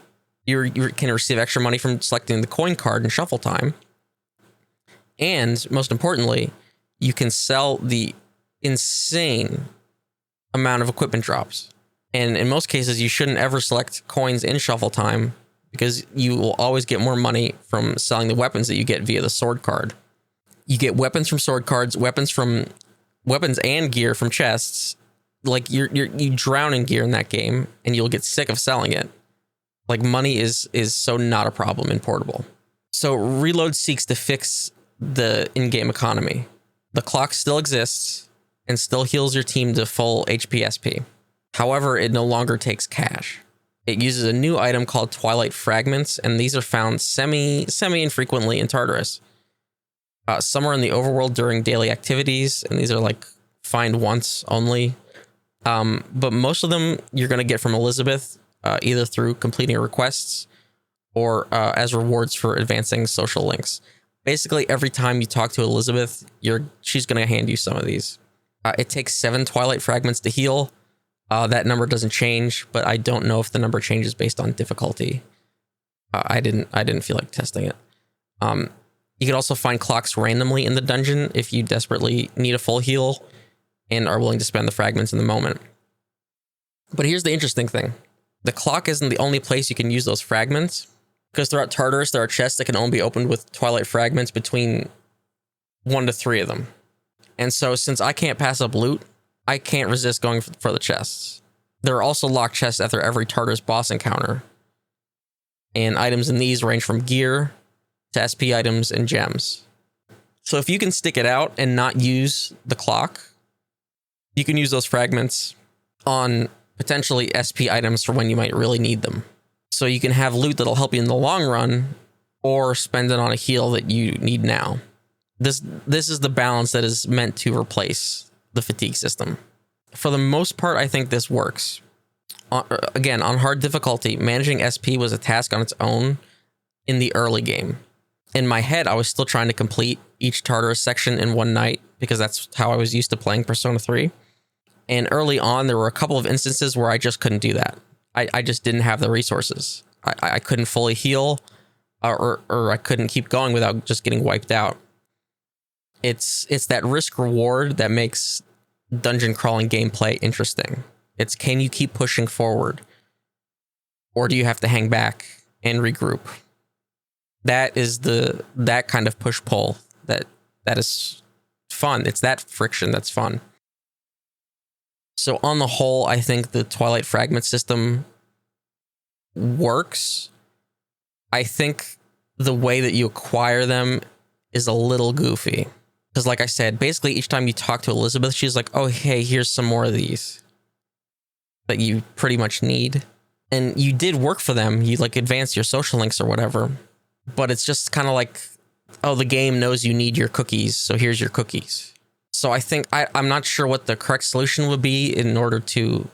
You can receive extra money from selecting the coin card in shuffle time. And most importantly, you can sell the insane amount of equipment drops. And in most cases, you shouldn't ever select coins in shuffle time because you will always get more money from selling the weapons that you get via the sword card. You get weapons from sword cards, weapons and gear from chests. Like you drown in gear in that game, and you'll get sick of selling it. Like, money is so not a problem in Portable. So Reload seeks to fix the in-game economy. The clock still exists and still heals your team to full HP SP. However, it no longer takes cash. It uses a new item called Twilight Fragments, and these are found semi-infrequently in Tartarus. Some are in the overworld during daily activities, and these are like find once only. But most of them you're going to get from Elizabeth, either through completing requests or as rewards for advancing social links. Basically, every time you talk to Elizabeth, she's going to hand you some of these. It takes 7 Twilight Fragments to heal. That number doesn't change, but I don't know if the number changes based on difficulty. I didn't feel like testing it. You can also find clocks randomly in the dungeon if you desperately need a full heal and are willing to spend the fragments in the moment. But here's the interesting thing. The clock isn't the only place you can use those fragments, because throughout Tartarus, there are chests that can only be opened with Twilight Fragments between 1 to 3 of them. And so since I can't pass up loot, I can't resist going for the chests. There are also locked chests after every Tartarus boss encounter. And items in these range from gear to SP items and gems. So if you can stick it out and not use the clock, you can use those fragments on potentially SP items for when you might really need them. So you can have loot that'll help you in the long run, or spend it on a heal that you need now. This is the balance that is meant to replace the fatigue system. For the most part, I think this works. Again, on hard difficulty, managing SP was a task on its own in the early game. In my head, I was still trying to complete each Tartarus section in one night because that's how I was used to playing Persona 3. And early on, there were a couple of instances where I just couldn't do that. I just didn't have the resources. I couldn't fully heal, or I couldn't keep going without just getting wiped out. It's that risk reward that makes dungeon crawling gameplay interesting. It's, can you keep pushing forward, or do you have to hang back and regroup? That is that kind of push pull that is fun. It's that friction that's fun. So on the whole, I think the Twilight Fragment system works. I think the way that you acquire them is a little goofy. Because like I said, basically each time you talk to Elizabeth, she's like, oh, hey, here's some more of these that you pretty much need. And you did work for them. You like advance your social links or whatever. But it's just kind of like, oh, the game knows you need your cookies, so here's your cookies. So I think I'm not sure what the correct solution would be in order to,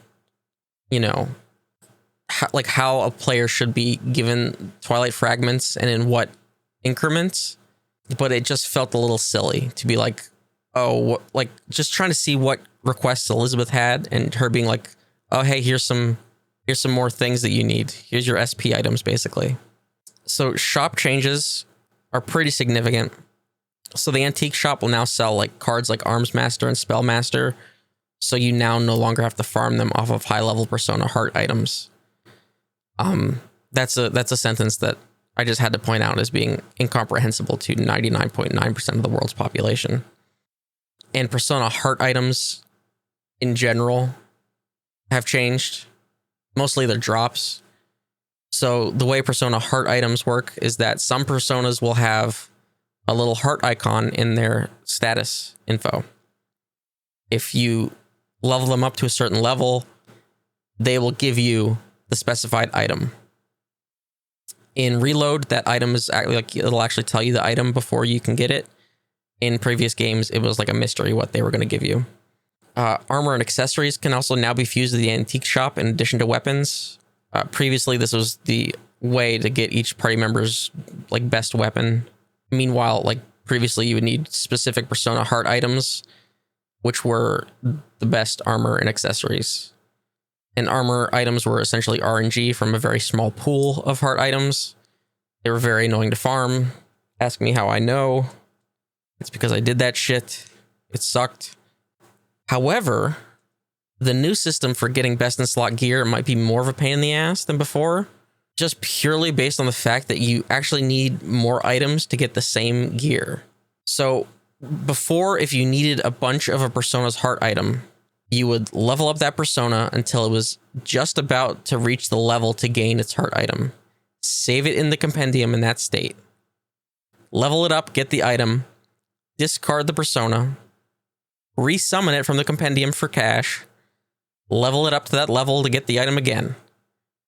how a player should be given Twilight Fragments and in what increments. But it just felt a little silly to be like, oh, just trying to see what requests Elizabeth had, and her being like, oh, hey, here's some more things that you need. Here's your SP items, basically. So shop changes are pretty significant. So the antique shop will now sell like cards like Arms Master and Spell Master. So you now no longer have to farm them off of high level Persona Heart items. That's a sentence that I just had to point out as being incomprehensible to 99.9% of the world's population. And Persona heart items in general have changed. Mostly their drops. So the way Persona heart items work is that some personas will have a little heart icon in their status info. If you level them up to a certain level, they will give you the specified item. In Reload, that item is it'll actually tell you the item before you can get it. In previous games, it was like a mystery what they were going to give you. Armor and accessories can also now be fused to the antique shop in addition to weapons. Previously, this was the way to get each party member's like best weapon. Meanwhile, like previously, you would need specific Persona heart items, which were the best armor and accessories. And armor items were essentially RNG from a very small pool of heart items. They were very annoying to farm. Ask me how I know. It's because I did that shit. It sucked. However, the new system for getting best in slot gear might be more of a pain in the ass than before, just purely based on the fact that you actually need more items to get the same gear. So before, if you needed a bunch of a persona's heart item, you would level up that persona until it was just about to reach the level to gain its heart item. Save it in the compendium in that state. Level it up, get the item, discard the persona, resummon it from the compendium for cash, level it up to that level to get the item again,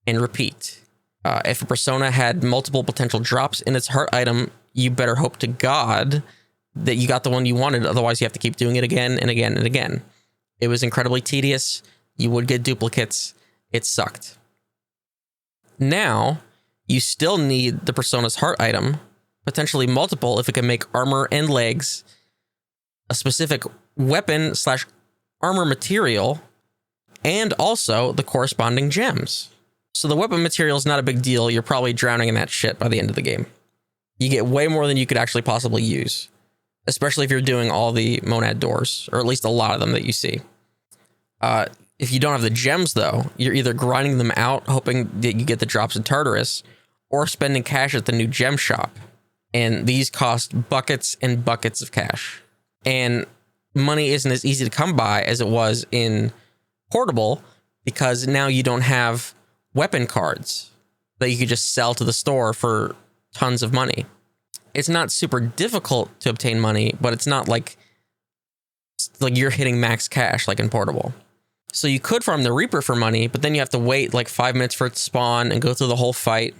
and repeat. If a persona had multiple potential drops in its heart item, you better hope to God that you got the one you wanted. Otherwise, you have to keep doing it again and again and again. It was incredibly tedious. You would get duplicates. It sucked. Now, you still need the persona's heart item, potentially multiple if it can make armor and legs, a specific weapon / armor material, and also the corresponding gems. So the weapon material is not a big deal. You're probably drowning in that shit by the end of the game. You get way more than you could actually possibly use, especially if you're doing all the monad doors, or at least a lot of them that you see. If you don't have the gems, though, you're either grinding them out, hoping that you get the drops in Tartarus, or spending cash at the new gem shop. And these cost buckets and buckets of cash. And money isn't as easy to come by as it was in Portable, because now you don't have weapon cards that you could just sell to the store for tons of money. It's not super difficult to obtain money, but it's not like you're hitting max cash like in Portable. So you could farm the Reaper for money, but then you have to wait like 5 minutes for it to spawn and go through the whole fight.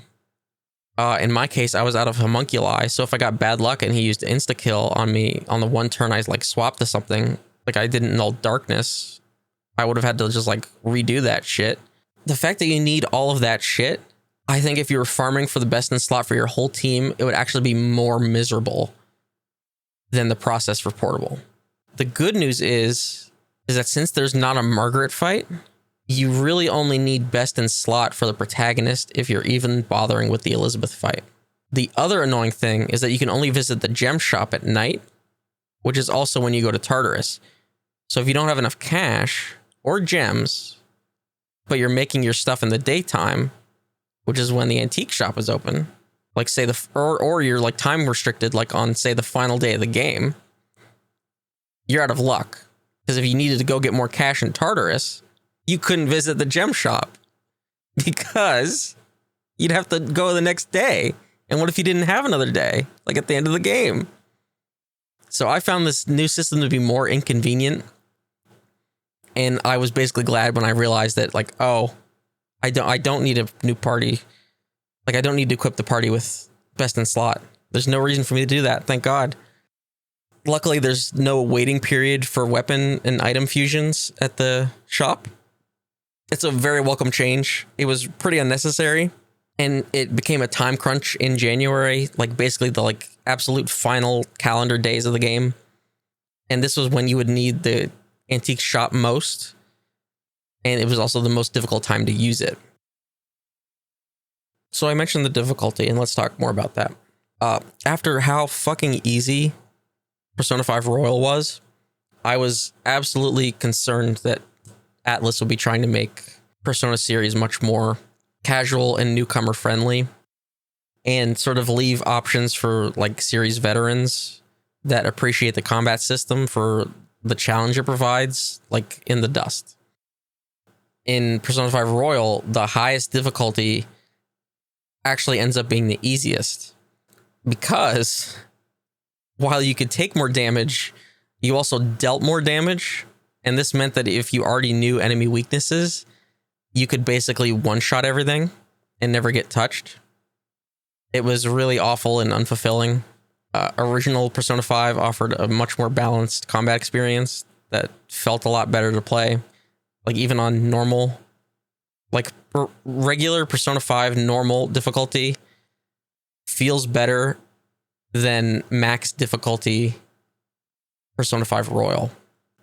In my case, I was out of Homunculi, so if I got bad luck and he used insta-kill on me on the one turn I like swapped to something, like I didn't null darkness, I would have had to just like redo that shit. The fact that you need all of that shit, I think if you were farming for the best in slot for your whole team, it would actually be more miserable than the process for Portable. The good news is that since there's not a Margaret fight, you really only need best in slot for the protagonist if you're even bothering with the Elizabeth fight. The other annoying thing is that you can only visit the gem shop at night, which is also when you go to Tartarus. So if you don't have enough cash or gems, but you're making your stuff in the daytime, which is when the antique shop is open, like say or you're like time restricted, like on say the final day of the game, you're out of luck. Because if you needed to go get more cash in Tartarus, you couldn't visit the gem shop because you'd have to go the next day. And what if you didn't have another day, like at the end of the game? So I found this new system to be more inconvenient. And I was basically glad when I realized that, like, oh, I don't need a new party. Like, I don't need to equip the party with best in slot. There's no reason for me to do that. Thank God. Luckily, there's no waiting period for weapon and item fusions at the shop. It's a very welcome change. It was pretty unnecessary, and it became a time crunch in January, like basically the like absolute final calendar days of the game. And this was when you would need the antique shop most, and it was also the most difficult time to use it. So I mentioned the difficulty, and let's talk more about that. After how fucking easy Persona 5 Royal was, I was absolutely concerned that Atlus would be trying to make Persona series much more casual and newcomer friendly, and sort of leave options for like series veterans that appreciate the combat system for the challenge it provides, like in the dust. In Persona 5 Royal, the highest difficulty actually ends up being the easiest, because while you could take more damage, you also dealt more damage. And this meant that if you already knew enemy weaknesses, you could basically one-shot everything and never get touched. It was really awful and unfulfilling. Original Persona 5 offered a much more balanced combat experience that felt a lot better to play. Like even on normal, like regular Persona 5 normal difficulty feels better than max difficulty Persona 5 Royal.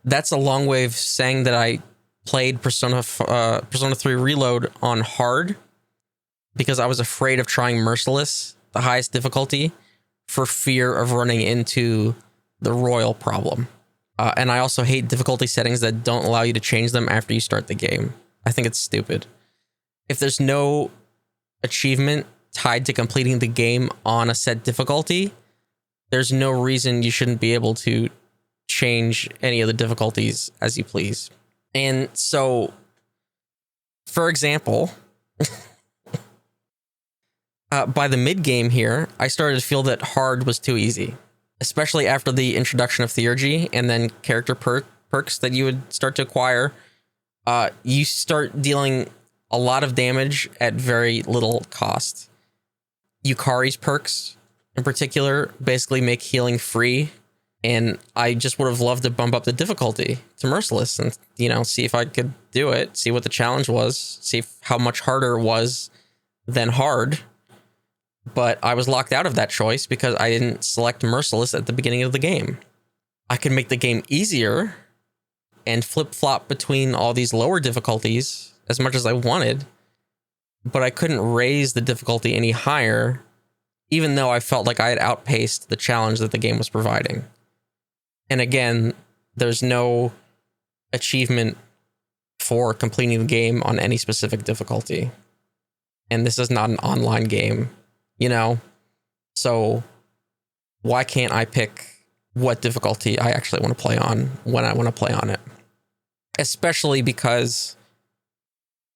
That's a long way of saying that I played Persona 3 Reload on hard because I was afraid of trying Merciless, the highest difficulty, for fear of running into the Royal problem. And I also hate difficulty settings that don't allow you to change them after you start the game. I think it's stupid. If there's no achievement tied to completing the game on a set difficulty, there's no reason you shouldn't be able to change any of the difficulties as you please. And so, for example, by the mid game here, I started to feel that hard was too easy, especially after the introduction of Theurgy and then character perks that you would start to acquire. You start dealing a lot of damage at very little cost. Yukari's perks, in particular, basically make healing free, and I just would have loved to bump up the difficulty to Merciless and, you know, see if I could do it, see what the challenge was, see how much harder it was than hard. But I was locked out of that choice because I didn't select Merciless at the beginning of the game. I could make the game easier and flip-flop between all these lower difficulties as much as I wanted, but I couldn't raise the difficulty any higher, even though I felt like I had outpaced the challenge that the game was providing. And again, there's no achievement for completing the game on any specific difficulty. And this is not an online game, you know? So why can't I pick what difficulty I actually want to play on when I want to play on it? Especially because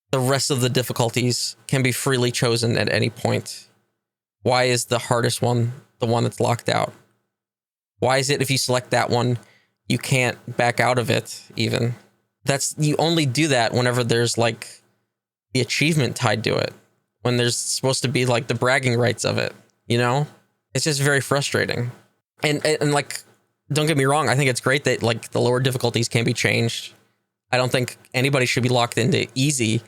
the rest of the difficulties can be freely chosen at any point. Why is the hardest one the one that's locked out? Why is it if you select that one, you can't back out of it even? You only do that whenever there's like the achievement tied to it, when there's supposed to be like the bragging rights of it, you know? It's just very frustrating. And like, don't get me wrong, I think it's great that like the lower difficulties can be changed. I don't think anybody should be locked into easy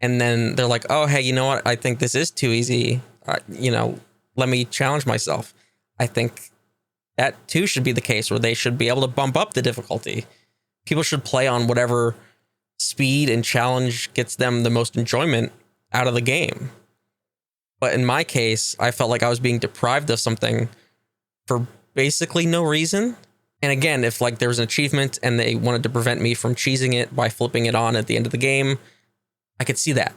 and then they're like, oh, hey, you know what? I think this is too easy. You know, let me challenge myself. I think that too should be the case, where they should be able to bump up the difficulty. People should play on whatever speed and challenge gets them the most enjoyment out of the game. But in my case, I felt like I was being deprived of something for basically no reason. And again, if like there was an achievement and they wanted to prevent me from cheesing it by flipping it on at the end of the game, I could see that.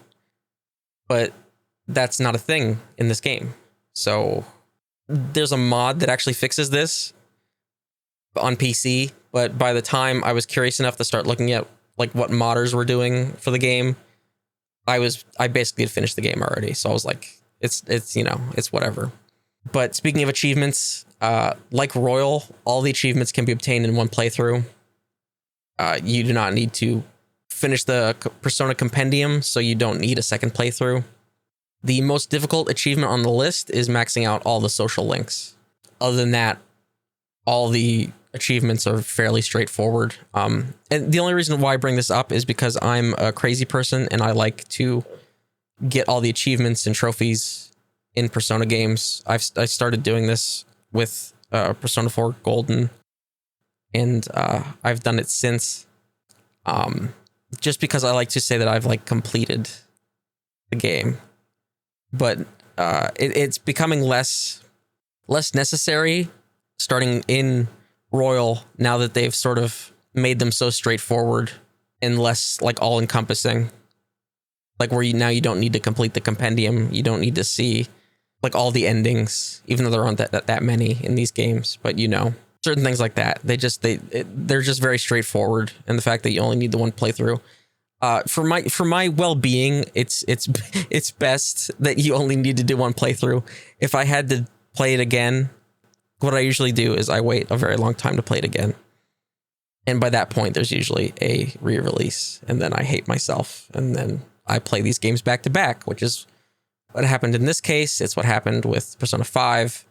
But that's not a thing in this game. So there's a mod that actually fixes this on PC, but by the time I was curious enough to start looking at like what modders were doing for the game, I basically had finished the game already. So I was like, it's you know, it's whatever. But speaking of achievements, like Royal, all the achievements can be obtained in one playthrough. You do not need to finish the Persona Compendium, so you don't need a second playthrough. The most difficult achievement on the list is maxing out all the social links. Other than that, all the achievements are fairly straightforward. And the only reason why I bring this up is because I'm a crazy person and I like to get all the achievements and trophies in Persona games. I started doing this with Persona 4 Golden, and I've done it since. Just because I like to say that I've like completed the game. But it's becoming less necessary starting in Royal now that they've sort of made them so straightforward and less like all encompassing. like where you don't need to complete the compendium. You don't need to see like all the endings, even though there aren't that many in these games. But certain things like that, they're just very straightforward. And the fact that you only need the one playthrough, for my well-being, it's best that you only need to do one playthrough. If I had to play it again, what I usually do is I wait a very long time to play it again. And by that point, there's usually a re-release, and then I hate myself, and then I play these games back to back, which is what happened in this case. It's what happened with Persona 5.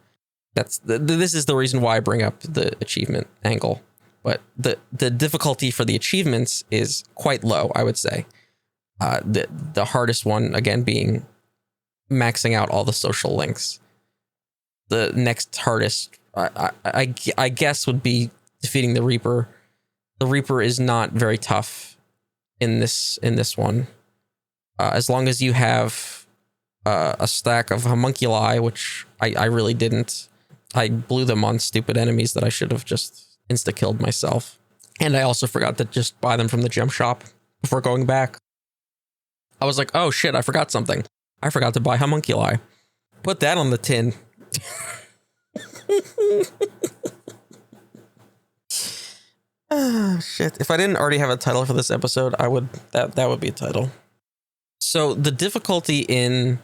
This is the reason why I bring up the achievement angle. But the difficulty for the achievements is quite low, I would say. The hardest one, again, being maxing out all the social links. The next hardest, I guess, would be defeating the Reaper. The Reaper is not very tough in this one. As long as you have a stack of homunculi, which I really didn't. I blew them on stupid enemies that I should have just insta-killed myself. And I also forgot to just buy them from the gem shop before going back. I was like, oh shit, I forgot something. I forgot to buy homunculi. Put that on the tin. Oh, shit. If I didn't already have a title for this episode, that would be a title. So the difficulty in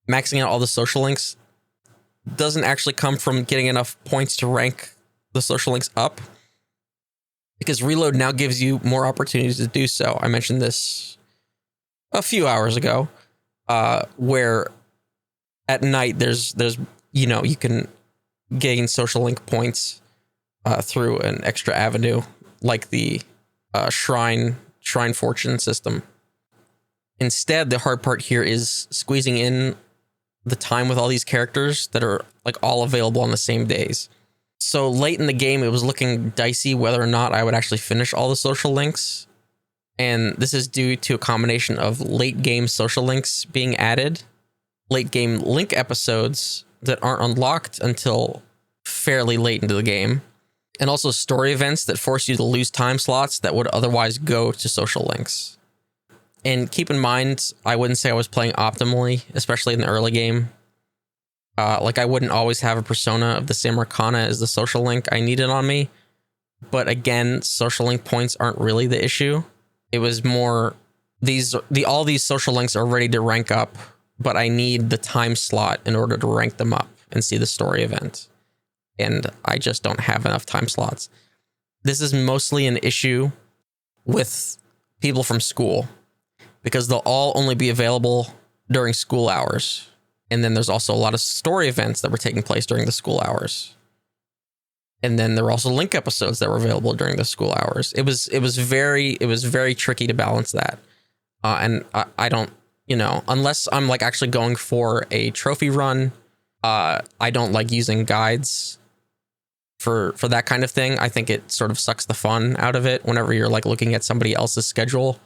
maxing out all the social links doesn't actually come from getting enough points to rank the social links up, because Reload now gives you more opportunities to do so. I mentioned this a few hours ago, where at night there's you can gain social link points through an extra avenue, like the shrine fortune system. Instead, the hard part here is squeezing in the time with all these characters that are like all available on the same days. So late in the game, it was looking dicey whether or not I would actually finish all the social links. And this is due to a combination of late game social links being added, late game link episodes that aren't unlocked until fairly late into the game, and also story events that force you to lose time slots that would otherwise go to social links. And keep in mind, I wouldn't say I was playing optimally, especially in the early game. Like I wouldn't always have a persona of the same arcana as the social link I needed on me. But again, social link points aren't really the issue. It was more all these social links are ready to rank up, but I need the time slot in order to rank them up and see the story event. And I just don't have enough time slots. This is mostly an issue with people from school, because they'll all only be available during school hours. And then there's also a lot of story events that were taking place during the school hours. And then there were also link episodes that were available during the school hours. It was very tricky to balance that. And I don't, unless I'm like actually going for a trophy run, I don't like using guides for that kind of thing. I think it sort of sucks the fun out of it whenever you're like looking at somebody else's schedule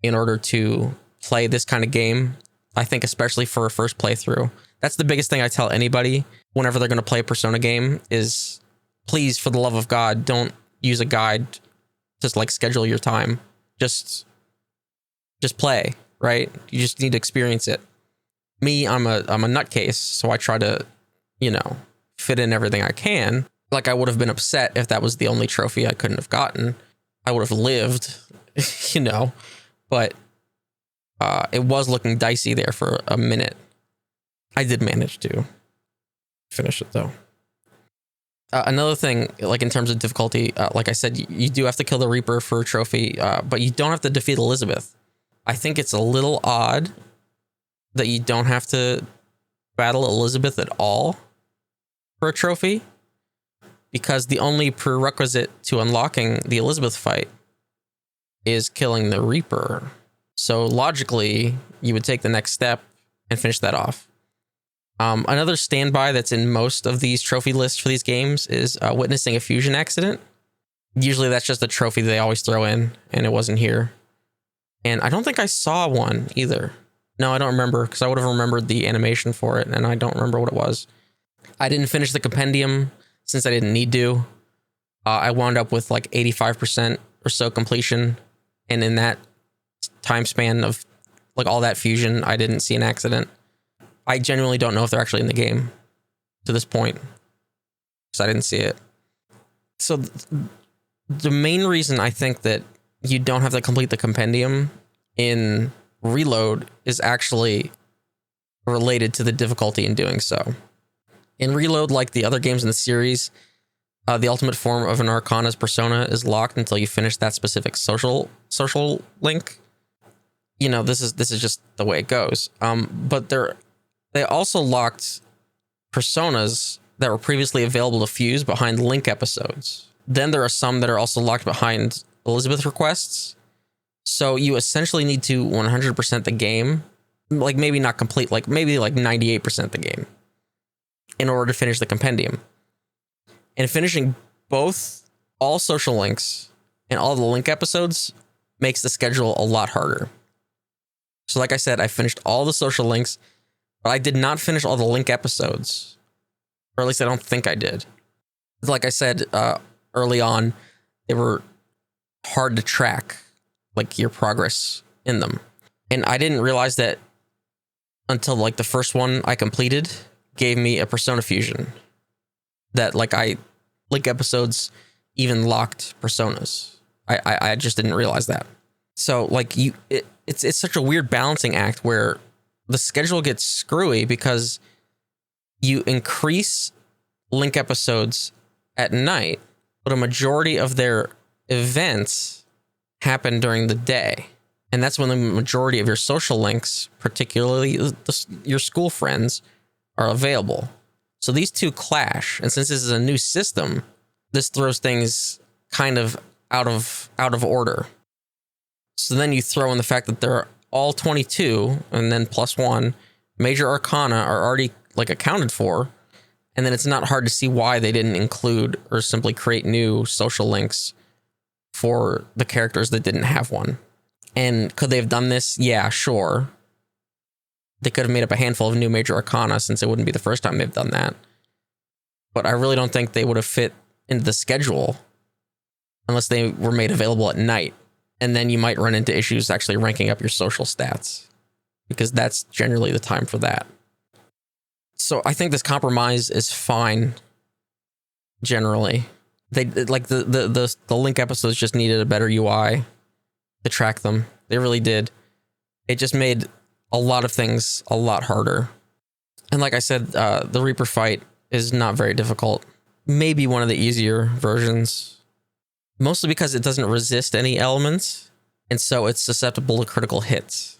in order to play this kind of game. I think especially for a first playthrough, that's the biggest thing I tell anybody whenever they're going to play a Persona game is, please, for the love of God, don't use a guide to like schedule your time. Just play, right? You just need to experience it. Me, I'm a nutcase, so I try to, fit in everything I can. Like I would have been upset if that was the only trophy I couldn't have gotten. I would have lived, but it was looking dicey there for a minute. I did manage to finish it though. Another thing, like in terms of difficulty, like I said, you do have to kill the Reaper for a trophy, but you don't have to defeat Elizabeth. I think it's a little odd that you don't have to battle Elizabeth at all for a trophy, because the only prerequisite to unlocking the Elizabeth fight is killing the Reaper. So logically, you would take the next step and finish that off. Another standby that's in most of these trophy lists for these games is witnessing a fusion accident. Usually that's just a trophy they always throw in, and it wasn't here. And I don't think I saw one either. No, I don't remember, because I would have remembered the animation for it, and I don't remember what it was. I didn't finish the compendium since I didn't need to. I wound up with like 85% or so completion, and in that time span of like all that fusion, I didn't see an accident. I genuinely don't know if they're actually in the game to this point, because I didn't see it. So the main reason I think that you don't have to complete the compendium in Reload is actually related to the difficulty in doing so. In Reload, like the other games in the series, the ultimate form of an Arcana's persona is locked until you finish that specific social link. You know, this is just the way it goes. But they also locked personas that were previously available to fuse behind link episodes. Then there are some that are also locked behind Elizabeth requests. So you essentially need to 100% the game, like maybe not complete, like maybe like 98% the game in order to finish the compendium. And finishing both all social links and all the link episodes makes the schedule a lot harder. So like I said, I finished all the social links, but I did not finish all the link episodes. Or at least I don't think I did. Like I said early on, they were hard to track, like your progress in them. And I didn't realize that until like the first one I completed gave me a persona fusion. That like link episodes even locked personas. I just didn't realize that. So like it's such a weird balancing act where the schedule gets screwy because you increase link episodes at night, but a majority of their events happen during the day. And that's when the majority of your social links, particularly your school friends, are available. So these two clash. And since this is a new system, this throws things kind of out of order. So then you throw in the fact that there are all 22 and then plus one major arcana are already like accounted for. And then it's not hard to see why they didn't include or simply create new social links for the characters that didn't have one. And could they have done this? Yeah, sure. They could have made up a handful of new major arcana since it wouldn't be the first time they've done that. But I really don't think they would have fit into the schedule unless they were made available at night. And then you might run into issues actually ranking up your social stats, because that's generally the time for that. So I think this compromise is fine generally. They like the link episodes just needed a better UI to track them. They really did. It just made a lot of things a lot harder. And like I said, the Reaper fight is not very difficult. Maybe one of the easier versions, mostly because it doesn't resist any elements, and so it's susceptible to critical hits.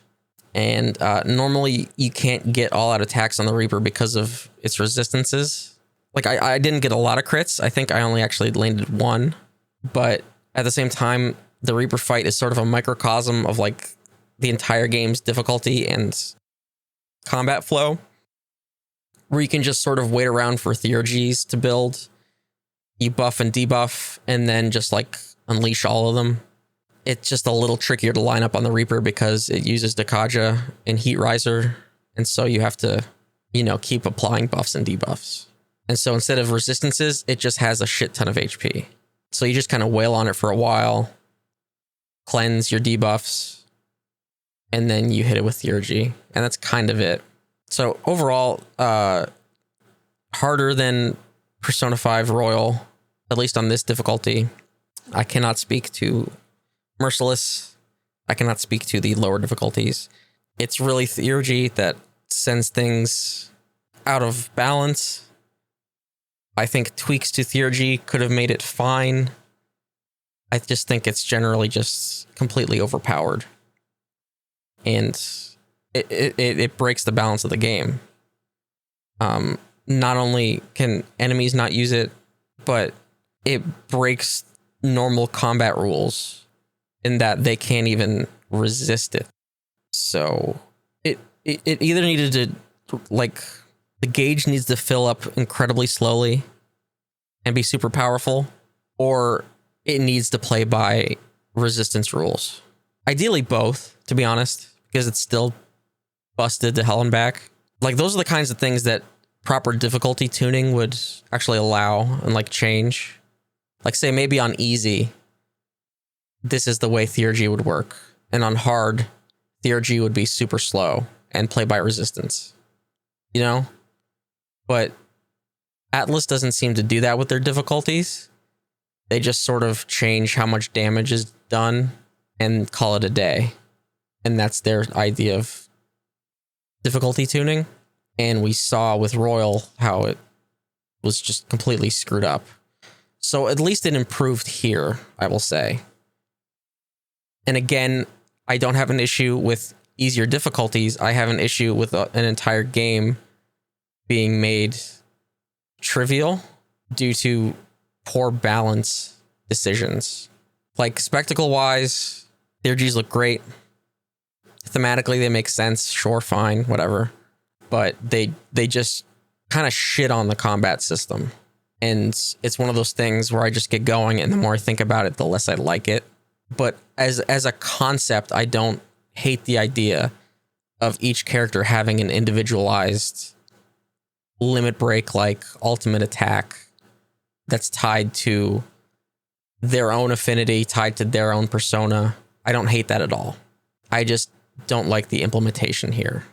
And normally you can't get all out attacks on the Reaper because of its resistances. Like I didn't get a lot of crits. I think I only actually landed one, but at the same time, the Reaper fight is sort of a microcosm of like the entire game's difficulty and combat flow, where you can just sort of wait around for theurgies to build. You buff and debuff and then just like unleash all of them. It's just a little trickier to line up on the Reaper because it uses Dakaja and Heat Riser. And so you have to, keep applying buffs and debuffs. And so instead of resistances, it just has a shit ton of HP. So you just kind of wail on it for a while, cleanse your debuffs, and then you hit it with Theurgy. And that's kind of it. So overall, harder than Persona 5 Royal, at least on this difficulty. I cannot speak to Merciless. I cannot speak to the lower difficulties. It's really Theurgy that sends things out of balance. I think tweaks to Theurgy could have made it fine. I just think it's generally just completely overpowered. And it breaks the balance of the game. Not only can enemies not use it, but it breaks normal combat rules in that they can't even resist it. So it either needed to, like, the gauge needs to fill up incredibly slowly and be super powerful, or it needs to play by resistance rules. Ideally both, to be honest, because it's still busted to hell and back. Like, those are the kinds of things that proper difficulty tuning would actually allow and like change. Like, say maybe on easy, this is the way Theurgy would work, and on hard, DRG would be super slow and play by resistance, you know? But Atlas doesn't seem to do that with their difficulties. They just sort of change how much damage is done and call it a day. And that's their idea of difficulty tuning. And we saw with Royal how it was just completely screwed up. So at least it improved here, I will say. And again, I don't have an issue with easier difficulties. I have an issue with an entire game being made trivial due to poor balance decisions. Like spectacle-wise, their Gs look great. Thematically, they make sense. Sure, fine, whatever. But they just kind of shit on the combat system. And it's one of those things where I just get going, and the more I think about it, the less I like it. But as a concept, I don't hate the idea of each character having an individualized limit break like ultimate attack that's tied to their own affinity, tied to their own persona. I don't hate that at all. I just don't like the implementation here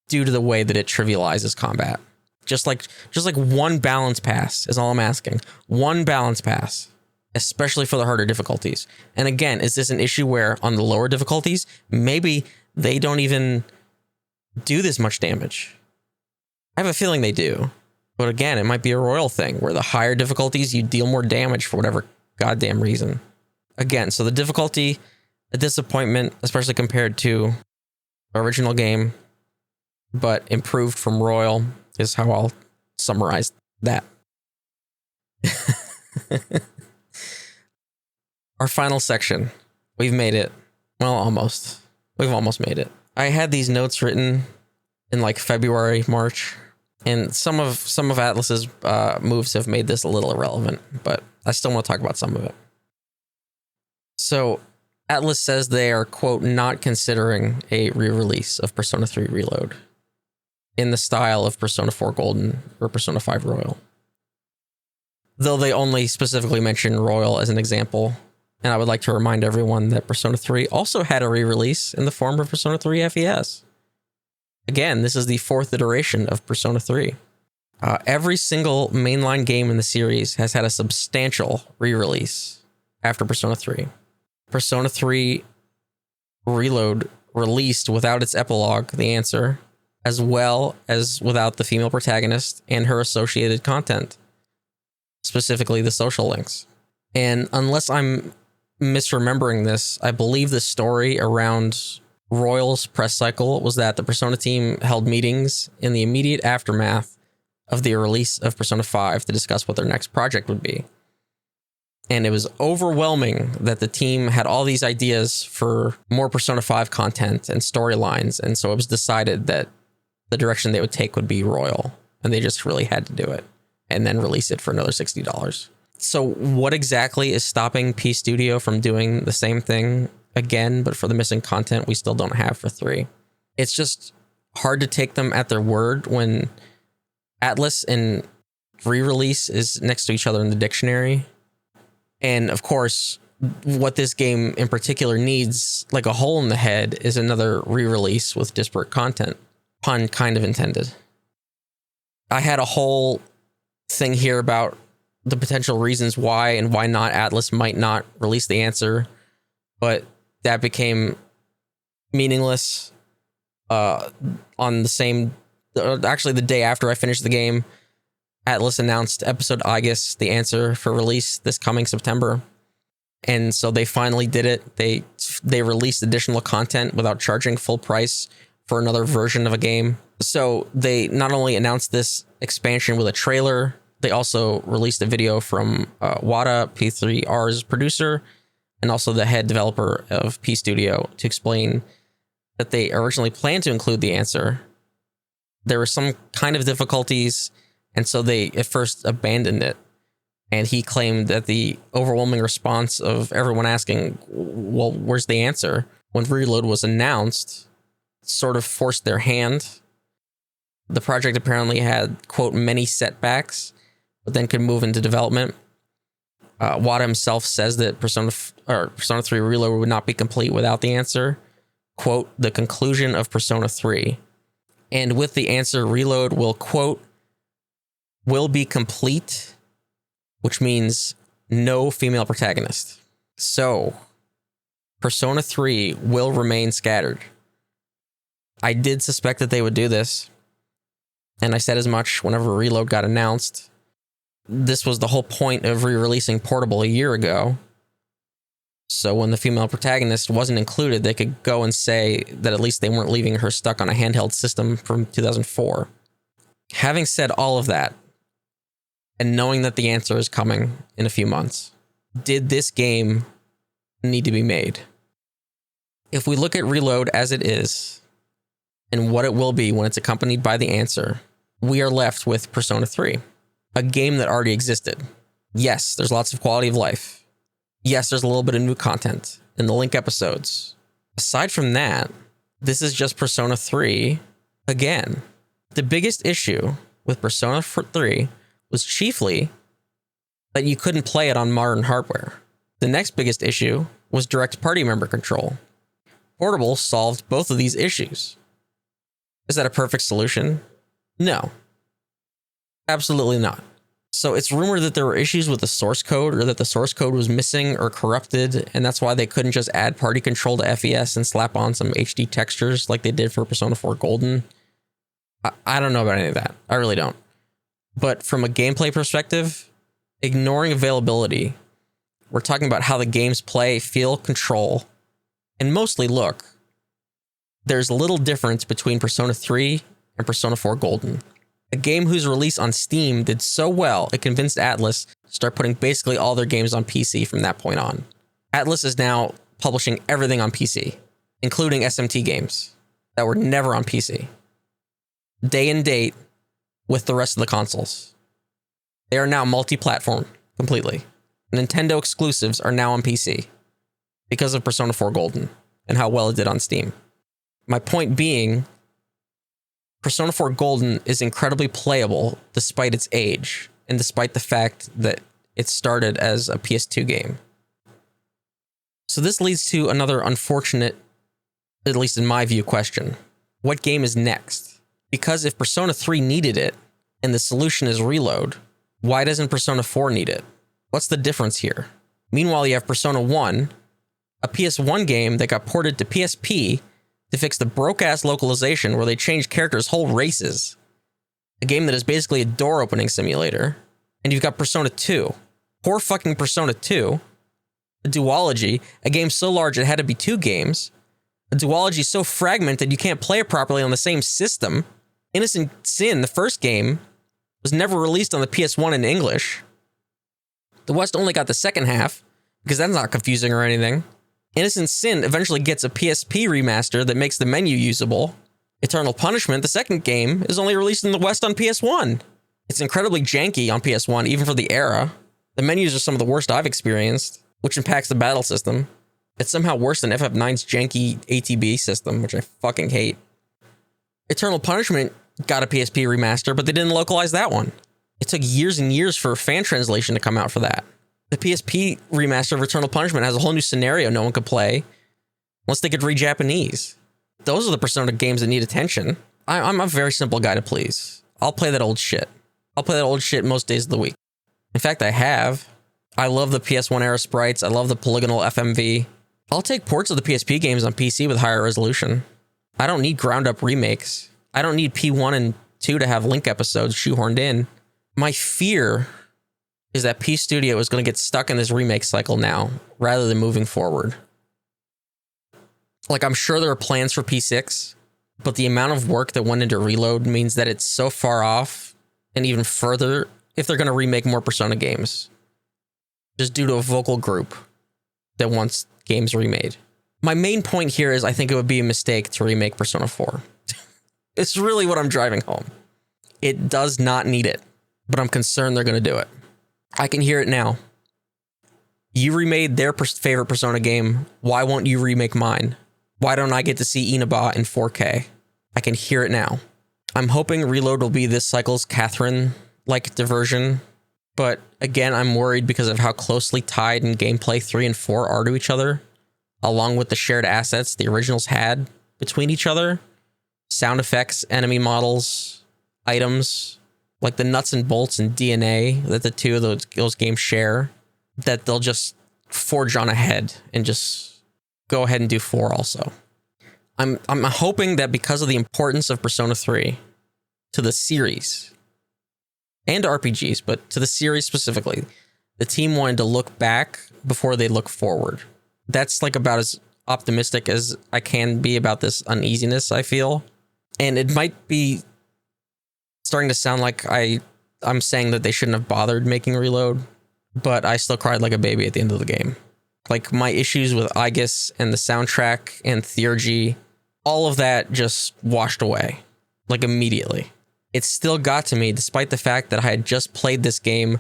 due to the way that it trivializes combat. Just like one balance pass is all I'm asking. One balance pass, especially for the harder difficulties. And again, is this an issue where on the lower difficulties, maybe they don't even do this much damage? I have a feeling they do. But again, it might be a Royal thing where the higher difficulties, you deal more damage for whatever goddamn reason. Again, so the difficulty, a disappointment, especially compared to original game, but improved from Royal is how I'll summarize that. Our final section. We've made it. Well, almost. We've almost made it. I had these notes written in like February, March, and some of Atlas's moves have made this a little irrelevant, but I still want to talk about some of it. So Atlas says they are, quote, not considering a re-release of Persona 3 Reload in the style of Persona 4 Golden or Persona 5 Royal. Though they only specifically mention Royal as an example, and I would like to remind everyone that Persona 3 also had a re-release in the form of Persona 3 FES. Again, this is the fourth iteration of Persona 3. Every single mainline game in the series has had a substantial re-release after Persona 3. Persona 3 Reload released without its epilogue, The Answer, as well as without the female protagonist and her associated content, specifically the social links. And unless I'm misremembering this, I believe the story around Royal's press cycle was that the Persona team held meetings in the immediate aftermath of the release of Persona 5 to discuss what their next project would be. And it was overwhelming that the team had all these ideas for more Persona 5 content and storylines, and so it was decided that the direction they would take would be Royal, and they just really had to do it and then release it for another $60. So what exactly is stopping P Studio from doing the same thing again, but for the missing content we still don't have for 3? It's just hard to take them at their word when Atlas and re-release is next to each other in the dictionary. And of course, what this game in particular needs, like a hole in the head, is another re-release with disparate content. Pun kind of intended. I had a whole thing here about the potential reasons why and why not Atlas might not release The Answer, but that became meaningless on the same... Actually, the day after I finished the game, Atlas announced episode Aegis, The Answer, for release this coming September. And so they finally did it. They released additional content without charging full price for another version of a game. So they not only announced this expansion with a trailer, they also released a video from Wada, P3R's producer, and also the head developer of P Studio, to explain that they originally planned to include The Answer. There were some kind of difficulties, and so they at first abandoned it. And he claimed that the overwhelming response of everyone asking, well, where's The Answer, when Reload was announced, sort of forced their hand. The project apparently had, quote, many setbacks, but then could move into development. Wada himself says that Persona 3 Reload would not be complete without The Answer, quote, the conclusion of Persona 3. And with the answer, Reload will, quote, will be complete, which means no female protagonist. So, Persona 3 will remain scattered. I did suspect that they would do this, and I said as much whenever Reload got announced. This was the whole point of re-releasing Portable a year ago. So when the female protagonist wasn't included, they could go and say that at least they weren't leaving her stuck on a handheld system from 2004. Having said all of that, and knowing that the answer is coming in a few months, did this game need to be made? If we look at Reload as it is, and what it will be when it's accompanied by the answer, we are left with Persona 3, a game that already existed. Yes, there's lots of quality of life. Yes, there's a little bit of new content in the Link episodes. Aside from that, this is just Persona 3 again. The biggest issue with Persona 3 was chiefly that you couldn't play it on modern hardware. The next biggest issue was direct party member control. Portable solved both of these issues. Is that a perfect solution? No. Absolutely not. So it's rumored that there were issues with the source code, or that the source code was missing or corrupted, and that's why they couldn't just add party control to FES and slap on some HD textures like they did for Persona 4 Golden. I don't know about any of that. I really don't. But from a gameplay perspective, ignoring availability, we're talking about how the games play, feel, control, and mostly look. There's little difference between Persona 3 and Persona 4 Golden. A game whose release on Steam did so well, it convinced Atlus to start putting basically all their games on PC from that point on. Atlus is now publishing everything on PC, including SMT games that were never on PC. Day and date with the rest of the consoles. They are now multi-platform completely. Nintendo exclusives are now on PC because of Persona 4 Golden and how well it did on Steam. My point being, Persona 4 Golden is incredibly playable despite its age, and despite the fact that it started as a PS2 game. So this leads to another unfortunate, at least in my view, question. What game is next? Because if Persona 3 needed it, and the solution is Reload, why doesn't Persona 4 need it? What's the difference here? Meanwhile, you have Persona 1, a PS1 game that got ported to PSP to fix the broke-ass localization where they changed characters' whole races. A game that is basically a door-opening simulator. And you've got Persona 2. Poor fucking Persona 2. A duology, a game so large it had to be two games. A duology so fragmented you can't play it properly on the same system. Innocent Sin, the first game, was never released on the PS1 in English. The West only got the second half, because that's not confusing or anything. Innocent Sin eventually gets a PSP remaster that makes the menu usable. Eternal Punishment, the second game, is only released in the West on PS1. It's incredibly janky on PS1, even for the era. The menus are some of the worst I've experienced, which impacts the battle system. It's somehow worse than FF9's janky ATB system, which I fucking hate. Eternal Punishment got a PSP remaster, but they didn't localize that one. It took years and years for a fan translation to come out for that. The PSP remaster of Eternal Punishment has a whole new scenario no one could play unless they could read Japanese. Those are the Persona games that need attention. I'm a very simple guy to please. I'll play that old shit. I'll play that old shit most days of the week. In fact, I have. I love the PS1 era sprites. I love the polygonal FMV. I'll take ports of the PSP games on PC with higher resolution. I don't need ground up remakes. I don't need P1 and 2 to have Link episodes shoehorned in. My fear is that P Studio is going to get stuck in this remake cycle now, rather than moving forward. Like, I'm sure there are plans for P6, but the amount of work that went into Reload means that it's so far off, and even further, if they're going to remake more Persona games. Just due to a vocal group that wants games remade. My main point here is I think it would be a mistake to remake Persona 4. It's really what I'm driving home. It does not need it, but I'm concerned they're going to do it. I can hear it now. You remade their favorite Persona game. Why won't you remake mine? Why don't I get to see Inaba in 4K? I can hear it now. I'm hoping Reload will be this cycle's Catherine-like diversion. But again, I'm worried because of how closely tied in gameplay 3 and 4 are to each other. along with the shared assets the originals had between each other, sound effects, enemy models, items, like the nuts and bolts and DNA that the two of those games share, that they'll just forge on ahead and just go ahead and do 4 also. I'm hoping that because of the importance of Persona 3 to the series and RPGs, but to the series specifically, the team wanted to look back before they look forward. That's like about as optimistic as I can be about this uneasiness I feel. And it might be starting to sound like I'm saying that they shouldn't have bothered making Reload, but I still cried like a baby at the end of the game. Like, my issues with Aegis and the soundtrack and Theurgy, all of that just washed away, like, immediately. It still got to me, despite the fact that I had just played this game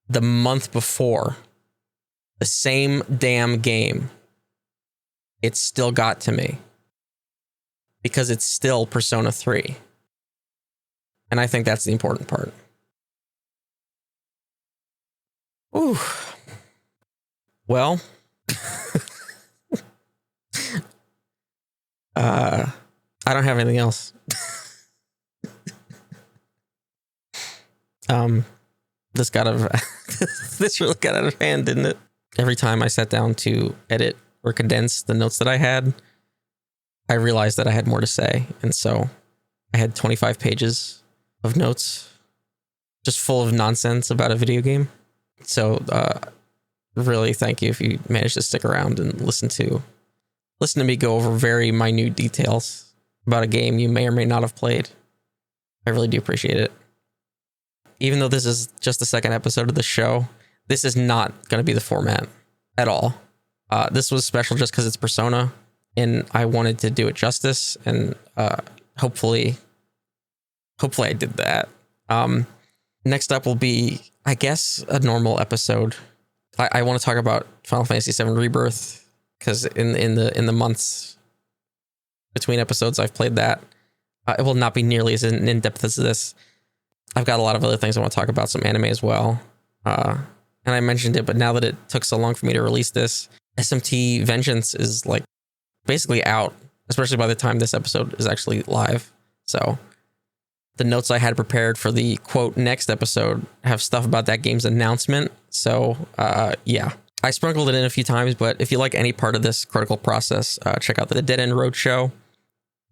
the month before. The same damn game. It still got to me. Because it's still Persona 3. And I think that's the important part. Ooh. Well, I don't have anything else. This got out of this really got out of hand, didn't it? Every time I sat down to edit or condense the notes that I had, I realized that I had more to say, and so I had 25 pages of notes, just full of nonsense about a video game. So, really, thank you if you managed to stick around and listen to me go over very minute details about a game you may or may not have played. I really do appreciate it. Even though this is just the second episode of the show, this is not going to be the format at all. This was special just because it's Persona, and I wanted to do it justice, and hopefully I did that. Next up will be, I guess, a normal episode. I want to talk about Final Fantasy VII Rebirth, because in the months between episodes I've played that. It will not be nearly as in-depth as this. I've got a lot of other things I want to talk about, some anime as well. And I mentioned it, but now that it took so long for me to release this, SMT Vengeance is like basically out, especially by the time this episode is actually live. So the notes I had prepared for the quote next episode have stuff about that game's announcement. So yeah, I sprinkled it in a few times, but if you like any part of this critical process, check out the Dead End Roadshow,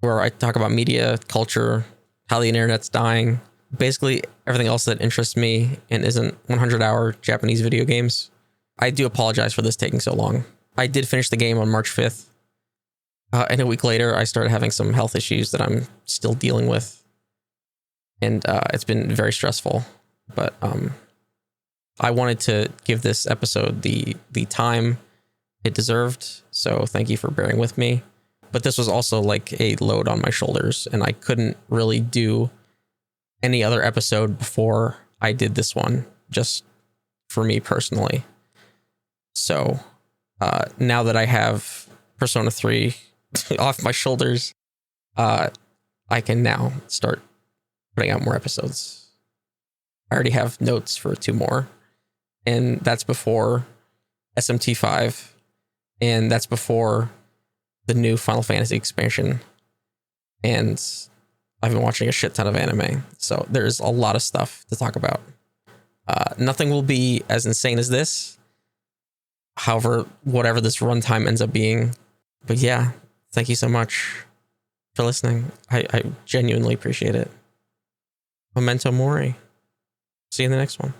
where I talk about media, culture, how the internet's dying, basically everything else that interests me and isn't 100-hour Japanese video games. I do apologize for this taking so long. I did finish the game on March 5th. And a week later, I started having some health issues that I'm still dealing with. And it's been very stressful. But I wanted to give this episode the time it deserved. So thank you for bearing with me. But this was also like a load on my shoulders, and I couldn't really do any other episode before I did this one, just for me personally. So now that I have Persona 3 off my shoulders, I can now start putting out more episodes. I already have notes for 2 more, and that's before SMT5, and that's before the new Final Fantasy expansion, and I've been watching a shit ton of anime, so there's a lot of stuff to talk about. Nothing will be as insane as this, however, whatever this runtime ends up being. But yeah, thank you so much for listening. I genuinely appreciate it. Memento Mori. See you in the next one.